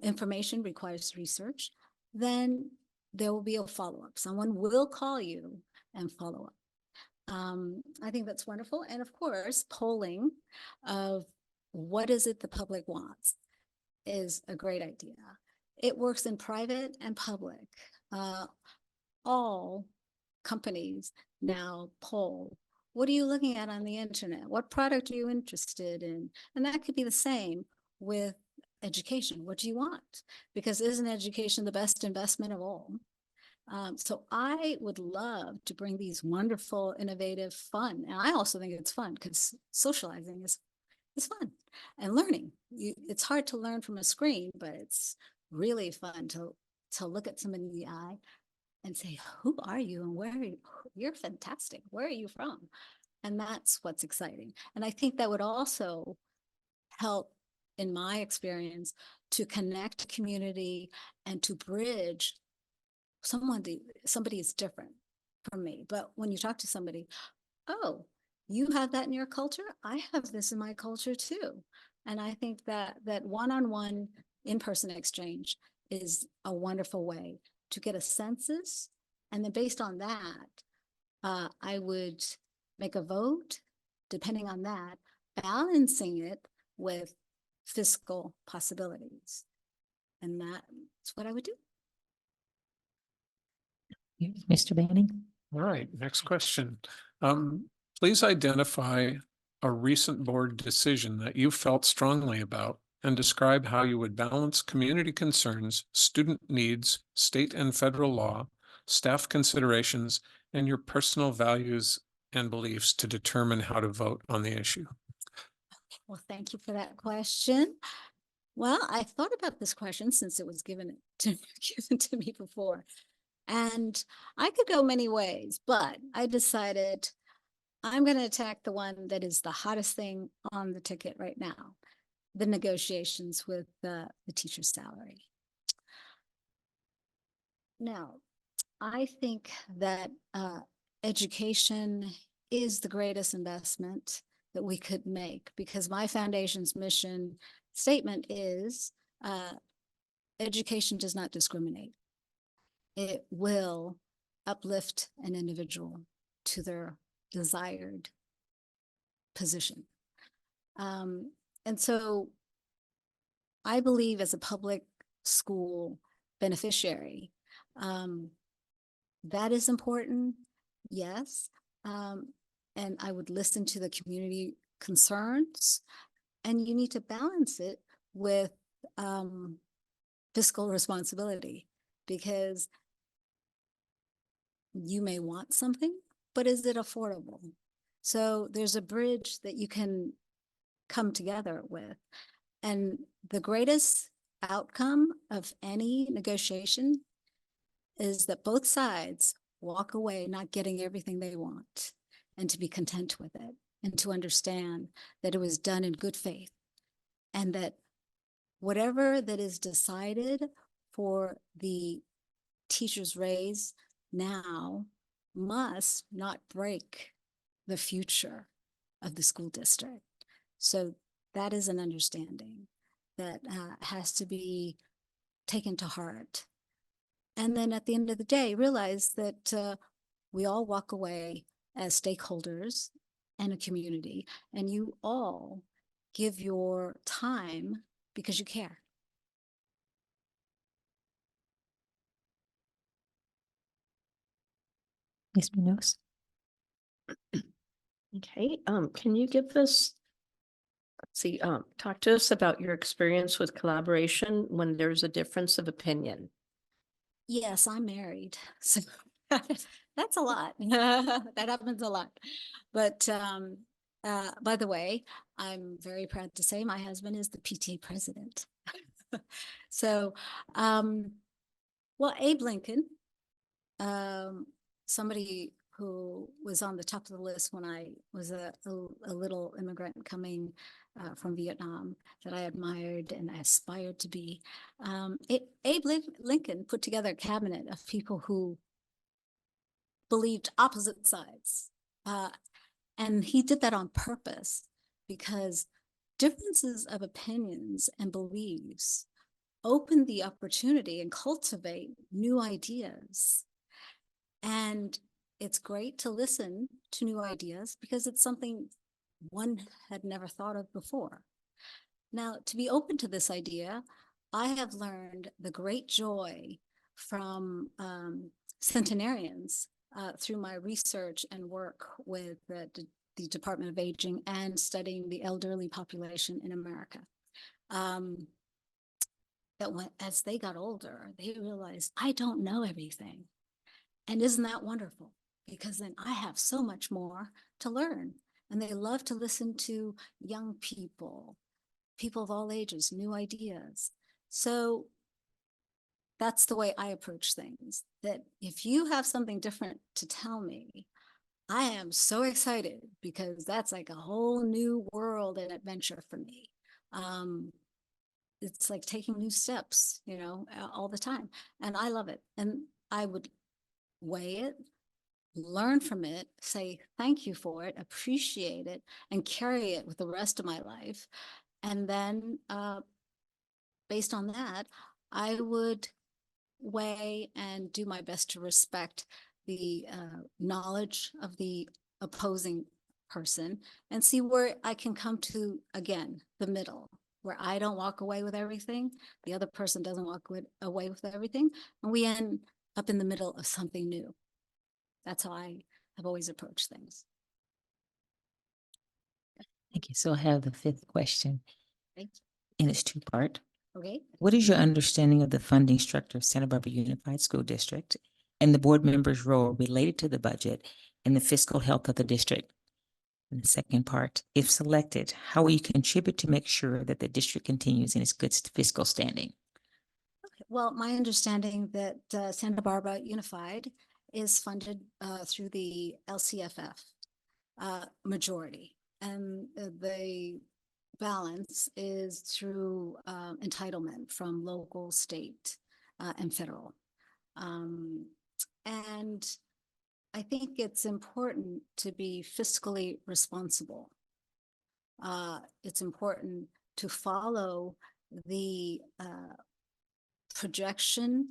information requires research, then there will be a follow-up. Someone will call you and follow up. I think that's wonderful. And of course, polling of what is it the public wants is a great idea. It works in private and public. All companies now poll, what are you looking at on the internet? What product are you interested in? And that could be the same with education. What do you want? Because isn't education the best investment of all? So I would love to bring these wonderful, innovative, fun. And I also think it's fun because socializing is fun, and learning. It's hard to learn from a screen, but it's really fun to look at somebody in the eye and say, who are you and where are you? You're fantastic. Where are you from? And that's what's exciting. And I think that would also help, in my experience, to connect community and to bridge somebody is different from me. But when you talk to somebody, oh, you have that in your culture? I have this in my culture too. And I think that one-on-one in-person exchange is a wonderful way to get a census. And then based on that, I would make a vote, depending on that, balancing it with fiscal possibilities. And that's what I would do. Mr. Banning? All right, next question. Please identify a recent board decision that you felt strongly about and describe how you would balance community concerns, student needs, state and federal law, staff considerations, and your personal values and beliefs to determine how to vote on the issue. Well, thank you for that question. Well, I thought about this question since it was given to me before. And I could go many ways, but I decided I'm going to attack the one that is the hottest thing on the ticket right now, the negotiations with the teacher's salary. Now, I think that education is the greatest investment that we could make, because my foundation's mission statement is education does not discriminate. It will uplift an individual to their desired position. And so I believe, as a public school beneficiary, that is important, yes. And I would listen to the community concerns, and you need to balance it with fiscal responsibility, because you may want something, but is it affordable? So there's a bridge that you can come together with. And the greatest outcome of any negotiation is that both sides walk away not getting everything they want and to be content with it and to understand that it was done in good faith and that whatever that is decided for the teacher's raise now must not break the future of the school district. So that is an understanding that has to be taken to heart. And then at the end of the day, realize that we all walk away as stakeholders and a community, and you all give your time because you care. Ms. Munoz? Okay, can you give us, let's see, talk to us about your experience with collaboration when there's a difference of opinion? Yes, I'm married, so that's a lot. That happens a lot. But by the way, I'm very proud to say my husband is the PTA president. So, well, Abe Lincoln, somebody who was on the top of the list when I was a little immigrant coming from Vietnam that I admired and I aspired to be. Abe Lincoln put together a cabinet of people who believed opposite sides. And he did that on purpose because differences of opinions and beliefs open the opportunity and cultivate new ideas. And it's great to listen to new ideas because it's something one had never thought of before. Now, to be open to this idea, I have learned the great joy from centenarians through my research and work with the Department of Aging and studying the elderly population in America. That as they got older, they realized, I don't know everything. And isn't that wonderful? Because then I have so much more to learn. And they love to listen to young people, people of all ages, new ideas. So that's the way I approach things, that if you have something different to tell me, I am so excited because that's like a whole new world and adventure for me. It's like taking new steps, you know, all the time. And I love it. And I would weigh it, learn from it, say thank you for it, appreciate it, and carry it with the rest of my life. And then based on that, I would weigh and do my best to respect the knowledge of the opposing person and see where I can come to, again, the middle, where I don't walk away with everything, the other person doesn't walk away with everything, and we end up in the middle of something new. That's how I have always approached things. Thank you. So I have the fifth question, Thank and it's two-part. you. Okay. What is your understanding of the funding structure of Santa Barbara Unified School District and the board member's role related to the budget and the fiscal health of the district? And the second part, if selected, how will you contribute to make sure that the district continues in its good fiscal standing? Okay. Well, my understanding that Santa Barbara Unified is funded through the LCFF majority, and the balance is through entitlement from local, state, and federal. And I think it's important to be fiscally responsible. It's important to follow the projection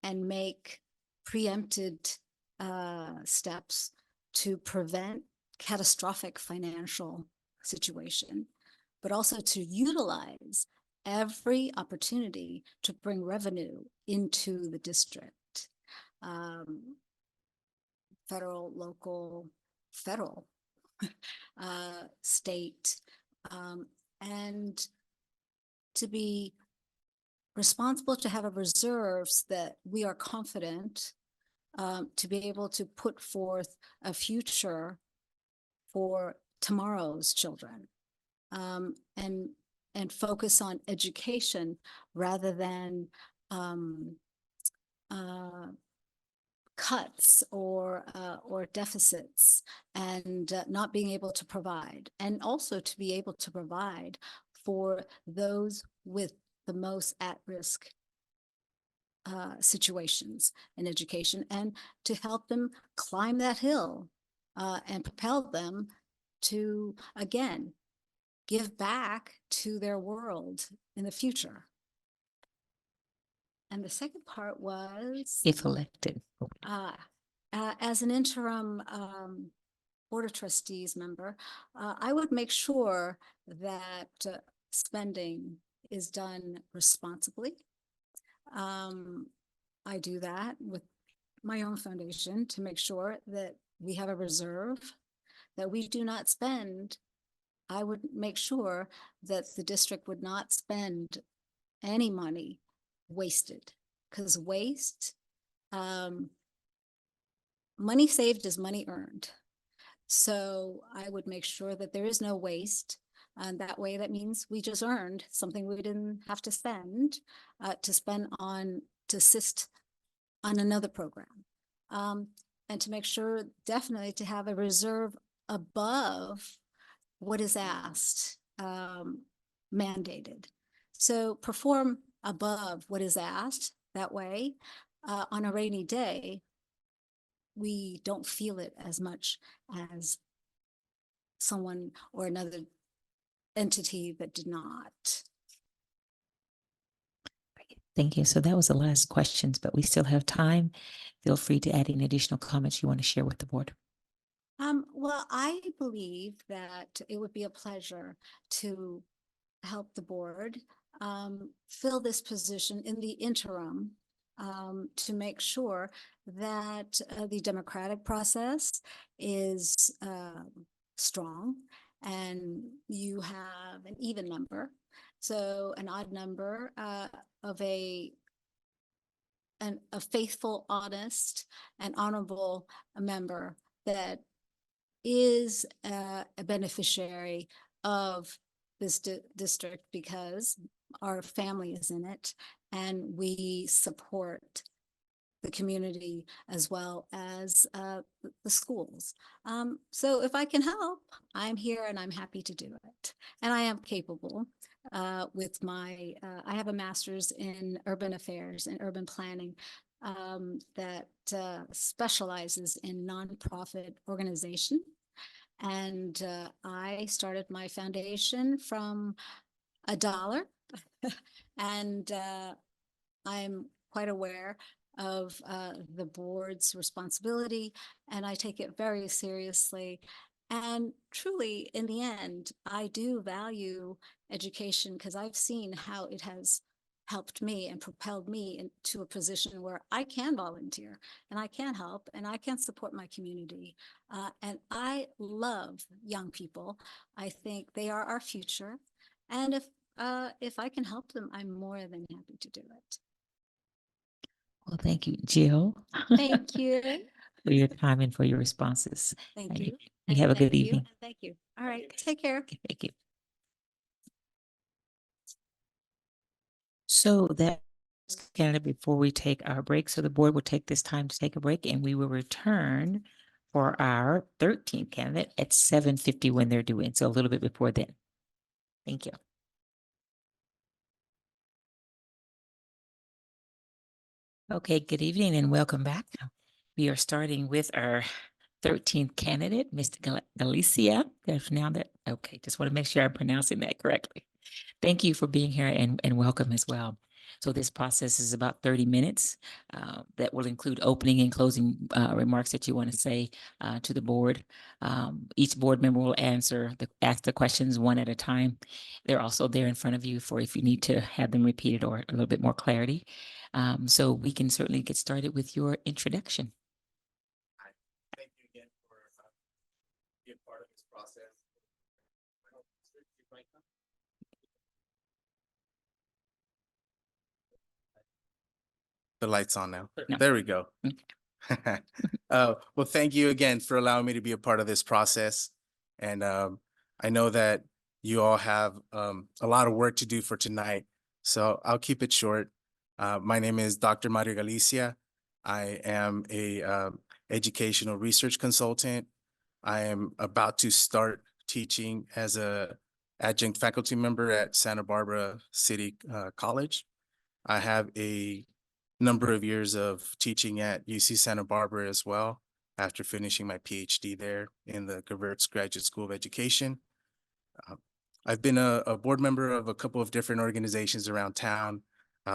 and make preempted steps to prevent catastrophic financial situation, but also to utilize every opportunity to bring revenue into the district. Federal, local, federal, state, and to be responsible to have a reserves that we are confident to be able to put forth a future for tomorrow's children, and focus on education rather than cuts or deficits and not being able to provide, and also to be able to provide for those with the most at-risk situations in education, and to help them climb that hill and propel them to, again, give back to their world in the future. And the second part was, If elected. as an interim Board of Trustees member, I would make sure that spending is done responsibly. I do that with my own foundation to make sure that we have a reserve, that we do not spend. I would make sure that the district would not spend any money wasted, because waste, money saved is money earned. So I would make sure that there is no waste. And that way, that means we just earned something we didn't have to spend to assist on another program. And to make sure definitely to have a reserve above what is asked, mandated. So perform above what is asked. That way, on a rainy day, we don't feel it as much as someone or another entity that did not. Thank you. So that was the last questions, but we still have time. Feel free to add any additional comments you want to share with the board. Well, I believe that it would be a pleasure to help the board fill this position in the interim, to make sure that the democratic process is strong and you have an even number. So an odd number of a faithful, honest, and honorable member that is a beneficiary of this district, because our family is in it and we support the community as well as the schools. So if I can help, I'm here and I'm happy to do it. And I am capable with my, I have a master's in urban affairs and urban planning that specializes in nonprofit organization. And I started my foundation from $1. And I'm quite aware of the board's responsibility, and I take it very seriously. And truly, in the end, I do value education because I've seen how it has helped me and propelled me into a position where I can volunteer and I can help and I can support my community. And I love young people. I think they are our future. And if I can help them, I'm more than happy to do it. Well, thank you, Jill. Thank you. For your time and for your responses. Thank you. You have a good Thank you, evening. and thank you. All right, take care. Okay, thank you. So that candidate, before we take our break, so the board will take this time to take a break, and we will return for our 13th candidate at 7:50 when they're due in, so a little bit before then. Thank you. Okay, good evening and welcome back. We are starting with our 13th candidate, Mr. Galicia. Now that, okay, just want to make sure I'm pronouncing that correctly. Thank you for being here and welcome as well. So this process is about 30 minutes that will include opening and closing remarks that you want to say to the board. Each board member will ask the questions one at a time. They're also there in front of you for if you need to have them repeated or a little bit more clarity. So we can certainly get started with your introduction. Thank you again for being part of this process. The light's on now. No. There we go. Well, thank you again for allowing me to be a part of this process. And I know that you all have a lot of work to do for tonight, so I'll keep it short. My name is Dr. Mario Galicia. I am a educational research consultant. I am about to start teaching as a adjunct faculty member at Santa Barbara City College. I have a number of years of teaching at UC Santa Barbara as well, after finishing my PhD there in the Gewurz Graduate School of Education. I've been a board member of a couple of different organizations around town,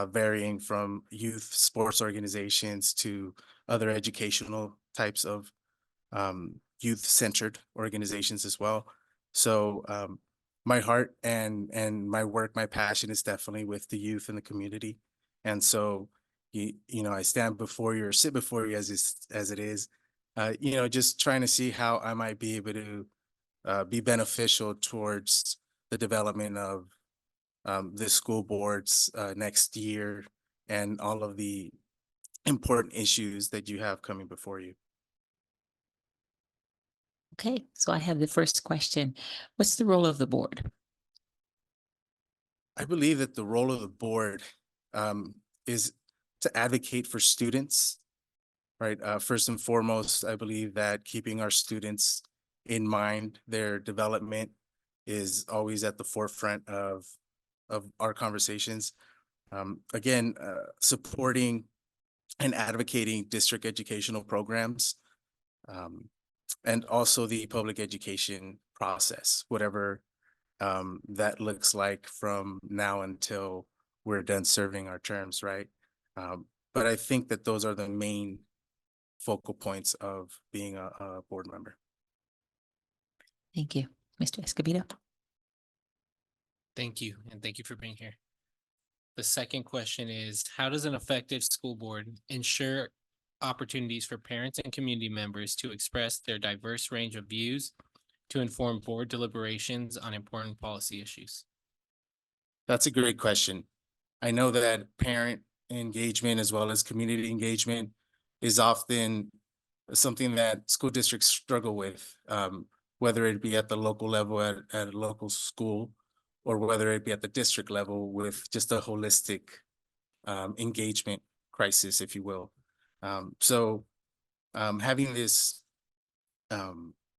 varying from youth sports organizations to other educational types of youth-centered organizations as well. So my heart and my work, my passion is definitely with the youth and the community. And so, you know, I stand before you or sit before you as it is, you know, just trying to see how I might be able to be beneficial towards the development of the school boards next year and all of the important issues that you have coming before you. Okay, so I have the first question. What's the role of the board? I believe that the role of the board is to advocate for students, right? First and foremost, I believe that keeping our students in mind, their development is always at the forefront of our conversations. Again, supporting and advocating district educational programs, and also the public education process, whatever that looks like from now until we're done serving our terms, right? But I think that those are the main focal points of being a board member. Thank you. Mr. Escobedo? Thank you, and thank you for being here. The second question is, how does an effective school board ensure opportunities for parents and community members to express their diverse range of views to inform board deliberations on important policy issues? That's a great question. I know that parent engagement as well as community engagement is often something that school districts struggle with, whether it be at the local level at a local school, or whether it be at the district level with just a holistic engagement crisis, if you will. So having this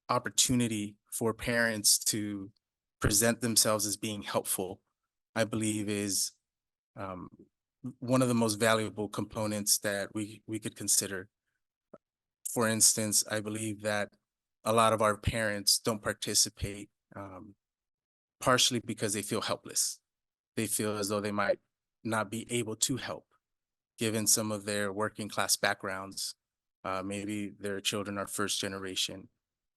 opportunity for parents to present themselves as being helpful, I believe is one of the most valuable components that we could consider. For instance, I believe that a lot of our parents don't participate partially because they feel helpless. They feel as though they might not be able to help, given some of their working class backgrounds. Maybe their children are first generation.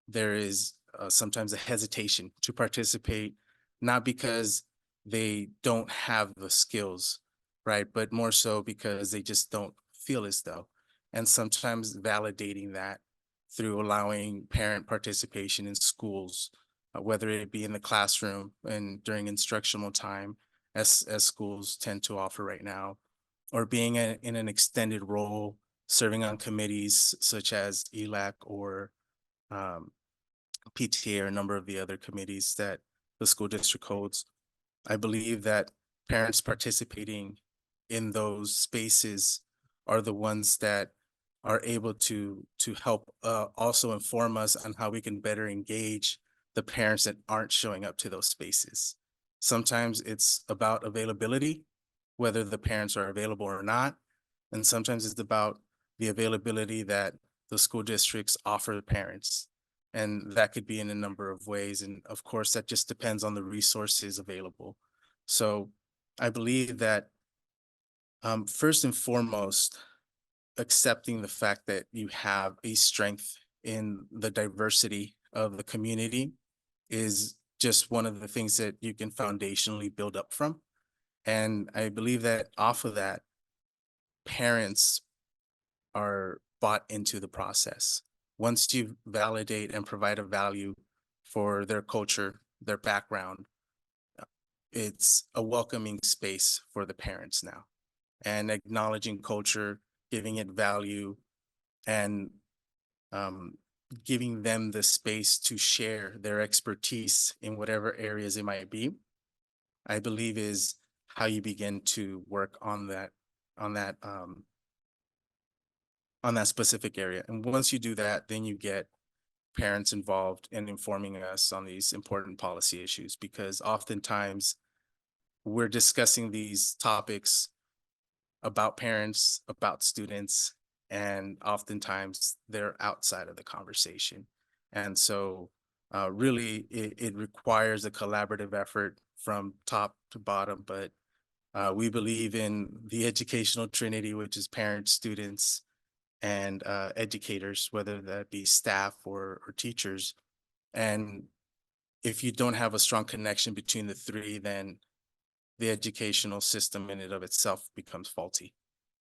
There is sometimes a hesitation to participate, not because they don't have the skills, right? But more so because they just don't feel as though. And sometimes validating that through allowing parent participation in schools, whether it be in the classroom and during instructional time, as schools tend to offer right now, or being in an extended role, serving on committees such as ELAC or PTA or a number of the other committees that the school district holds. I believe that parents participating in those spaces are the ones that are able to help also inform us on how we can better engage the parents that aren't showing up to those spaces. Sometimes it's about availability, whether the parents are available or not. And sometimes it's about the availability that the school districts offer the parents. And that could be in a number of ways. And of course, that just depends on the resources available. So I believe that first and foremost, accepting the fact that you have a strength in the diversity of the community is just one of the things that you can foundationally build up from. And I believe that off of that, parents are bought into the process. Once you validate and provide a value for their culture, their background, it's a welcoming space for the parents now. And acknowledging culture, giving it value, and giving them the space to share their expertise in whatever areas it might be, I believe is how you begin to work on that on that specific area. And once you do that, then you get parents involved in informing us on these important policy issues, because oftentimes we're discussing these topics about parents, about students, and oftentimes they're outside of the conversation. And so really it requires a collaborative effort from top to bottom, but we believe in the educational trinity, which is parents, students, and educators, whether that be staff or teachers. And if you don't have a strong connection between the three, then the educational system in and of itself becomes faulty.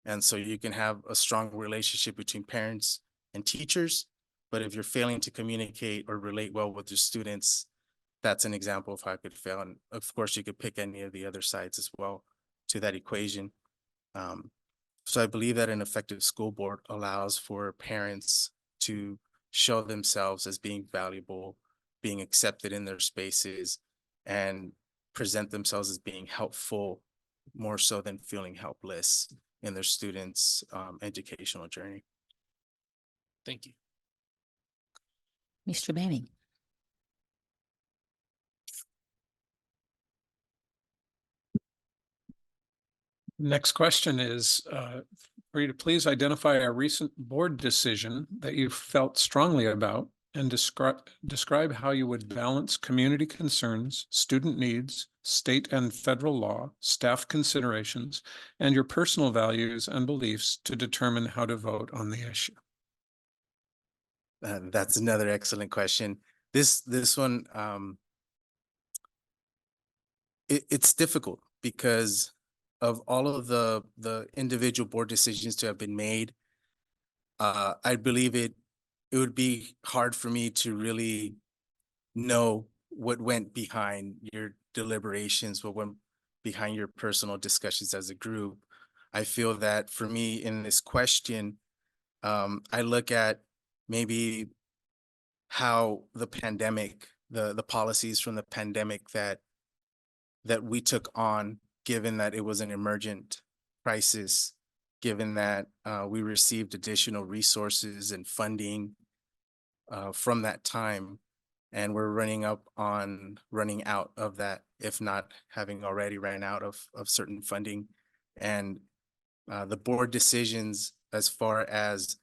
And so you can have a strong relationship between parents and teachers, but if you're failing to communicate or relate well with your students, that's an example of how it could fail. And of course, you could pick any of the other sides as well to that equation. So I believe that an effective school board allows for parents to show themselves as being valuable, being accepted in their spaces, and present themselves as being helpful more so than feeling helpless in their students' educational journey. Thank you. Mr. Manning. Next question is for you to please identify a recent board decision that you felt strongly about and describe how you would balance community concerns, student needs, state and federal law, staff considerations, and your personal values and beliefs to determine how to vote on the issue. That's another excellent question. This one, it's difficult because of all of the individual board decisions to have been made. I believe it would be hard for me to really know what went behind your deliberations, what went behind your personal discussions as a group. I feel that for me in this question, I look at maybe how the pandemic, the policies from the pandemic that we took on, given that it was an emergent crisis, given that we received additional resources and funding from that time, and we're running out of that, if not having already ran out of certain funding. And the board decisions as far as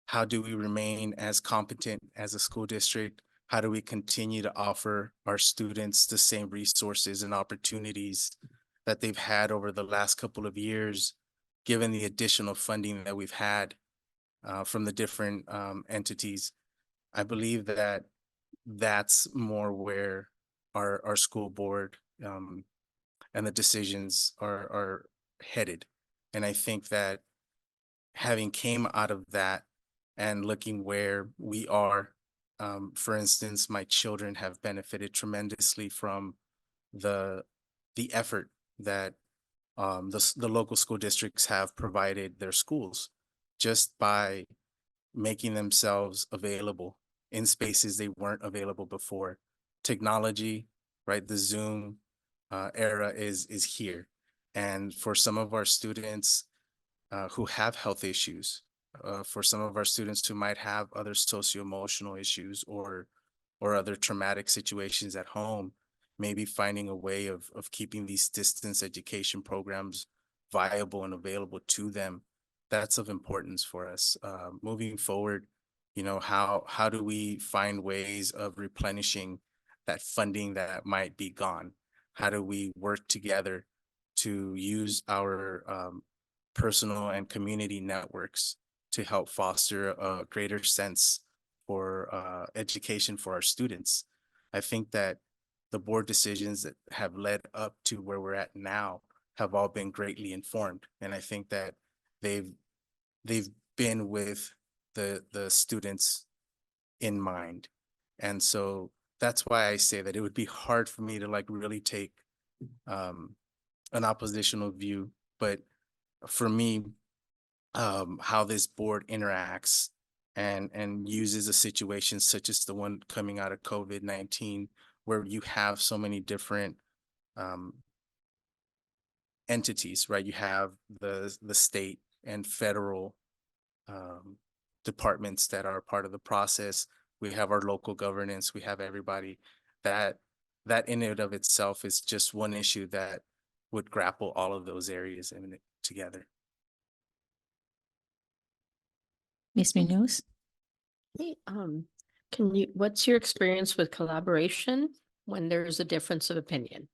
how do we remain as competent as a school district? How do we continue to offer our students the same resources and opportunities that they've had over the last couple of years, given the additional funding that we've had from the different entities? I believe that that's more where our school board and the decisions are headed. And I think that having came out of that and looking where we are, for instance, my children have benefited tremendously from the effort that the local school districts have provided their schools just by making themselves available in spaces they weren't available before. Technology, right? The Zoom era is here. And for some of our students who have health issues, for some of our students who might have other socio-emotional issues or other traumatic situations at home, maybe finding a way of keeping these distance education programs viable and available to them, that's of importance for us. Moving forward, you know, how do we find ways of replenishing that funding that might be gone? How do we work together to use our personal and community networks to help foster a greater sense for education for our students? I think that the board decisions that have led up to where we're at now have all been greatly informed. And I think that they've been with the students in mind. And so that's why I say that it would be hard for me to like really take an oppositional view. But for me, how this board interacts and uses a situation such as the one coming out of COVID-19, where you have so many different entities, right? You have the state and federal departments that are part of the process. We have our local governance, we have everybody. That in and of itself is just one issue that would grapple all of those areas in it together. Ms. Munoz? Hey, what's your experience with collaboration when there's a difference of opinion?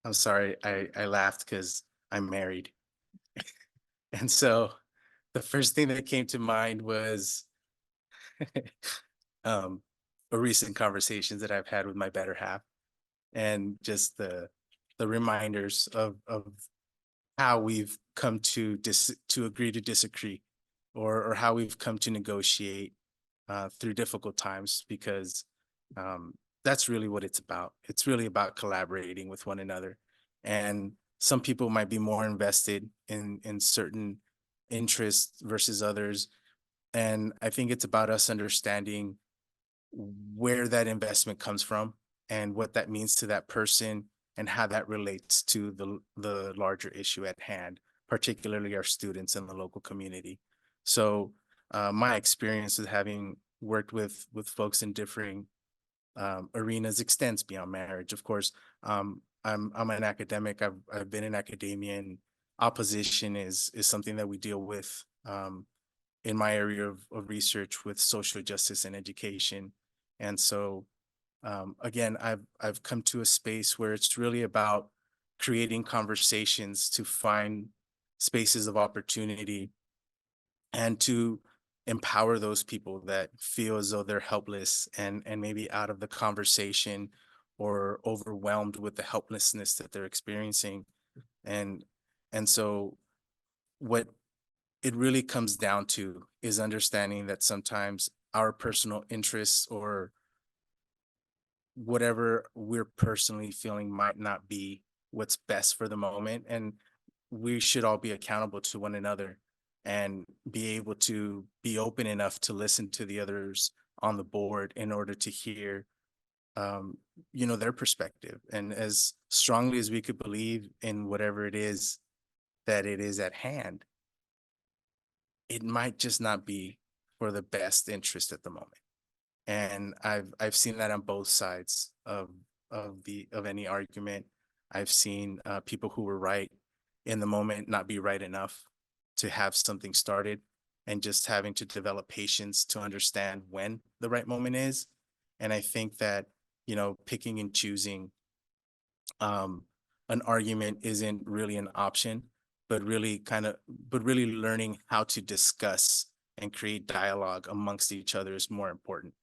I'm sorry, I laughed because I'm married. And so the first thing that came to mind was a recent conversations that I've had with my better half, and just the reminders of how we've come to agree to disagree, or how we've come to negotiate through difficult times, because that's really what it's about. It's really about collaborating with one another. And some people might be more invested in certain interests versus others. And I think it's about us understanding where that investment comes from and what that means to that person and how that relates to the larger issue at hand, particularly our students in the local community. So my experience with having worked with folks in differing arenas extends beyond marriage. Of course, I'm an academic. I've been in academia, and opposition is something that we deal with in my area of research with social justice and education. And so again, I've come to a space where it's really about creating conversations to find spaces of opportunity and to empower those people that feel as though they're helpless and maybe out of the conversation or overwhelmed with the helplessness that they're experiencing. And so what it really comes down to is understanding that sometimes our personal interests or whatever we're personally feeling might not be what's best for the moment. And we should all be accountable to one another and be able to be open enough to listen to the others on the board in order to hear their perspective. And as strongly as we could believe in whatever it is that it is at hand, it might just not be for the best interest at the moment. And I've seen that on both sides of any argument. I've seen people who were right in the moment not be right enough to have something started, and just having to develop patience to understand when the right moment is. And I think that, picking and choosing an argument isn't really an option, but really learning how to discuss and create dialogue amongst each other is more important.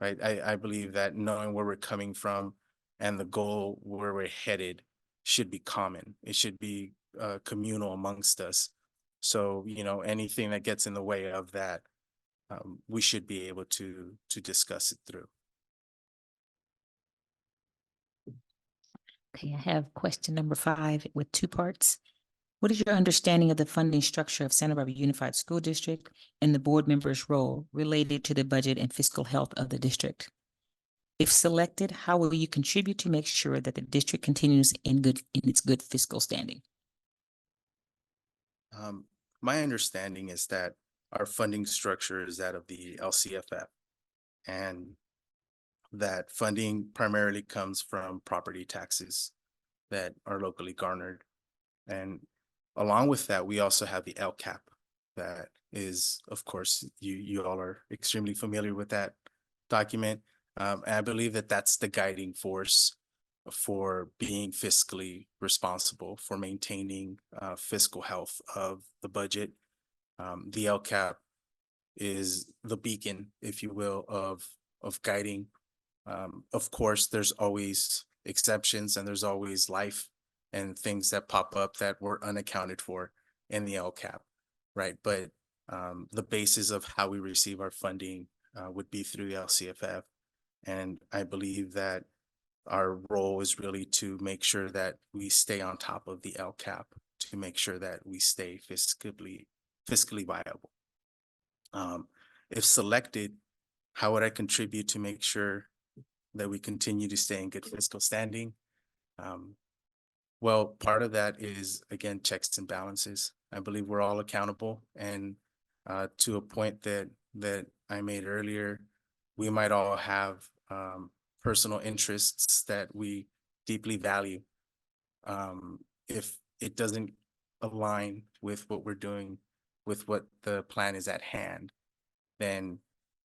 Right. I believe that knowing where we're coming from and the goal where we're headed should be common. It should be communal amongst us. So, anything that gets in the way of that, we should be able to discuss it through. Okay, I have question number 5 with 2 parts. What is your understanding of the funding structure of Santa Barbara Unified School District and the board member's role related to the budget and fiscal health of the district? If selected, how will you contribute to make sure that the district continues in its good fiscal standing? My understanding is that our funding structure is that of the LCFF, and that funding primarily comes from property taxes that are locally garnered. And along with that, we also have the LCAP that is, of course, you all are extremely familiar with that document. And I believe that that's the guiding force for being fiscally responsible, for maintaining fiscal health of the budget. The LCAP is the beacon, if you will, of guiding. Of course, there's always exceptions, and there's always life and things that pop up that were unaccounted for in the LCAP, right? But the basis of how we receive our funding would be through the LCFF. And I believe that our role is really to make sure that we stay on top of the LCAP, to make sure that we stay fiscally viable. If selected, how would I contribute to make sure that we continue to stay in good fiscal standing? Well, part of that is, again, checks and balances. I believe we're all accountable, and to a point that I made earlier, we might all have personal interests that we deeply value. If it doesn't align with what we're doing, with what the plan is at hand, then,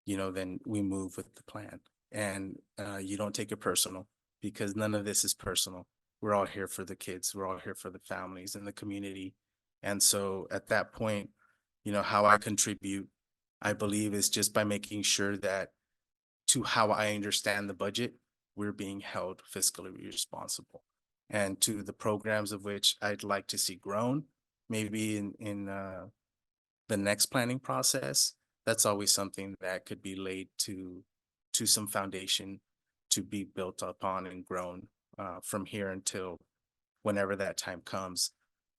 then we move with the plan. And you don't take it personal, because none of this is personal. We're all here for the kids. We're all here for the families and the community. And so at that point, how I contribute, I believe, is just by making sure that, to how I understand the budget, we're being held fiscally responsible. And to the programs of which I'd like to see grown, maybe in the next planning process, that's always something that could be laid to some foundation to be built upon and grown from here until whenever that time comes.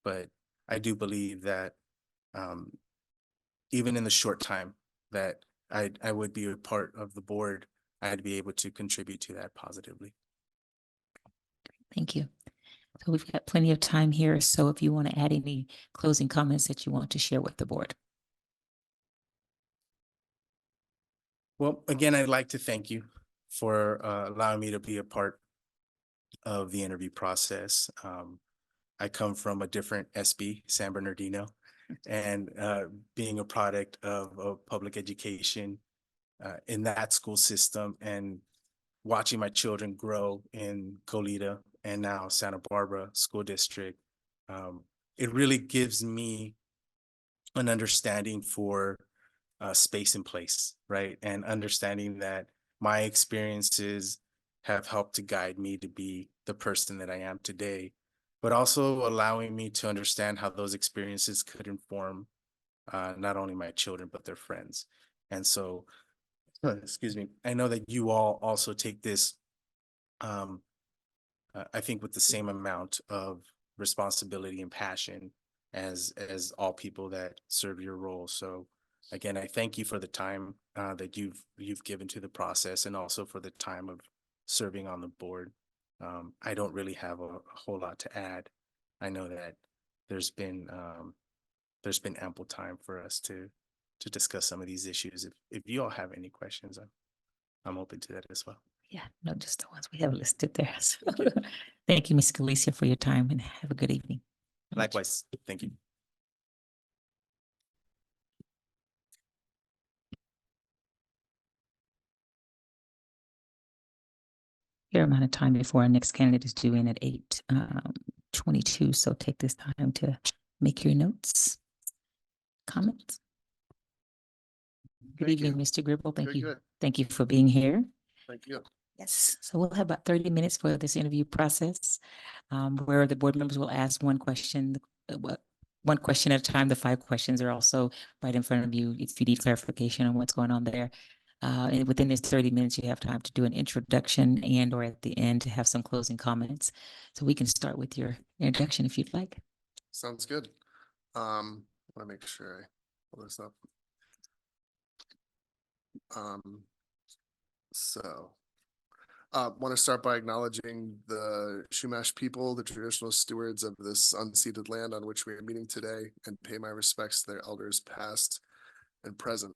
But I do believe that even in the short time that I would be a part of the board, I'd be able to contribute to that positively. Thank you. So we've got plenty of time here. So if you want to add any closing comments that you want to share with the board. Well, again, I'd like to thank you for allowing me to be a part of the interview process. I come from a different SB, San Bernardino, and being a product of public education in that school system, and watching my children grow in Goleta and now Santa Barbara School District, it really gives me an understanding for space and place, right? And understanding that my experiences have helped to guide me to be the person that I am today, but also allowing me to understand how those experiences could inform not only my children, but their friends. And so, excuse me, I know that you all also take this, I think, with the same amount of responsibility and passion as all people that serve your role. So again, I thank you for the time that you've given to the process, and also for the time of serving on the board. I don't really have a whole lot to add. I know that there's been ample time for us to discuss some of these issues. If you all have any questions, I'm open to that as well. Yeah, no, just the ones we have listed there. So, thank you, Ms. Galicia, for your time, and have a good evening. Likewise, thank you. Fair amount of time before our next candidate is due in at 8:22. So take this time to make your notes, comments. Good evening, Mr. Gribble. Thank you. Thank you for being here. Thank you. Yes, so we'll have about 30 minutes for this interview process, where the board members will ask one question at a time. The 5 questions are also right in front of you if you need clarification on what's going on there. And within this 30 minutes, you have time to do an introduction and or at the end to have some closing comments. So we can start with your introduction if you'd like. Sounds good. I want to make sure I pull this up. Want to start by acknowledging the Chumash people, the traditional stewards of this unceded land on which we are meeting today, and pay my respects to their elders past and present.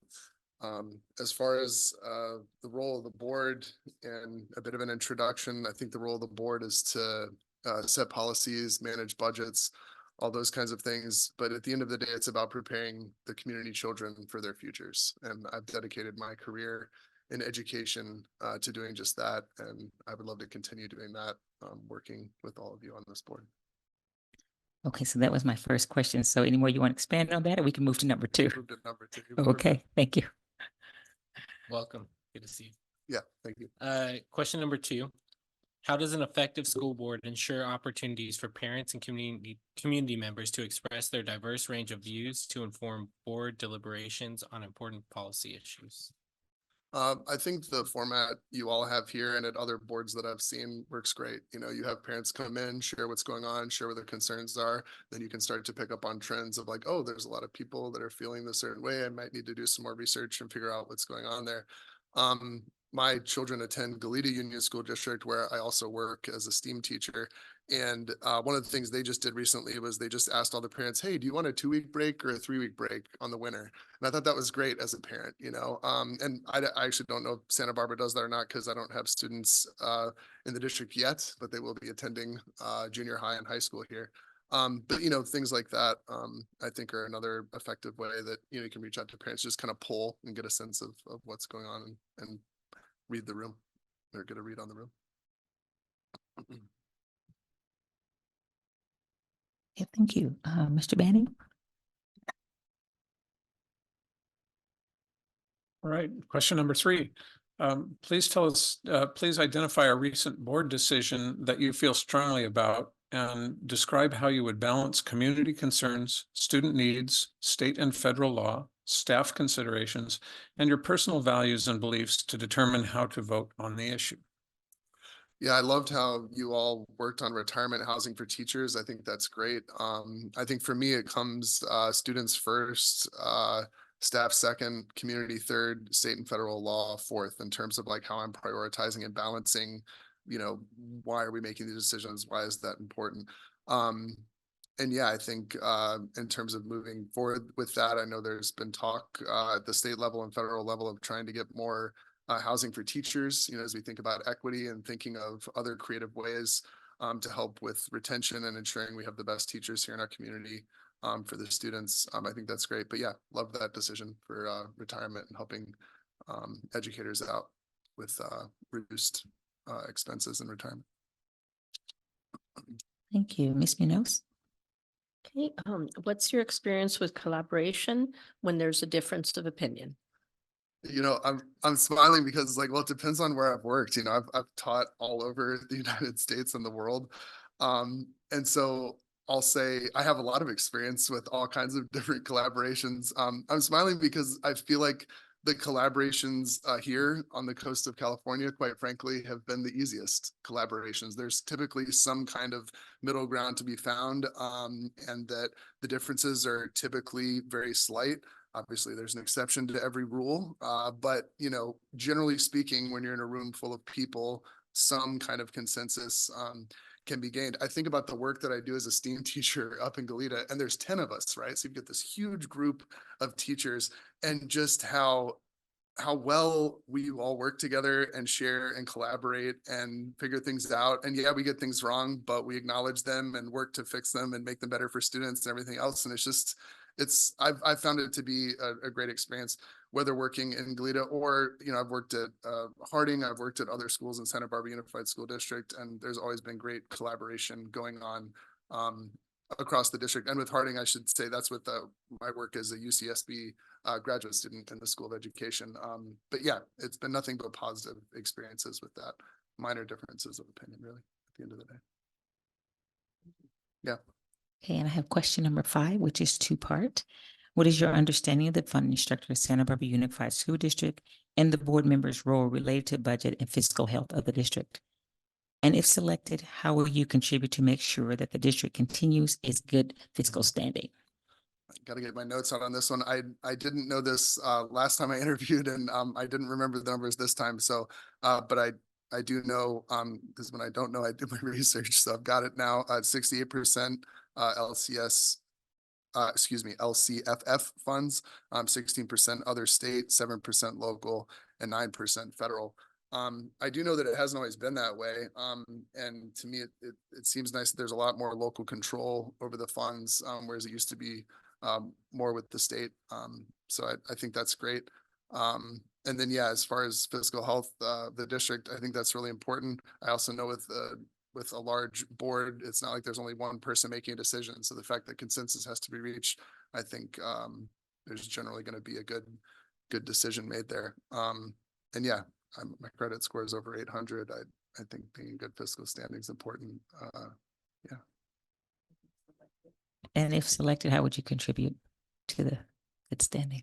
As far as the role of the board and a bit of an introduction, I think the role of the board is to set policies, manage budgets, all those kinds of things. But at the end of the day, it's about preparing the community children for their futures. And I've dedicated my career in education to doing just that. And I would love to continue doing that, working with all of you on this board. Okay, so that was my first question. So any more you want to expand on that, or we can move to number 2? Move to number 2. Okay, thank you. Welcome. Good to see you. Yeah, thank you. Question number 2. How does an effective school board ensure opportunities for parents and community members to express their diverse range of views to inform board deliberations on important policy issues? I think the format you all have here and at other boards that I've seen works great. You have parents come in, share what's going on, share what their concerns are. Then you can start to pick up on trends of like, oh, there's a lot of people that are feeling this certain way. I might need to do some more research and figure out what's going on there. my children attend Goleta Union School District, where I also work as a STEAM teacher. And one of the things they just did recently was they just asked all the parents, hey, do you want a 2-week break or a 3-week break on the winter? And I thought that was great as a parent, you know. And I actually don't know if Santa Barbara does that or not, because I don't have students in the district yet, but they will be attending junior high and high school here. But you know, things like that, I think are another effective way that, you know, you can reach out to parents, just kind of poll and get a sense of what's going on and read the room or get a read on the room. Okay, thank you. Mr. Banning? All right, question number 3. Please tell us, please identify a recent board decision that you feel strongly about and describe how you would balance community concerns, student needs, state and federal law, staff considerations, and your personal values and beliefs to determine how to vote on the issue. Yeah, I loved how you all worked on retirement housing for teachers. I think that's great. I think for me, it comes students first, staff second, community third, state and federal law fourth, in terms of like how I'm prioritizing and balancing, you know, why are we making these decisions? Why is that important? And yeah, I think in terms of moving forward with that, I know there's been talk at the state level and federal level of trying to get more housing for teachers, you know, as we think about equity and thinking of other creative ways to help with retention and ensuring we have the best teachers here in our community for the students. I think that's great. But yeah, love that decision for retirement and helping educators out with reduced expenses in retirement. Thank you. Ms. Munoz? Okay, what's your experience with collaboration when there's a difference of opinion? You know, I'm smiling because like, well, it depends on where I've worked. You know, I've taught all over the United States and the world. And so I'll say I have a lot of experience with all kinds of different collaborations. I'm smiling because I feel like the collaborations here on the coast of California, quite frankly, have been the easiest collaborations. There's typically some kind of middle ground to be found, and that the differences are typically very slight. Obviously, there's an exception to every rule, but you know, generally speaking, when you're in a room full of people, some kind of consensus can be gained. I think about the work that I do as a STEAM teacher up in Goleta, and there's 10 of us, right? So you get this huge group of teachers, and just how well we all work together and share and collaborate and figure things out. And yeah, we get things wrong, but we acknowledge them and work to fix them and make them better for students and everything else. And it's just, I've found it to be a great experience, whether working in Goleta or, you know, I've worked at Harding, I've worked at other schools in Santa Barbara Unified School District, and there's always been great collaboration going on across the district. And with Harding, I should say that's with my work as a UCSB graduate student in the School of Education. But yeah, it's been nothing but positive experiences with that. Minor differences of opinion, really, at the end of the day. Yeah. Okay, and I have question number 5, which is 2-part. What is your understanding of the funding structure of Santa Barbara Unified School District and the board members' role related to budget and fiscal health of the district? And if selected, how will you contribute to make sure that the district continues its good fiscal standing? Got to get my notes out on this one. I didn't know this last time I interviewed, and I didn't remember the numbers this time. So, but I do know, because when I don't know, I do my research. So I've got it now. 68% LCS, LCFF funds, 16% other state, 7% local, and 9% federal. I do know that it hasn't always been that way. And to me, it seems nice that there's a lot more local control over the funds, whereas it used to be more with the state. So I think that's great. And then, yeah, as far as fiscal health, the district, I think that's really important. I also know with a large board, it's not like there's only one person making a decision. So the fact that consensus has to be reached, I think there's generally going to be a good decision made there. And yeah, my credit score is over 800. I think being in good fiscal standing is important. Yeah. And if selected, how would you contribute to the good standing?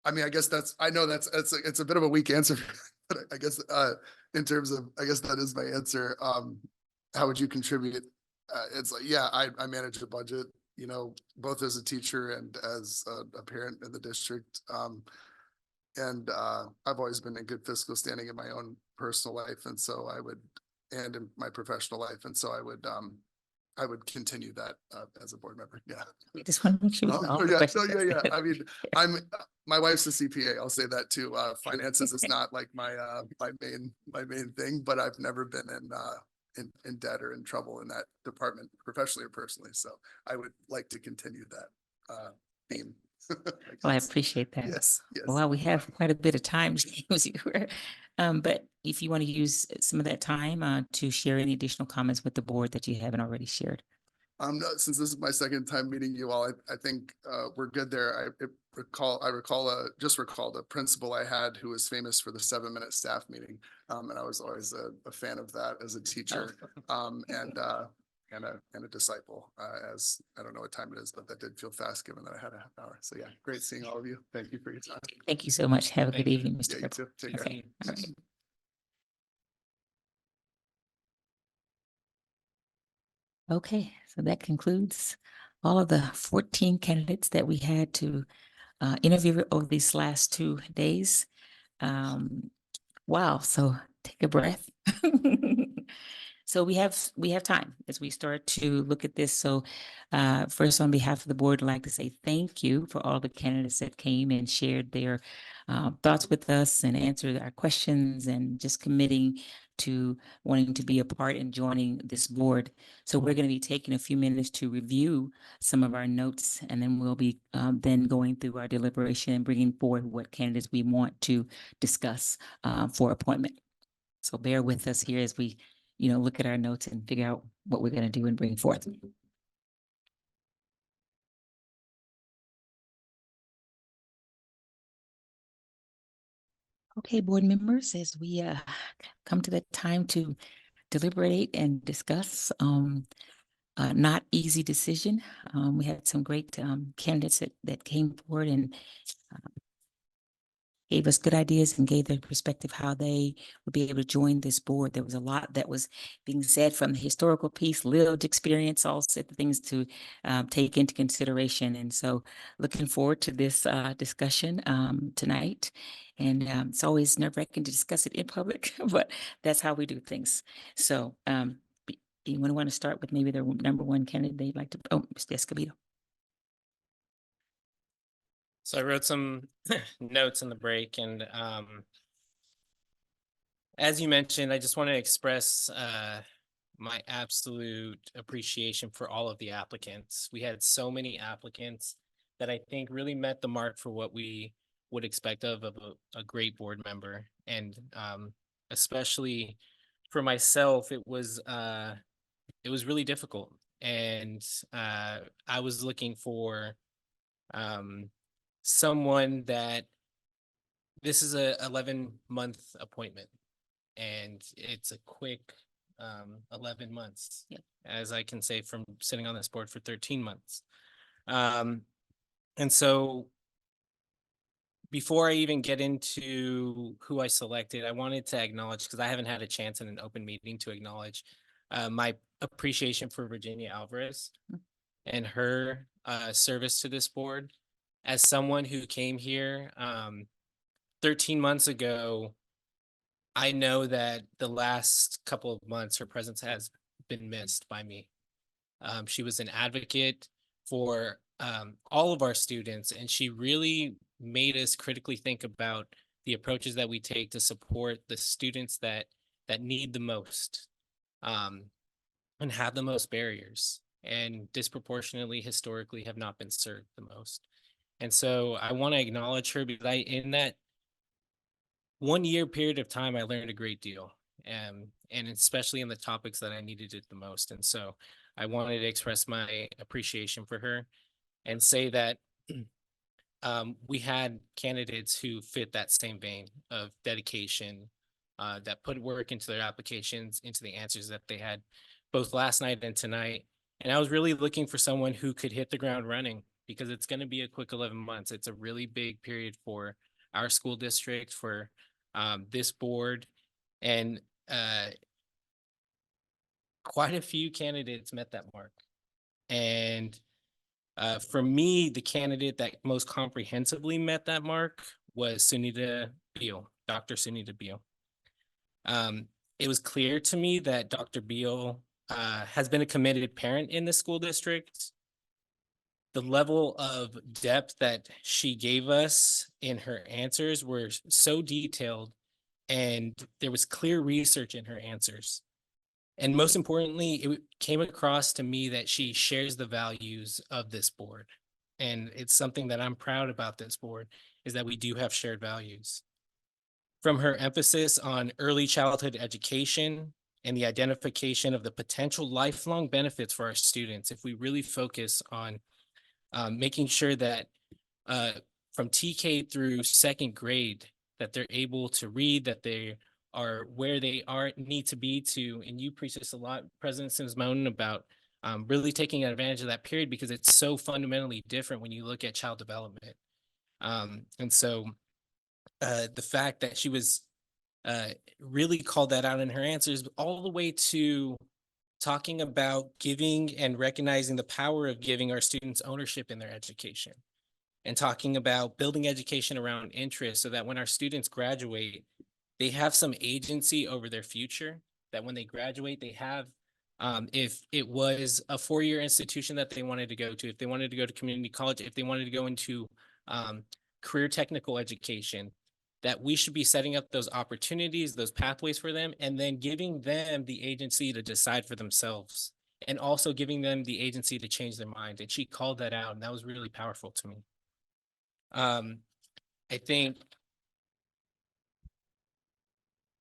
I mean, I guess I know it's a bit of a weak answer, but I guess in terms of, I guess that is my answer. How would you contribute? It's like, yeah, I manage a budget, you know, both as a teacher and as a parent in the district. And I've always been in good fiscal standing in my own personal life, and so I would, and in my professional life, and so I would continue that as a board member. Yeah. We just want to make sure. Oh, yeah, no, yeah. I mean, my wife's a CPA. I'll say that too. Finances is not like my main thing, but I've never been in debt or in trouble in that department, professionally or personally. So I would like to continue that theme. Well, I appreciate that. Yes, yes. Well, we have quite a bit of time, James, here. But if you want to use some of that time to share any additional comments with the board that you haven't already shared. No, since this is my second time meeting you all, I think we're good there. I just recall the principal I had who was famous for the 7-minute staff meeting. And I was always a fan of that as a teacher and a disciple as I don't know what time it is, but that did feel fast given that I had a half hour. So yeah, great seeing all of you. Thank you for your time. Thank you so much. Have a Thank good you. evening, Yeah, Mr. you Ripple. too. Take care. Okay. All right. Okay, so that concludes all of the 14 candidates that we had to interview over these last 2 days. Wow, so take a breath. So we have time as we start to look at this. So first, on behalf of the board, I'd like to say thank you for all the candidates that came and shared their thoughts with us and answered our questions and just committing to wanting to be a part and joining this board. So we're going to be taking a few minutes to review some of our notes, and then we'll be then going through our deliberation and bringing forward what candidates we want to discuss for appointment. So bear with us here as we look at our notes and figure out what we're going to do and bring forth. Okay, board members, as we come to the time to deliberate and discuss not easy decision. We had some great candidates that came forward and gave us good ideas and gave their perspective how they would be able to join this board. There was a lot that was being said from the historical piece, lived experience, all set the things to take into consideration. And so looking forward to this discussion tonight. And it's always nerve-wracking to discuss it in public, but that's how we do things. So anyone want to start with maybe their number one candidate they'd like to, Mr. Escobedo. So I wrote some notes in the break, and as you mentioned, I just want to express my absolute appreciation for all of the applicants. We had so many applicants that I think really met the mark for what we would expect of a great board member. And especially for myself, it was really difficult. And I was looking for someone that this is a 11-month appointment, and it's a quick 11 months, Yep. as I can say from sitting on this board for 13 months. And so before I even get into who I selected, I wanted to acknowledge, because I haven't had a chance in an open meeting to acknowledge my appreciation for Virginia Alvarez and her service to this board. As someone who came here 13 months ago, I know that the last couple of months her presence has been missed by me. She was an advocate for all of our students, and she really made us critically think about the approaches that we take to support the students that need the most and have the most barriers, and disproportionately historically have not been served the most. And so I want to acknowledge her because in that 1 year period of time, I learned a great deal, and especially in the topics that I needed it the most. And so I wanted to express my appreciation for her and say that we had candidates who fit that same vein of dedication, that put work into their applications, into the answers that they had both last night and tonight. And I was really looking for someone who could hit the ground running, because it's going to be a quick 11 months. It's a really big period for our school district, for this board, and quite a few candidates met that mark. And for me, the candidate that most comprehensively met that mark was Sunita Beal, Dr. Sunita Beal. It was clear to me that Dr. Beal has been a committed parent in the school district. The level of depth that she gave us in her answers were so detailed, and there was clear research in her answers. And most importantly, it came across to me that she shares the values of this board. And it's something that I'm proud about this board, is that we do have shared values. From her emphasis on early childhood education and the identification of the potential lifelong benefits for our students, if we really focus on making sure that from TK through second grade, that they're able to read, that they are where they need to be to, and you preach this a lot, President Sims-Moan, about really taking advantage of that period, because it's so fundamentally different when you look at child development. And so the fact that she was really called that out in her answers, all the way to talking about giving and recognizing the power of giving our students ownership in their education, and talking about building education around interest so that when our students graduate, they have some agency over their future, that when they graduate, they have, if it was a four-year institution that they wanted to go to, if they wanted to go to community college, if they wanted to go into career technical education, that we should be setting up those opportunities, those pathways for them, and then giving them the agency to decide for themselves, and also giving them the agency to change their mind. And she called that out, and that was really powerful to me. I think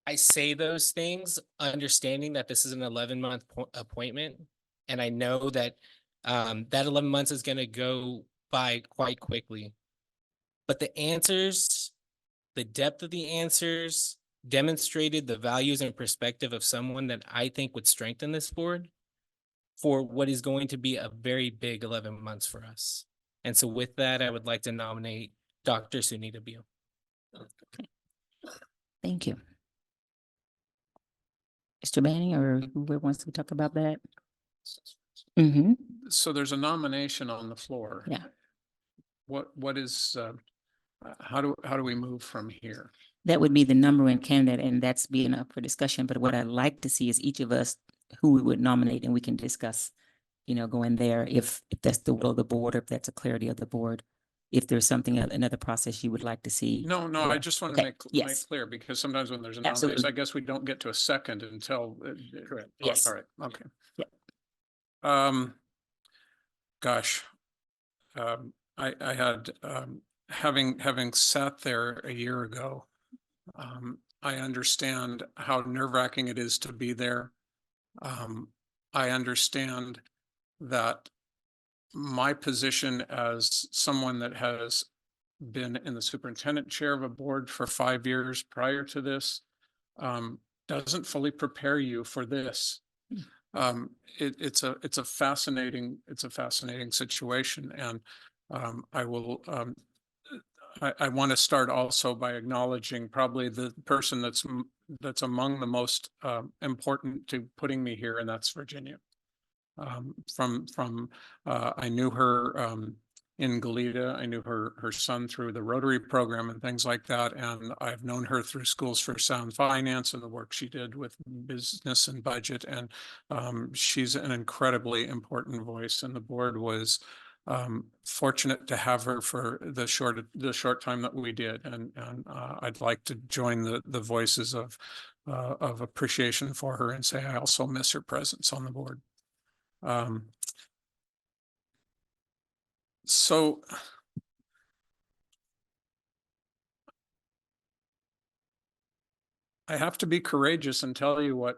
I say those things understanding that this is an 11-month appointment, and I know that that 11 months is going to go by quite quickly. But the answers, the depth of the answers, demonstrated the values and perspective of someone that I think would strengthen this board for what is going to be a very big 11 months for us. And so with that, I would like to nominate Dr. Sunita Beal. Thank you. Mr. Manning, or whoever wants to talk about that? Mm-hmm. So there's a nomination on the floor. Yeah. What is, how do we move from here? That would be the number one candidate, and that's being up for discussion. But what I'd like to see is each of us who we would nominate, and we can discuss, going there if that's the will of the board, or if that's a clarity of the board. If there's something, another process you would like to see. No, I there. just want to Okay, make yes. clear, because sometimes when there's a Absolutely. nomination, I guess we don't get to a second until. Correct. Oh, Yes. all right. Okay. Yeah. Gosh, I had, having sat there a year ago, I understand how nerve-wracking it is to be there. I understand that my position as someone that has been in the superintendent chair of a board for 5 years prior to this, doesn't fully prepare you for this. It's a fascinating situation, and I will I want to start also by acknowledging probably the person that's among the most important to putting me here, and that's Virginia. I knew her in Goleta. I knew her son through the Rotary program and things like that. And I've known her through Schools for Sound Finance and the work she did with business and budget. And she's an incredibly important voice. And the board was fortunate to have her for the short time that we did. And I'd like to join the voices of appreciation for her and say I also miss her presence on the board. So I have to be courageous and tell you what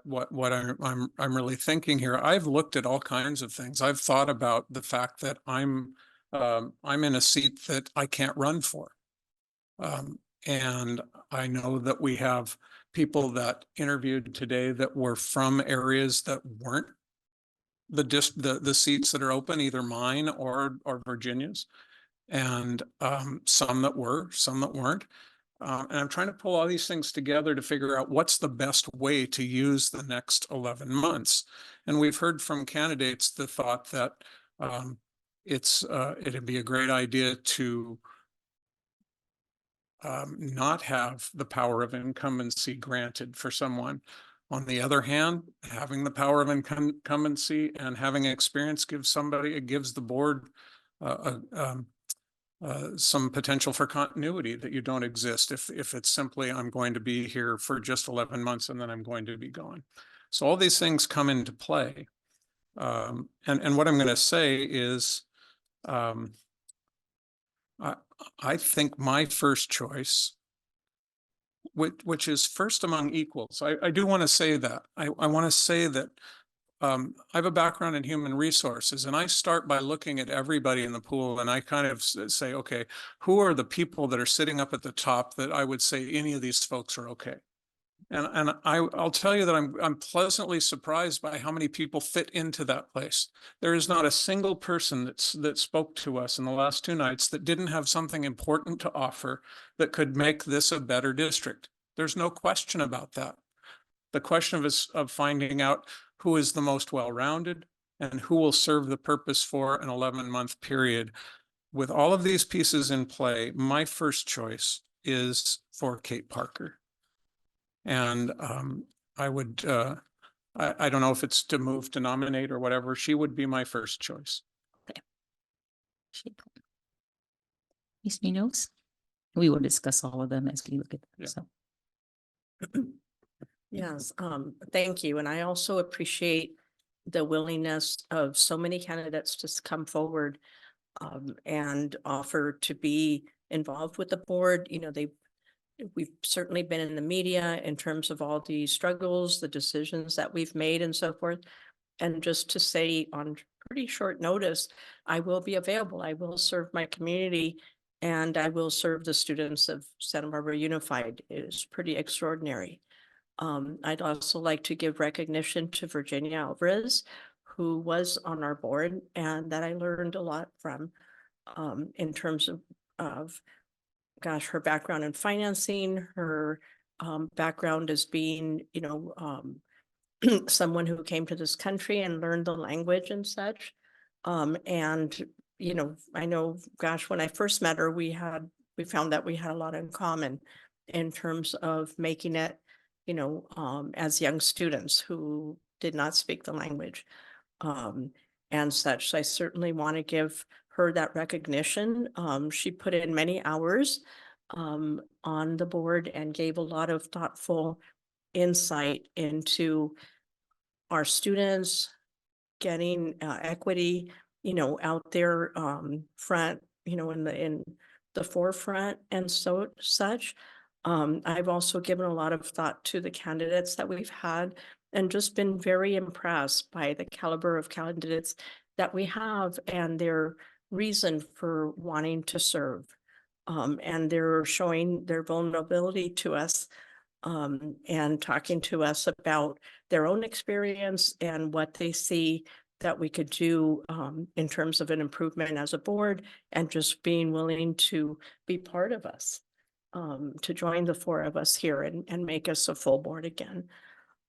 I'm really thinking here. I've looked at all kinds of things. I've thought about the fact that I'm in a seat that I can't run for. And I know that we have people that interviewed today that were from areas that weren't the seats that are open, either mine or Virginia's, and some that were, some that weren't. And I'm trying to pull all these things together to figure out what's the best way to use the next 11 months. And we've heard from candidates the thought that it'd be a great idea to not have the power of incumbency granted for someone. On the other hand, having the power of incumbency and having experience gives the board some potential for continuity that you don't exist if it's simply, I'm going to be here for just 11 months and then I'm going to be gone. So all these things come into play. And what I'm going to say is, I think my first choice, which is first among equals, I do want to say that. I want to say that I have a background in human resources, and I start by looking at everybody in the pool, and I kind of say, okay, who are the people that are sitting up at the top that I would say any of these folks are okay? And I'll tell you that I'm pleasantly surprised by how many people fit into that place. There is not a single person that spoke to us in the last 2 nights that didn't have something important to offer that could make this a better district. There's no question about that. The question of finding out who is the most well-rounded and who will serve the purpose for an 11-month period. With all of these pieces in play, my first choice is for Kate Parker. And I would, I don't know if it's to move to nominate or whatever, she would be my first choice. Ms. Munoz? We will discuss all of them as we look at them. Yeah. So. Yes, thank you. And I also appreciate the willingness of so many candidates to come forward and offer to be involved with the board. You know, we've certainly been in the media in terms of all the struggles, the decisions that we've made and so forth. And just to say on pretty short notice, I will be available. I will serve my community and I will serve the students of Santa Barbara Unified. It is pretty extraordinary. I'd also like to give recognition to Virginia Alvarez, who was on our board and that I learned a lot from in terms of gosh, her background in financing, her background as being, you know, someone who came to this country and learned the language and such. And, you know, I know, gosh, when I first met her, we found that we had a lot in common in terms of making it, you know, as young students who did not speak the language and such. So I certainly want to give her that recognition. She put in many hours on the board and gave a lot of thoughtful insight into our students getting equity, you know, out there front, you know, in the forefront and such. I've also given a lot of thought to the candidates that we've had and just been very impressed by the caliber of candidates that we have and their reason for wanting to serve. And they're showing their vulnerability to us and talking to us about their own experience and what they see that we could do in terms of an improvement as a board and just being willing to be part of us, to join the 4 of us here and make us a full board again.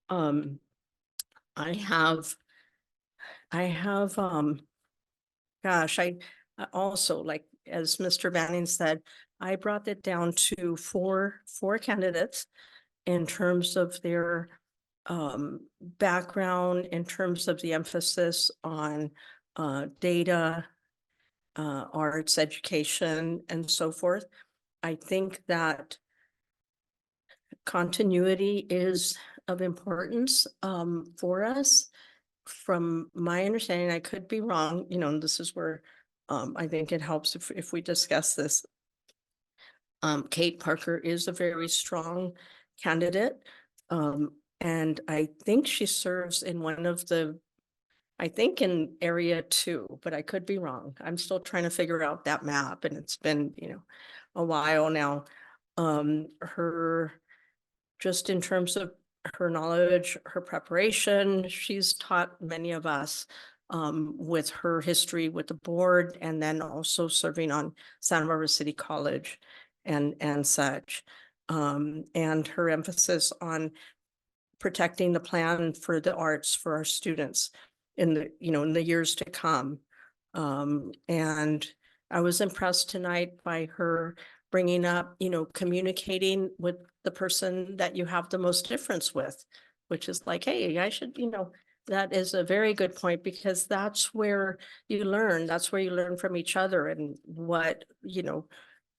I have, gosh, I also, like, as Mr. Banning said, I brought it down to four candidates in terms of their background, in terms of the emphasis on data, arts, education, and so forth. I think that continuity is of importance for us. From my understanding, I could be wrong, you know, and this is where I think it helps if we discuss this. Kate Parker is a very strong candidate. And I think she serves in one of the, I think in area 2, but I could be wrong. I'm still trying to figure out that map and it's been, you know, a while now. Her, just in terms of her knowledge, her preparation, she's taught many of us with her history with the board and then also serving on Santa Barbara City College and such. And her emphasis on protecting the plan for the arts for our students in the, you know, in the years to come. And I was impressed tonight by her bringing up, communicating with the person that you have the most difference with, which is like, hey, I should, that is a very good point, because that's where you learn. That's where you learn from each other and what,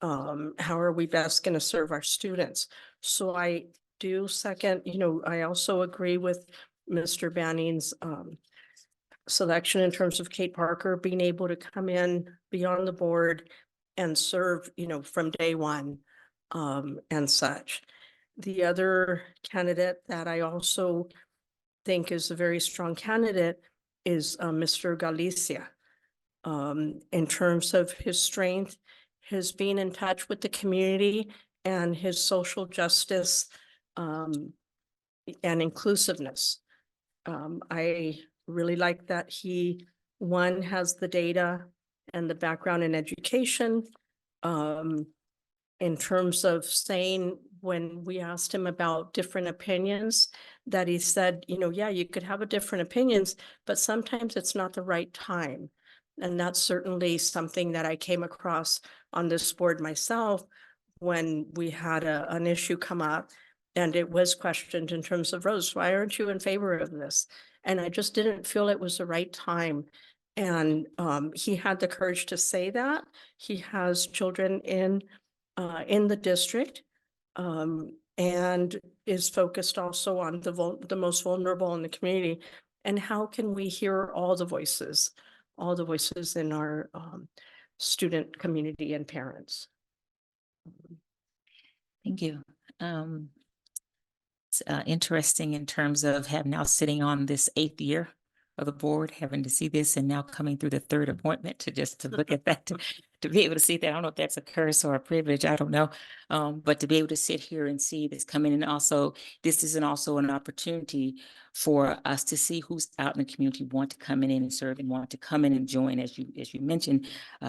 how are we best going to serve our students? So I do second, I also agree with Mr. Banning's selection in terms of Kate Parker being able to come in, be on the board and serve, from day one and such. The other candidate that I also think is a very strong candidate is Mr. Galicia. In terms of his strength, his being in touch with the community and his social justice and inclusiveness. I really like that he, one, has the data and the background in education. In terms of saying, when we asked him about different opinions, that he said, yeah, you could have a different opinions, but sometimes it's not the right time. And that's certainly something that I came across on this board myself when we had an issue come up and it was questioned in terms of, Rose, why aren't you in favor of this? And I just didn't feel it was the right time. And he had the courage to say that. He has children in the district and is focused also on the most vulnerable in the community. And how can we hear all the voices in our student community and parents? Thank you. It's interesting in terms of have now sitting on this 8th year of the board, having to see this and now coming through the 3rd appointment to look at that, to be able to see that. I don't know if that's a curse or a privilege, I don't know. But to be able to sit here and see this coming, and also this is also an opportunity for us to see who's out in the community, want to come in and serve and want to come in and join, as you mentioned,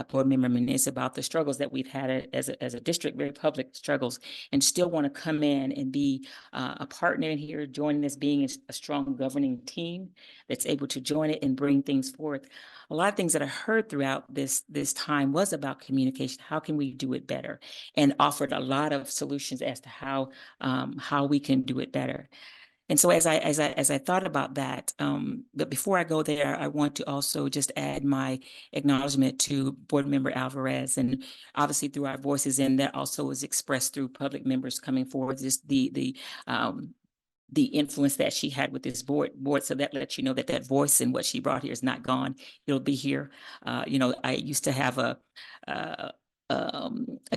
Board Member Menes, about the struggles that we've had as a district, very public struggles, and still want to come in and be a partner in here, joining us, being a strong governing team that's able to join it and bring things forth. A lot of things that I heard throughout this time was about communication. How can we do it better? And offered a lot of solutions as to how we can do it better. And so as I thought about that, but before I go there, I want to also just add my acknowledgement to Board Member Alvarez, and obviously through our voices, and that also was expressed through public members coming forward, just the influence that she had with this board. So that lets you know that that voice and what she brought here is not gone. It'll be here. I used to have a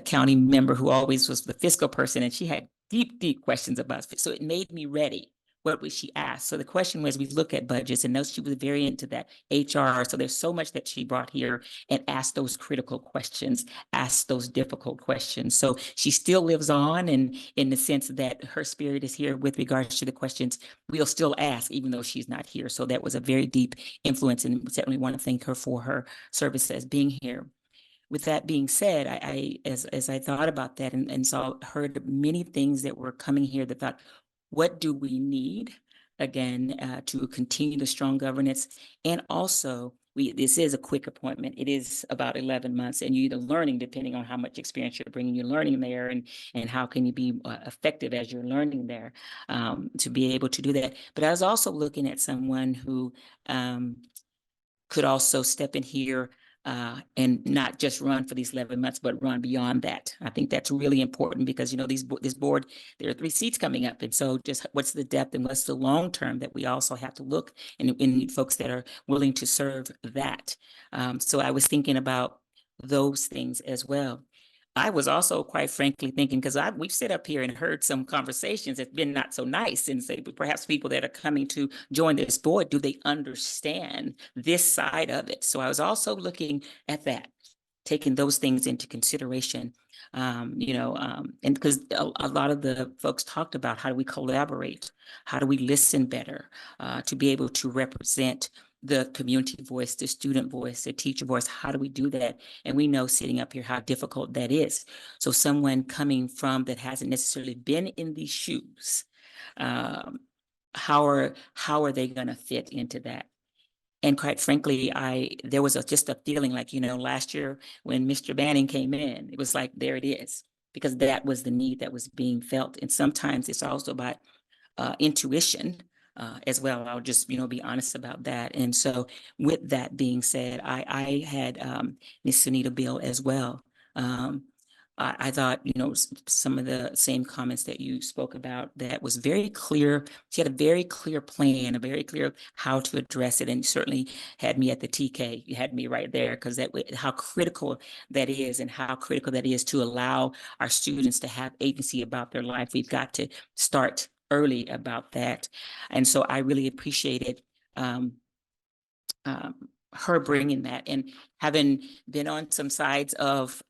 county member who always was the fiscal person, and she had deep questions about it. So it made me ready. What would she ask? So the question was, we look at budgets, and she was very into that HR. So there's so much that she brought here and asked those critical questions, asked those difficult questions. So she still lives on, and in the sense that her spirit is here with regards to the questions we'll still ask, even though she's not here. So that was a very deep influence, and we certainly want to thank her for her service as being here. With that being said, as I thought about that and heard many things that were coming here, that thought, what do we need again to continue the strong governance? And also, this is a quick appointment. It is about 11 months, and you're either learning, depending on how much experience you're bringing, you're learning there, and how can you be effective as you're learning there to be able to do that. But I was also looking at someone who could also step in here and not just run for these 11 months, but run beyond that. I think that's really important, because, this board, there are 3 seats coming up. And so just what's the depth and what's the long term that we also have to look in folks that are willing to serve that. So I was thinking about those things as well. I was also, quite frankly, thinking, because we've sit up here and heard some conversations that's been not so nice, and say, perhaps people that are coming to join this board, do they understand this side of it? So I was also looking at that, taking those things into consideration, and because a lot of the folks talked about, how do we collaborate? How do we listen better to be able to represent the community voice, the student voice, the teacher voice? How do we do that? And we know, sitting up here, how difficult that is. So someone coming from that hasn't necessarily been in these shoes, how are they going to fit into that? And quite frankly, there was just a feeling like, last year when Mr. Banning came in, it was like, there it is. because that was the need that was being felt. And sometimes it's also about intuition as well. I'll just, be honest about that. And so with that being said, I had Miss Sunita Bill as well. I thought, some of the same comments that you spoke about, that was very clear. She had a very clear plan, a very clear how to address it, and certainly had me at the TK. You had me right there, because how critical that is, and how critical that is to allow our students to have agency about their life. We've got to start early about that. And so I really appreciated her bringing that, and having been on some sides of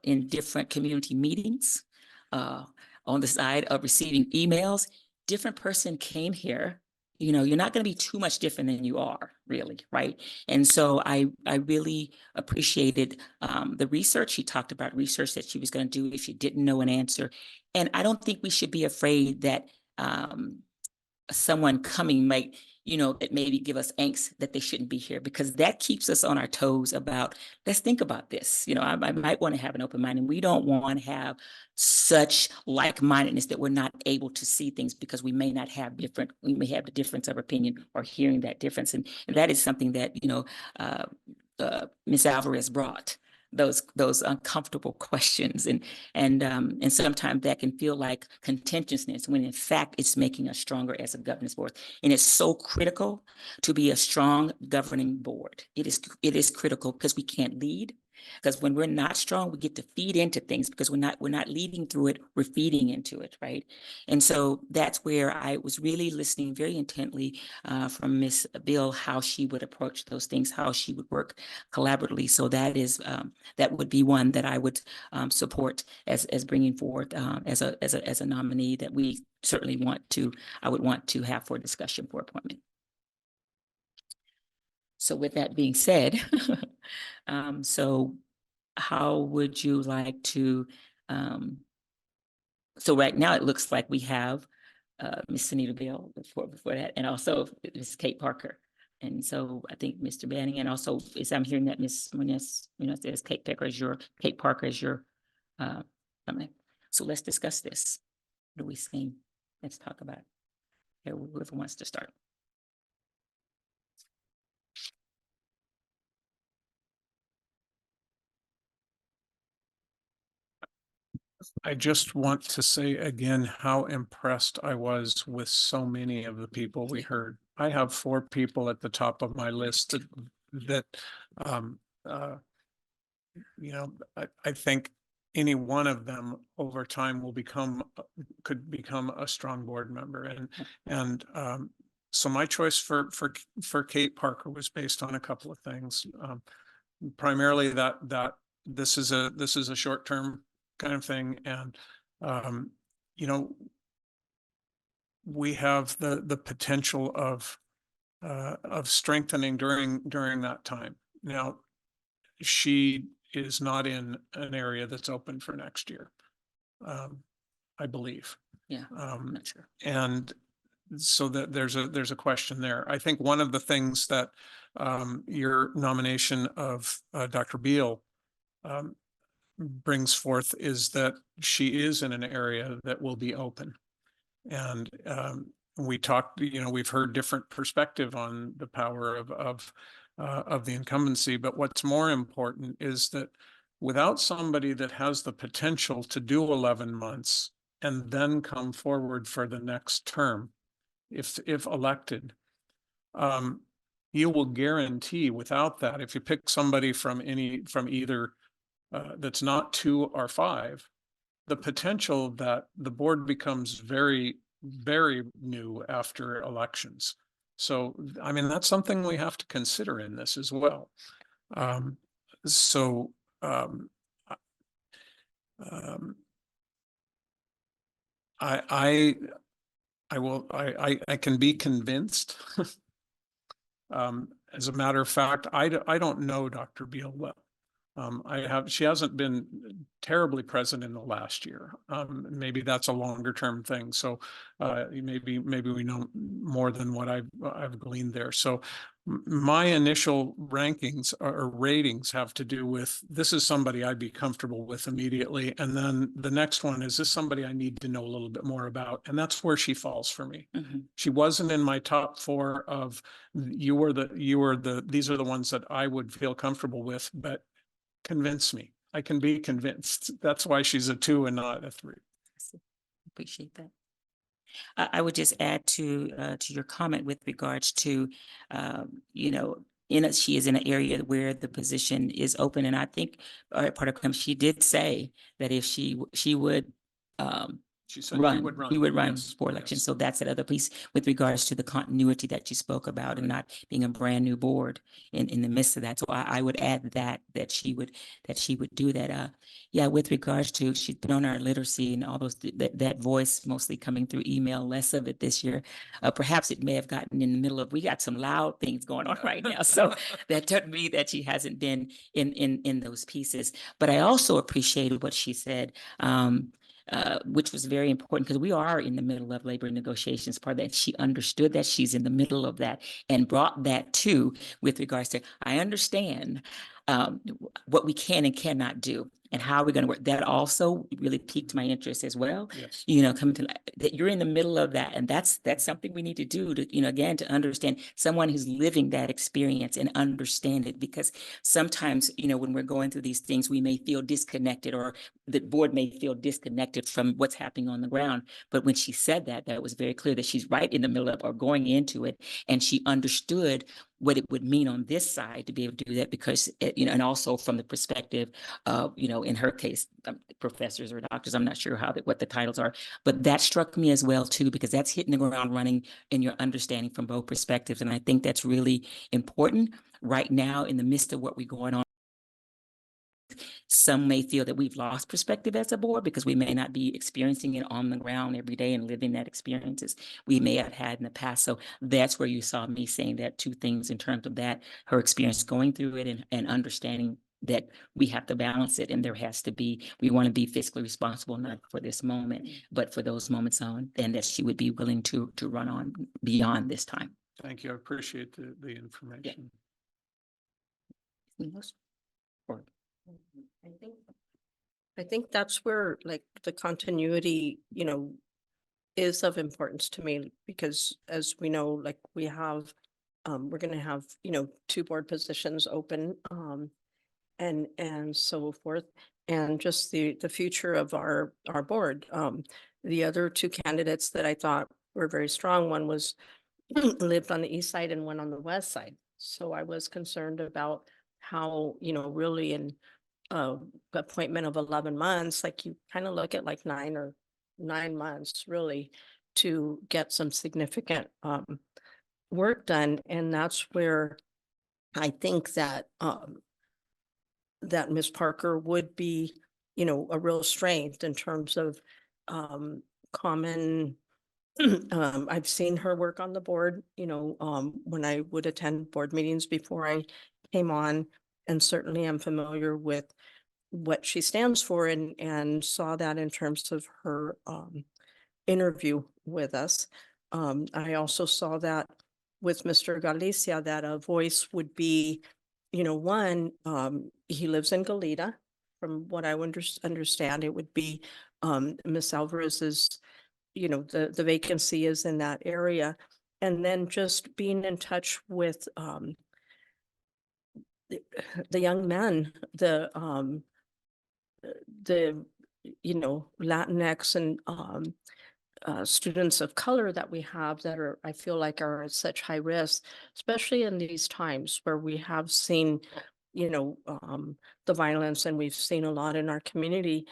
in different community meetings, on the side of receiving emails, different person came here. You're not going to be too much different than you are, really, right? And so I really appreciated the research. She talked about research that she was going to do if she didn't know an answer. And I don't think we should be afraid that someone coming might, that maybe give us angst that they shouldn't be here, because that keeps us on our toes about, let's think about this. I might want to have an open mind, and we don't want to have such like-mindedness that we're not able to see things because we may have the difference of opinion or hearing that difference. And that is something that, Ms. Alvarez brought. Those uncomfortable questions, and sometimes that can feel like contentiousness, when in fact it's making us stronger as a governance board. And it's so critical to be a strong governing board. It is critical, because we can't lead. Because when we're not strong, we get to feed into things, because we're not leading through it, we're feeding into it, right? And so that's where I was really listening very intently from Miss Bill, how she would approach those things, how she would work collaboratively. So that would be one that I would support as bringing forward as a nominee that we certainly I would want to have for discussion for appointment. So with that being said, so how would you like to, so right now it looks like we have Ms. Sunita Bill before that, and also Ms. Kate Parker. And so I think Mr. Banning, and also I'm hearing that Ms. Munoz says Kate Parker is your so let's discuss this. What are we saying? Let's talk about it. Whoever wants to start. I just want to say again how impressed I was with so many of the people we heard. I have 4 people at the top of my list that I think any one of them over time could become a strong board member. And so my choice for Kate Parker was based on a couple of things. Primarily that this is a short-term kind of thing, and we have the potential of strengthening during that time. Now, she is not in an area that's open for next year, I believe. Yeah, I'm not sure. And so that there's a question there. I think one of the things that your nomination of Dr. Beal brings forth is that she is in an area that will be open. And we talked, we've heard different perspective on the power of the incumbency, but what's more important is that without somebody that has the potential to do 11 months and then come forward for the next term, if elected, you will guarantee without that, if you pick somebody from either that's not 2 or 5, the potential that the board becomes very, very new after elections. So, I mean, that's something we have to consider in this as well. I can be convinced. As a matter of fact, I don't know Dr. Beal well. She hasn't been terribly present in the last year. Maybe that's a longer term thing. So maybe we know more than what I've gleaned there. So my initial rankings or ratings have to do with, this is somebody I'd be comfortable with immediately. And then the next one is, this somebody I need to know a little bit more about? And that's where she falls for me. She wasn't in my top 4 of these are the ones that I would feel comfortable with, but convince me. I can be convinced. That's why she's a 2 and not a 3. Appreciate that. I would just add to your comment with regards to, she is in an area where the position is open, and I think part of she did say that if she would She said she would run. he would run Yes, for election. yes. So that's that other piece with regards to the continuity that you spoke about and not being a brand new board in the midst of that. So I would add that she would do that. Yeah, with regards to, she's been on our literacy and all those, that voice mostly coming through email, less of it this year. Perhaps it may have gotten in the middle of, we got some loud things going on right now. So that doesn't mean that she hasn't been in those pieces. But I also appreciated what she said, which was very important, because we are in the middle of labor negotiations. Part of that, she understood that she's in the middle of that and brought that too, with regards to, I understand what we can and cannot do and how we're going to work. That also really piqued my interest as well. Yes. Coming to that, you're in the middle of that, and that's something we need to do to, again, to understand someone who's living that experience and understand it, because sometimes, when we're going through these things, we may feel disconnected, or the board may feel disconnected from what's happening on the ground. But when she said that, that was very clear that she's right in the middle of or going into it, and she understood what it would mean on this side to be able to do that, because and also from the perspective of, in her case, professors or doctors, I'm not sure what the titles are, but that struck me as well too, because that's hitting the ground running in your understanding from both perspectives. And I think that's really important right now in the midst of what we're going on. Some may feel that we've lost perspective as a board because we may not be experiencing it on the ground every day and living that experiences we may have had in the past. So that's where you saw me saying that 2 things in terms of that, her experience going through it and understanding that we have to balance it, and there has to be, we want to be fiscally responsible, not for this moment, but for those moments on, and that she would be willing to run on beyond this time. Thank you. I appreciate the information. Anything else? Or I think that's where, like, the continuity, is of importance to me, because as we know, like, we're going to have, 2 board positions open, and so forth, and just the future of our board. The other 2 candidates that I thought were very strong, one was lived on the east side and one on the west side. So I was concerned about how, really in appointment of 11 months, like, you kind of look at like 9 months really to get some significant work done. And that's where I think that that Ms. Parker would be, a real strength in terms of common. I've seen her work on the board, when I would attend board meetings before I came on, and certainly I'm familiar with what she stands for, and saw that in terms of her interview with us. I also saw that with Mr. Galicia, that a voice would be, one, he lives in Goleta. From what I understand, it would be Ms. Alvarez's, the vacancy is in that area. And then just being in touch with the young men, the Latinx and students of color that we have that are, I feel like, are at such high risk, especially in these times where we have seen, the violence, and we've seen a lot in our community,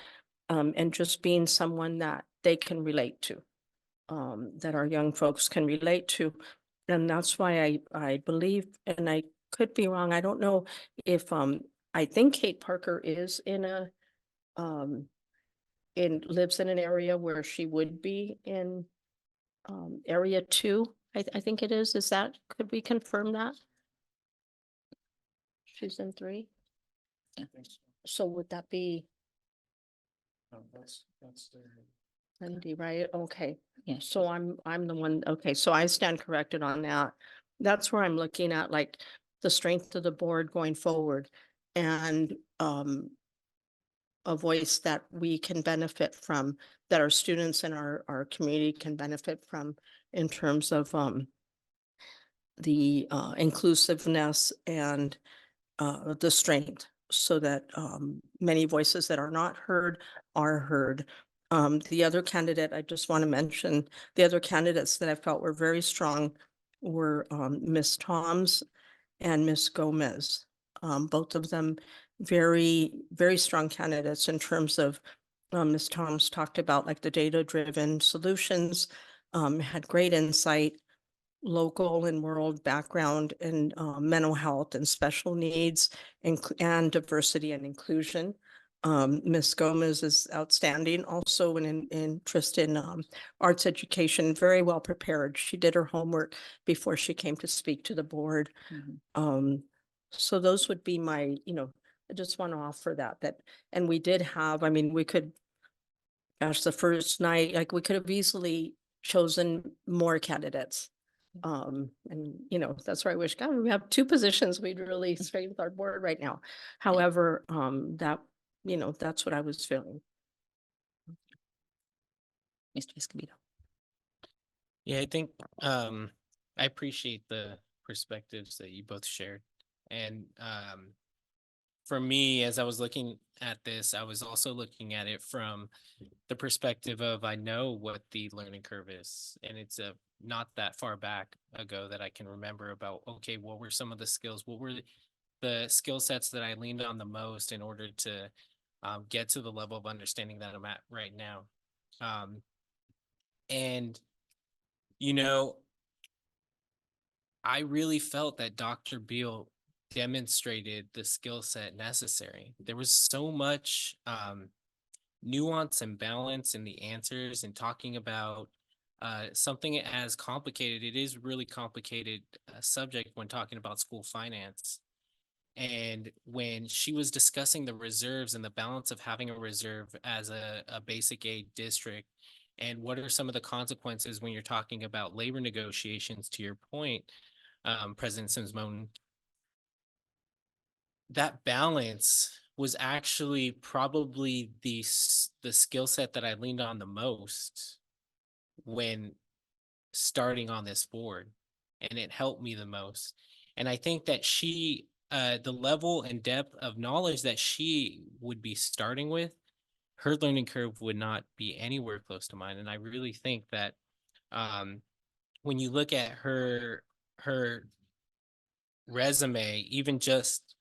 and just being someone that they can relate to, that our young folks can relate to. And that's why I believe, and I could be wrong, I don't know if, I think Kate Parker is lives in an area where she would be in area 2. I think it is. Could we confirm that? She's in 3? So would that be That's their. Cindy, right? Okay. Yes. So I'm the one, okay, so I stand corrected on that. That's where I'm looking at, like, the strength of the board going forward and a voice that we can benefit from, that our students and our community can benefit from in terms of the inclusiveness and the strength, so that many voices that are not heard are heard. The other candidate, I just want to mention, the other candidates that I felt were very strong were Ms. Toms and Ms. Gomez. Both of them very, very strong candidates in terms of Ms. Toms talked about like the data-driven solutions, had great insight, local and world background in mental health and special needs and diversity and inclusion. Ms. Gomez is outstanding, also an interest in arts education, very well prepared. She did her homework before she came to speak to the board. So those would be my, I just want to offer that, and we did have, I mean, we could, gosh, the first night, like we could have easily chosen more candidates. And that's where I wish, God, we have two positions, we'd really strengthen our board right now. However, that's what I was feeling. Mr. Escobedo. Yeah, I think I appreciate the perspectives that you both shared. And for me, as I was looking at this, I was also looking at it from the perspective of I know what the learning curve is, and it's not that far back ago that I can remember about, okay, what were some of the skills? What were the skill sets that I leaned on the most in order to get to the level of understanding that I'm at right now? And, I really felt that Dr. Beal demonstrated the skill set necessary. There was so much nuance and balance in the answers, and talking about something as complicated. It is really complicated subject when talking about school finance. And when she was discussing the reserves and the balance of having a reserve as a basic aid district, and what are some of the consequences when you're talking about labor negotiations, to your point, President Simone, that balance was actually probably the skill set that I leaned on the most when starting on this board, and it helped me the most. And I think that the level and depth of knowledge that she would be starting with, her learning curve would not be anywhere close to mine. And I really think that when you look at her resume, even just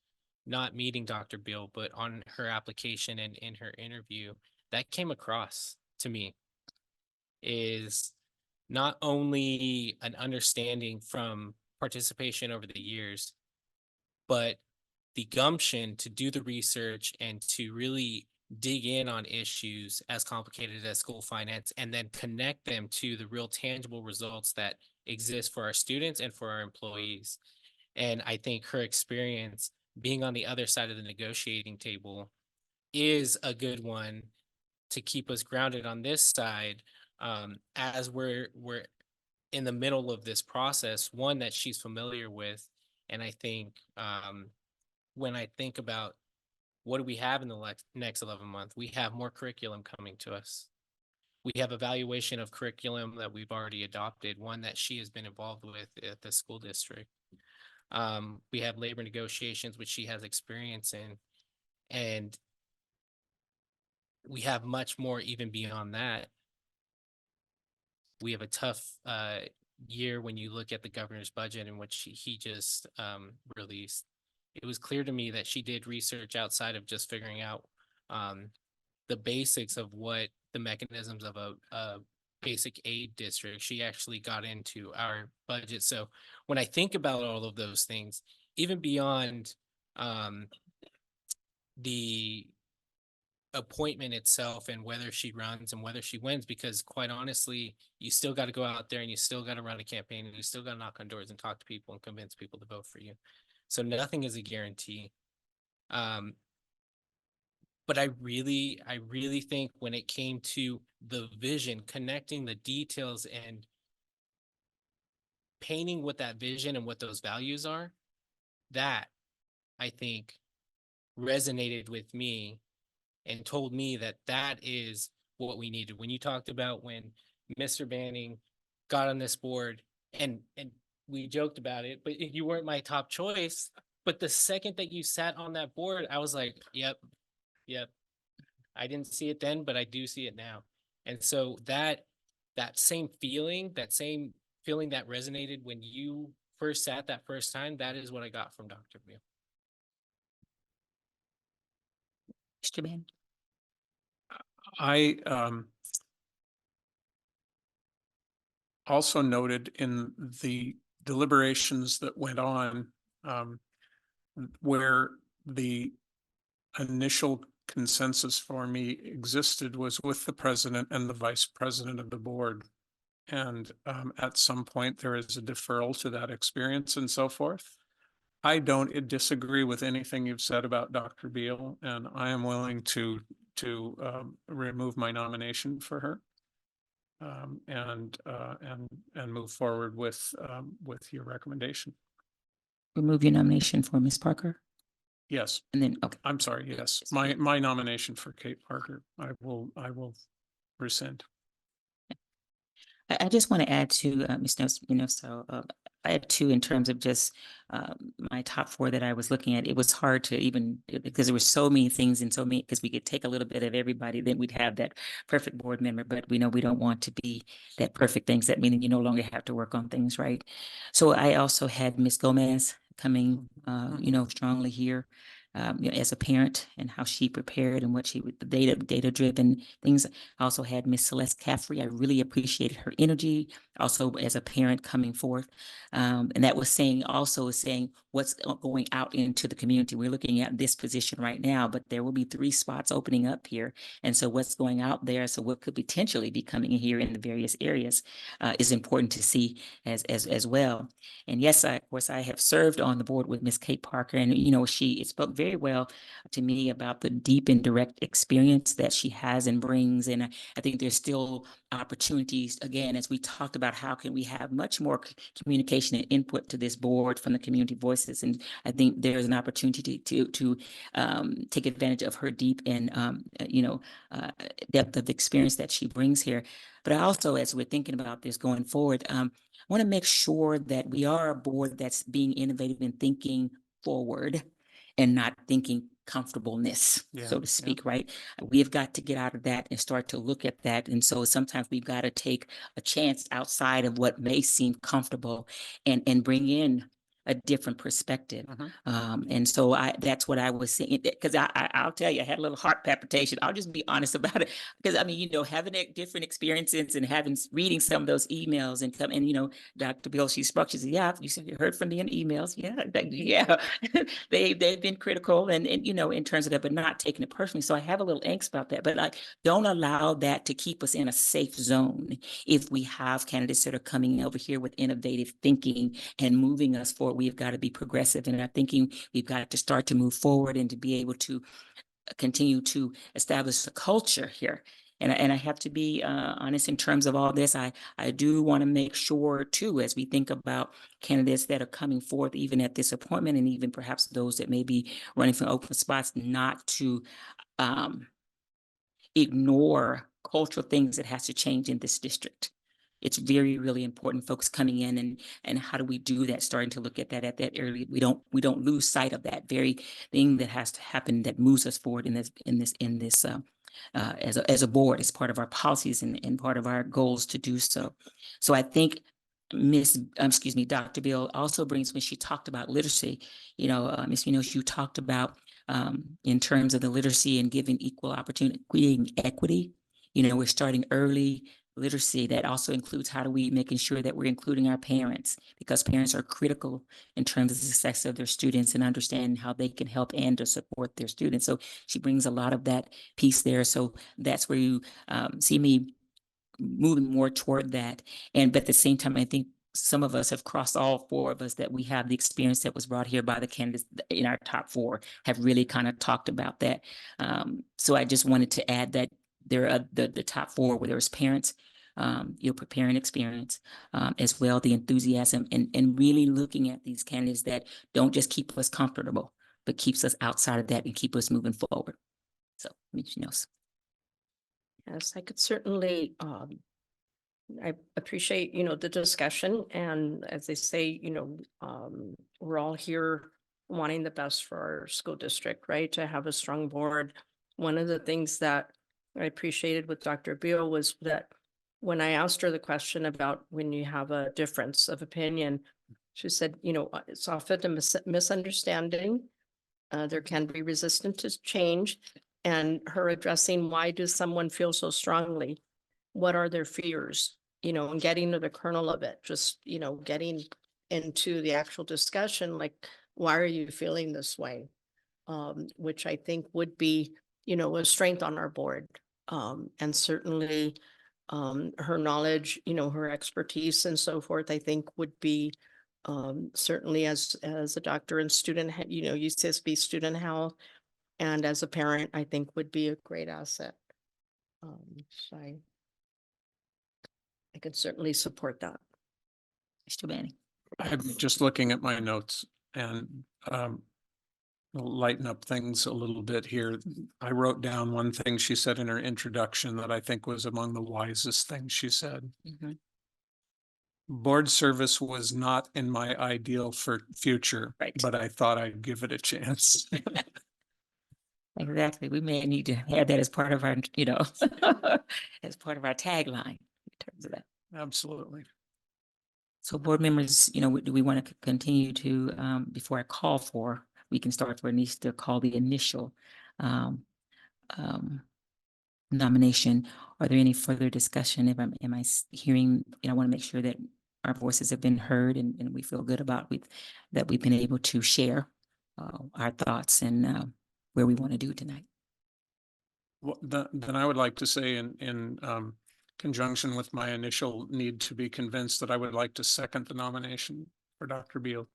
not meeting Dr. Beal, but on her application and in her interview, that came across to me is not only an understanding from participation over the years, but the gumption to do the research and to really dig in on issues as complicated as school finance, and then connect them to the real tangible results that exist for our students and for our employees. And I think her experience being on the other side of the negotiating table is a good one to keep us grounded on this side, as we're in the middle of this process, one that she's familiar with. And I think when I think about what do we have in the next 11 months, we have more curriculum coming to us. We have evaluation of curriculum that we've already adopted, one that she has been involved with at the school district. We have labor negotiations, which she has experience in, and we have much more even beyond that. We have a tough year when you look at the governor's budget, in which he just released. It was clear to me that she did research outside of just figuring out the basics of what the mechanisms of a basic aid district. She actually got into our budget. So when I think about all of those things, even beyond the appointment itself and whether she runs and whether she wins, because quite honestly, you still got to go out there and you still got to run a campaign, and you still got to knock on doors and talk to people and convince people to vote for you. So nothing is a guarantee. But I really think when it came to the vision, connecting the details and painting what that vision and what those values are, that I think resonated with me and told me that that is what we needed. When you talked about when Mr. Banning got on this board, and we joked about it, but you weren't my top choice. But the second that you sat on that board, I was like, yep. I didn't see it then, but I do see it now. And so that same feeling, that resonated when you first sat that first time, that is what I got from Dr. Beal. Mr. Ben? I also noted in the deliberations that went on where the initial consensus for me existed was with the president and the vice president of the board. And at some point there is a deferral to that experience and so forth. I don't disagree with anything you've said about Dr. Beal, and I am willing to remove my nomination for her and move forward with your recommendation. Remove your nomination for Ms. Parker? Yes. And then, okay. I'm sorry. Yes, my nomination for Kate Parker, I will rescind. I just want to add to Ms. Nelson, I had two in terms of just my top four that I was looking at. It was hard to even, because there were so many things and so many, because we could take a little bit of everybody, then we'd have that perfect board member, but we know we don't want to be that perfect things. That meaning you no longer have to work on things, right? So I also had Ms. Gomez coming, strongly here. As a parent and how she prepared and what she with the data driven things. I also had Miss Celeste Caffrey. I really appreciated her energy, also as a parent coming forth. And that was saying what's going out into the community. We're looking at this position right now, but there will be 3 spots opening up here. And so what's going out there, so what could potentially be coming in here in the various areas is important to see as well. And yes, of course, I have served on the board with Miss Kate Parker, and it spoke very well to me about the deep and direct experience that she has and brings. And I think there's still opportunities, again, as we talked about, how can we have much more communication and input to this board from the community voices. And I think there's an opportunity to take advantage of her deep and, depth of experience that she brings here. But I also, as we're thinking about this going forward, I want to make sure that we are a board that's being innovative and thinking forward and not thinking comfortableness, so to speak, right? We have got to get out of that and start to look at that. And so sometimes we've got to take a chance outside of what may seem comfortable and bring in a different perspective. And so that's what I was saying, because I'll tell you, I had a little heart palpitation. I'll just be honest about it. Because I mean, having different experiences and reading some of those emails and Dr. Bill, she said, yeah, you said you heard from me in emails. Yeah. They've been critical and in terms of that, but not taking it personally. So I have a little angst about that, but don't allow that to keep us in a safe zone. If we have candidates that are coming over here with innovative thinking and moving us forward, we've got to be progressive in our thinking. We've got to start to move forward and to be able to continue to establish a culture here. And I have to be honest in terms of all this. I do want to make sure too, as we think about candidates that are coming forth, even at this appointment, and even perhaps those that may be running for open spots, not to ignore cultural things that has to change in this district. It's very, really important, folks coming in and how do we do that, starting to look at that early. We don't lose sight of that very thing that has to happen that moves us forward in this as a board, as part of our policies and part of our goals to do so. So I think Dr. Bill also brings, when she talked about literacy, Ms. Munoz, you talked about in terms of the literacy and giving equal opportunity, creating equity. We're starting early literacy. That also includes how do we making sure that we're including our parents, because parents are critical in terms of the success of their students and understanding how they can help and to support their students. So she brings a lot of that piece there. So that's where you see me moving more toward that. But at the same time, I think some of us have crossed, all four of us, that we have the experience that was brought here by the candidates in our top four have really kind of talked about that. So I just wanted to add that there are the top four, where there's parents, your preparing experience, as well, the enthusiasm, and really looking at these candidates that don't just keep us comfortable, but keeps us outside of that and keep us moving forward. So, Yes, I could certainly, I appreciate, the discussion, and as they say, we're all here wanting the best for our school district, right? To have a strong board. One of the things that I appreciated with Dr. Beal was that when I asked her the question about when you have a difference of opinion, she said, it's often a misunderstanding. There can be resistance to change, and her addressing, why does someone feel so strongly? What are their fears? And getting to the kernel of it, just, getting into the actual discussion, like, why are you feeling this way? Which I think would be, a strength on our board. And certainly, her knowledge, her expertise and so forth, I think would be, certainly as a doctor in student, UCSB student health, and as a parent, I think would be a great asset. So I could certainly support that. Mr. Manning. I'm just looking at my notes and lighten up things a little bit here. I wrote down one thing she said in her introduction that I think was among the wisest things she said. Mm-hmm. Board service was not in my ideal for future, Right. but I thought I'd give it a chance. Exactly. We may need to have that as part of our, as part of our tagline in terms of that. Absolutely. So board members, do we want to continue to, before I call for, we can start for Anise to call the initial nomination. Are there any further discussion? Am I hearing, I want to make sure that our voices have been heard and we feel good about that we've been able to share our thoughts and where we want to do tonight. Well, then I would like to say in conjunction with my initial need to be convinced that I would like to second the nomination for Dr. Beal.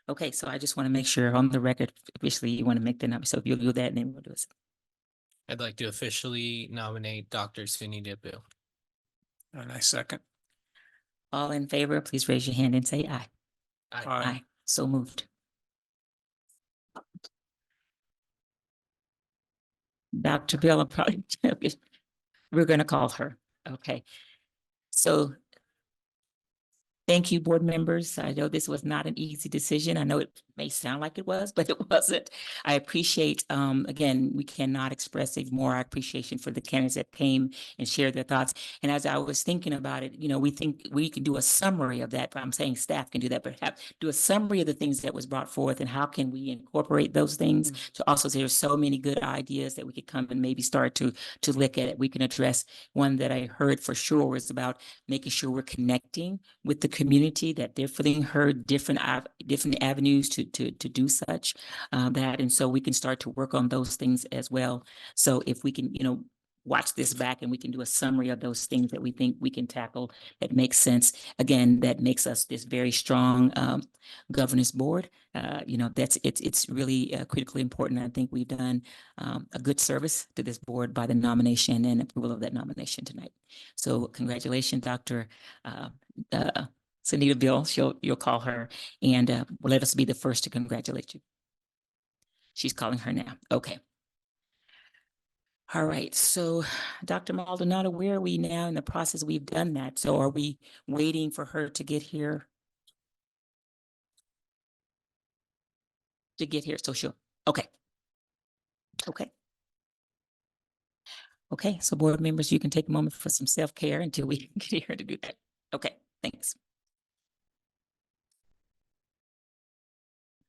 Okay, so I just want to make sure on the record, officially, you want to make the nomination. So if you'll do that, then we'll do it. I'd like to officially nominate Dr. Sunita Bill. And I second. All in favor, please raise your hand and say aye. Aye. Aye. So moved. Dr. Bill, probably, we're going to call her. Okay. So thank you, board members. I know this was not an easy decision. I know it may sound like it was, but it wasn't. I appreciate, again, we cannot express more our appreciation for the candidates that came and shared their thoughts. And as I was thinking about it, we think we can do a summary of that, but I'm saying staff can do that, but do a summary of the things that was brought forth and how can we incorporate those things. To also say there's so many good ideas that we could come and maybe start to look at it. We can address one that I heard for sure was about making sure we're connecting with the community, that they're feeling heard, different avenues to do such that, and so we can start to work on those things as well. So if we can, watch this back and we can do a summary of those things that we think we can tackle that makes sense. Again, that makes us this very strong governance board. It's really critically important. I think we've done a good service to this board by the nomination and approval of that nomination tonight. So congratulations, Dr. Sunita Bill, you'll call her, and let us be the first to congratulate you. She's calling her now. Okay. All right. So, Dr. Maldonado, where are we now in the process? We've done that. So, are we waiting for her to get here? So she'll. Okay. Okay. Okay. So, board members, you can take a moment for some self-care until we get here to do that. Okay. Thanks.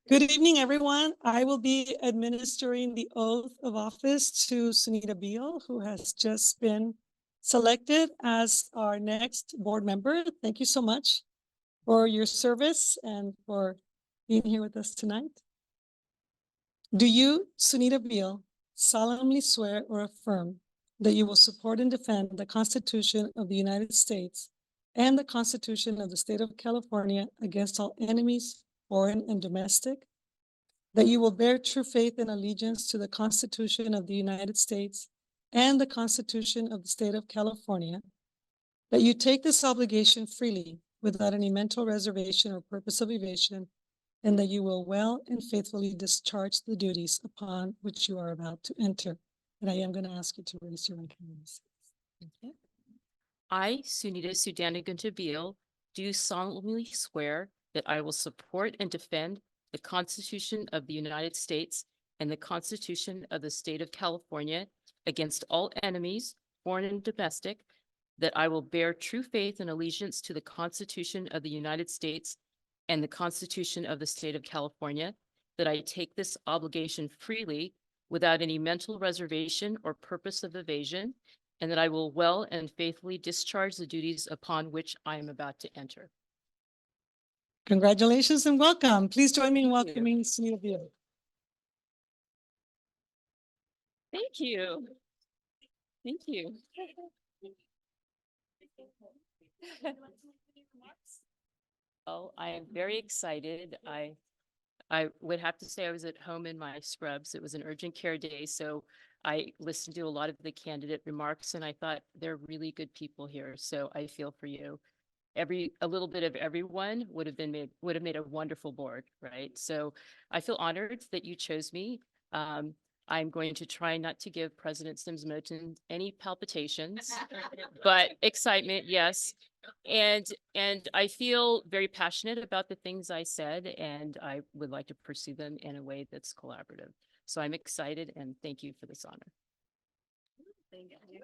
Good evening, everyone. I will be administering the oath of office to Sunita Beal, who has just been selected as our next board member. Thank you so much for your service and for being here with us tonight. Do you, Sunita Beal, solemnly swear or affirm that you will support and defend the Constitution of the United States and the Constitution of the State of California against all enemies, foreign and domestic, that you will bear true faith and allegiance to the Constitution of the United States and the Constitution of the State of California, that you take this obligation freely without any mental reservation or purpose of evasion, and that you will well and faithfully discharge the duties upon which you are about to enter. And I am going to ask you to raise your right hand. Okay. I, Sunita Sudana Guntabil, do solemnly swear that I will support and defend the Constitution of the United States and the Constitution of the State of California against all enemies, foreign and domestic, that I will bear true faith and allegiance to the Constitution of the United States and the Constitution of the State of California, that I take this obligation freely without any mental reservation or purpose of evasion, and that I will well and faithfully discharge the duties upon which I am about to enter. Congratulations and welcome. Please join me in Thank you. welcoming Sunita Biel. Thank you. Thank you. Oh, I am very excited. I would have to say I was at home in my scrubs. It was an urgent care day, so I listened to a lot of the candidate remarks and I thought they're really good people here. So I feel for you. A little bit of everyone would have made a wonderful board, right? So I feel honored that you chose me. I'm going to try not to give President Sims-Moton any palpitations, but excitement, yes. And I feel very passionate about the things I said, and I would like to pursue them in a way that's collaborative. So I'm excited and thank you for this honor. Thank you.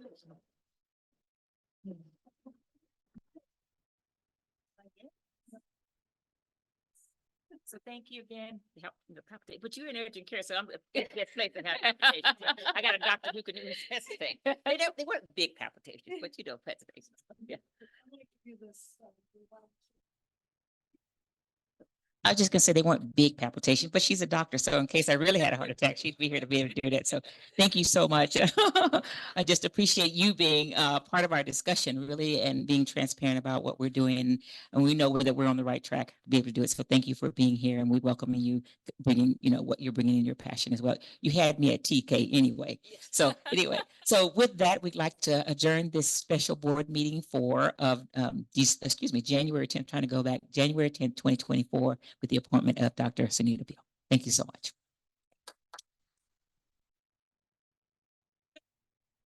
So thank you again. But you're in urgent care, so I'm at this place that has palpitations. I got a doctor who can necessitate. They weren't big palpitations, but you know, palpitations. Yeah. I was just gonna say they weren't big palpitations, but she's a doctor, so in case I really had a heart attack, she'd be here to be able to do that. So thank you so much. I just appreciate you being part of our discussion, really, and being transparent about what we're doing, and we know that we're on the right track to be able to do it. So thank you for being here, and we welcome you bringing, what you're bringing in your passion as well. You had me at TK anyway. So anyway, so with that, we'd like to adjourn this special board meeting January 10th, trying to go back, January 10th, 2024, with the appointment of Dr. Sunita Biel. Thank you so much.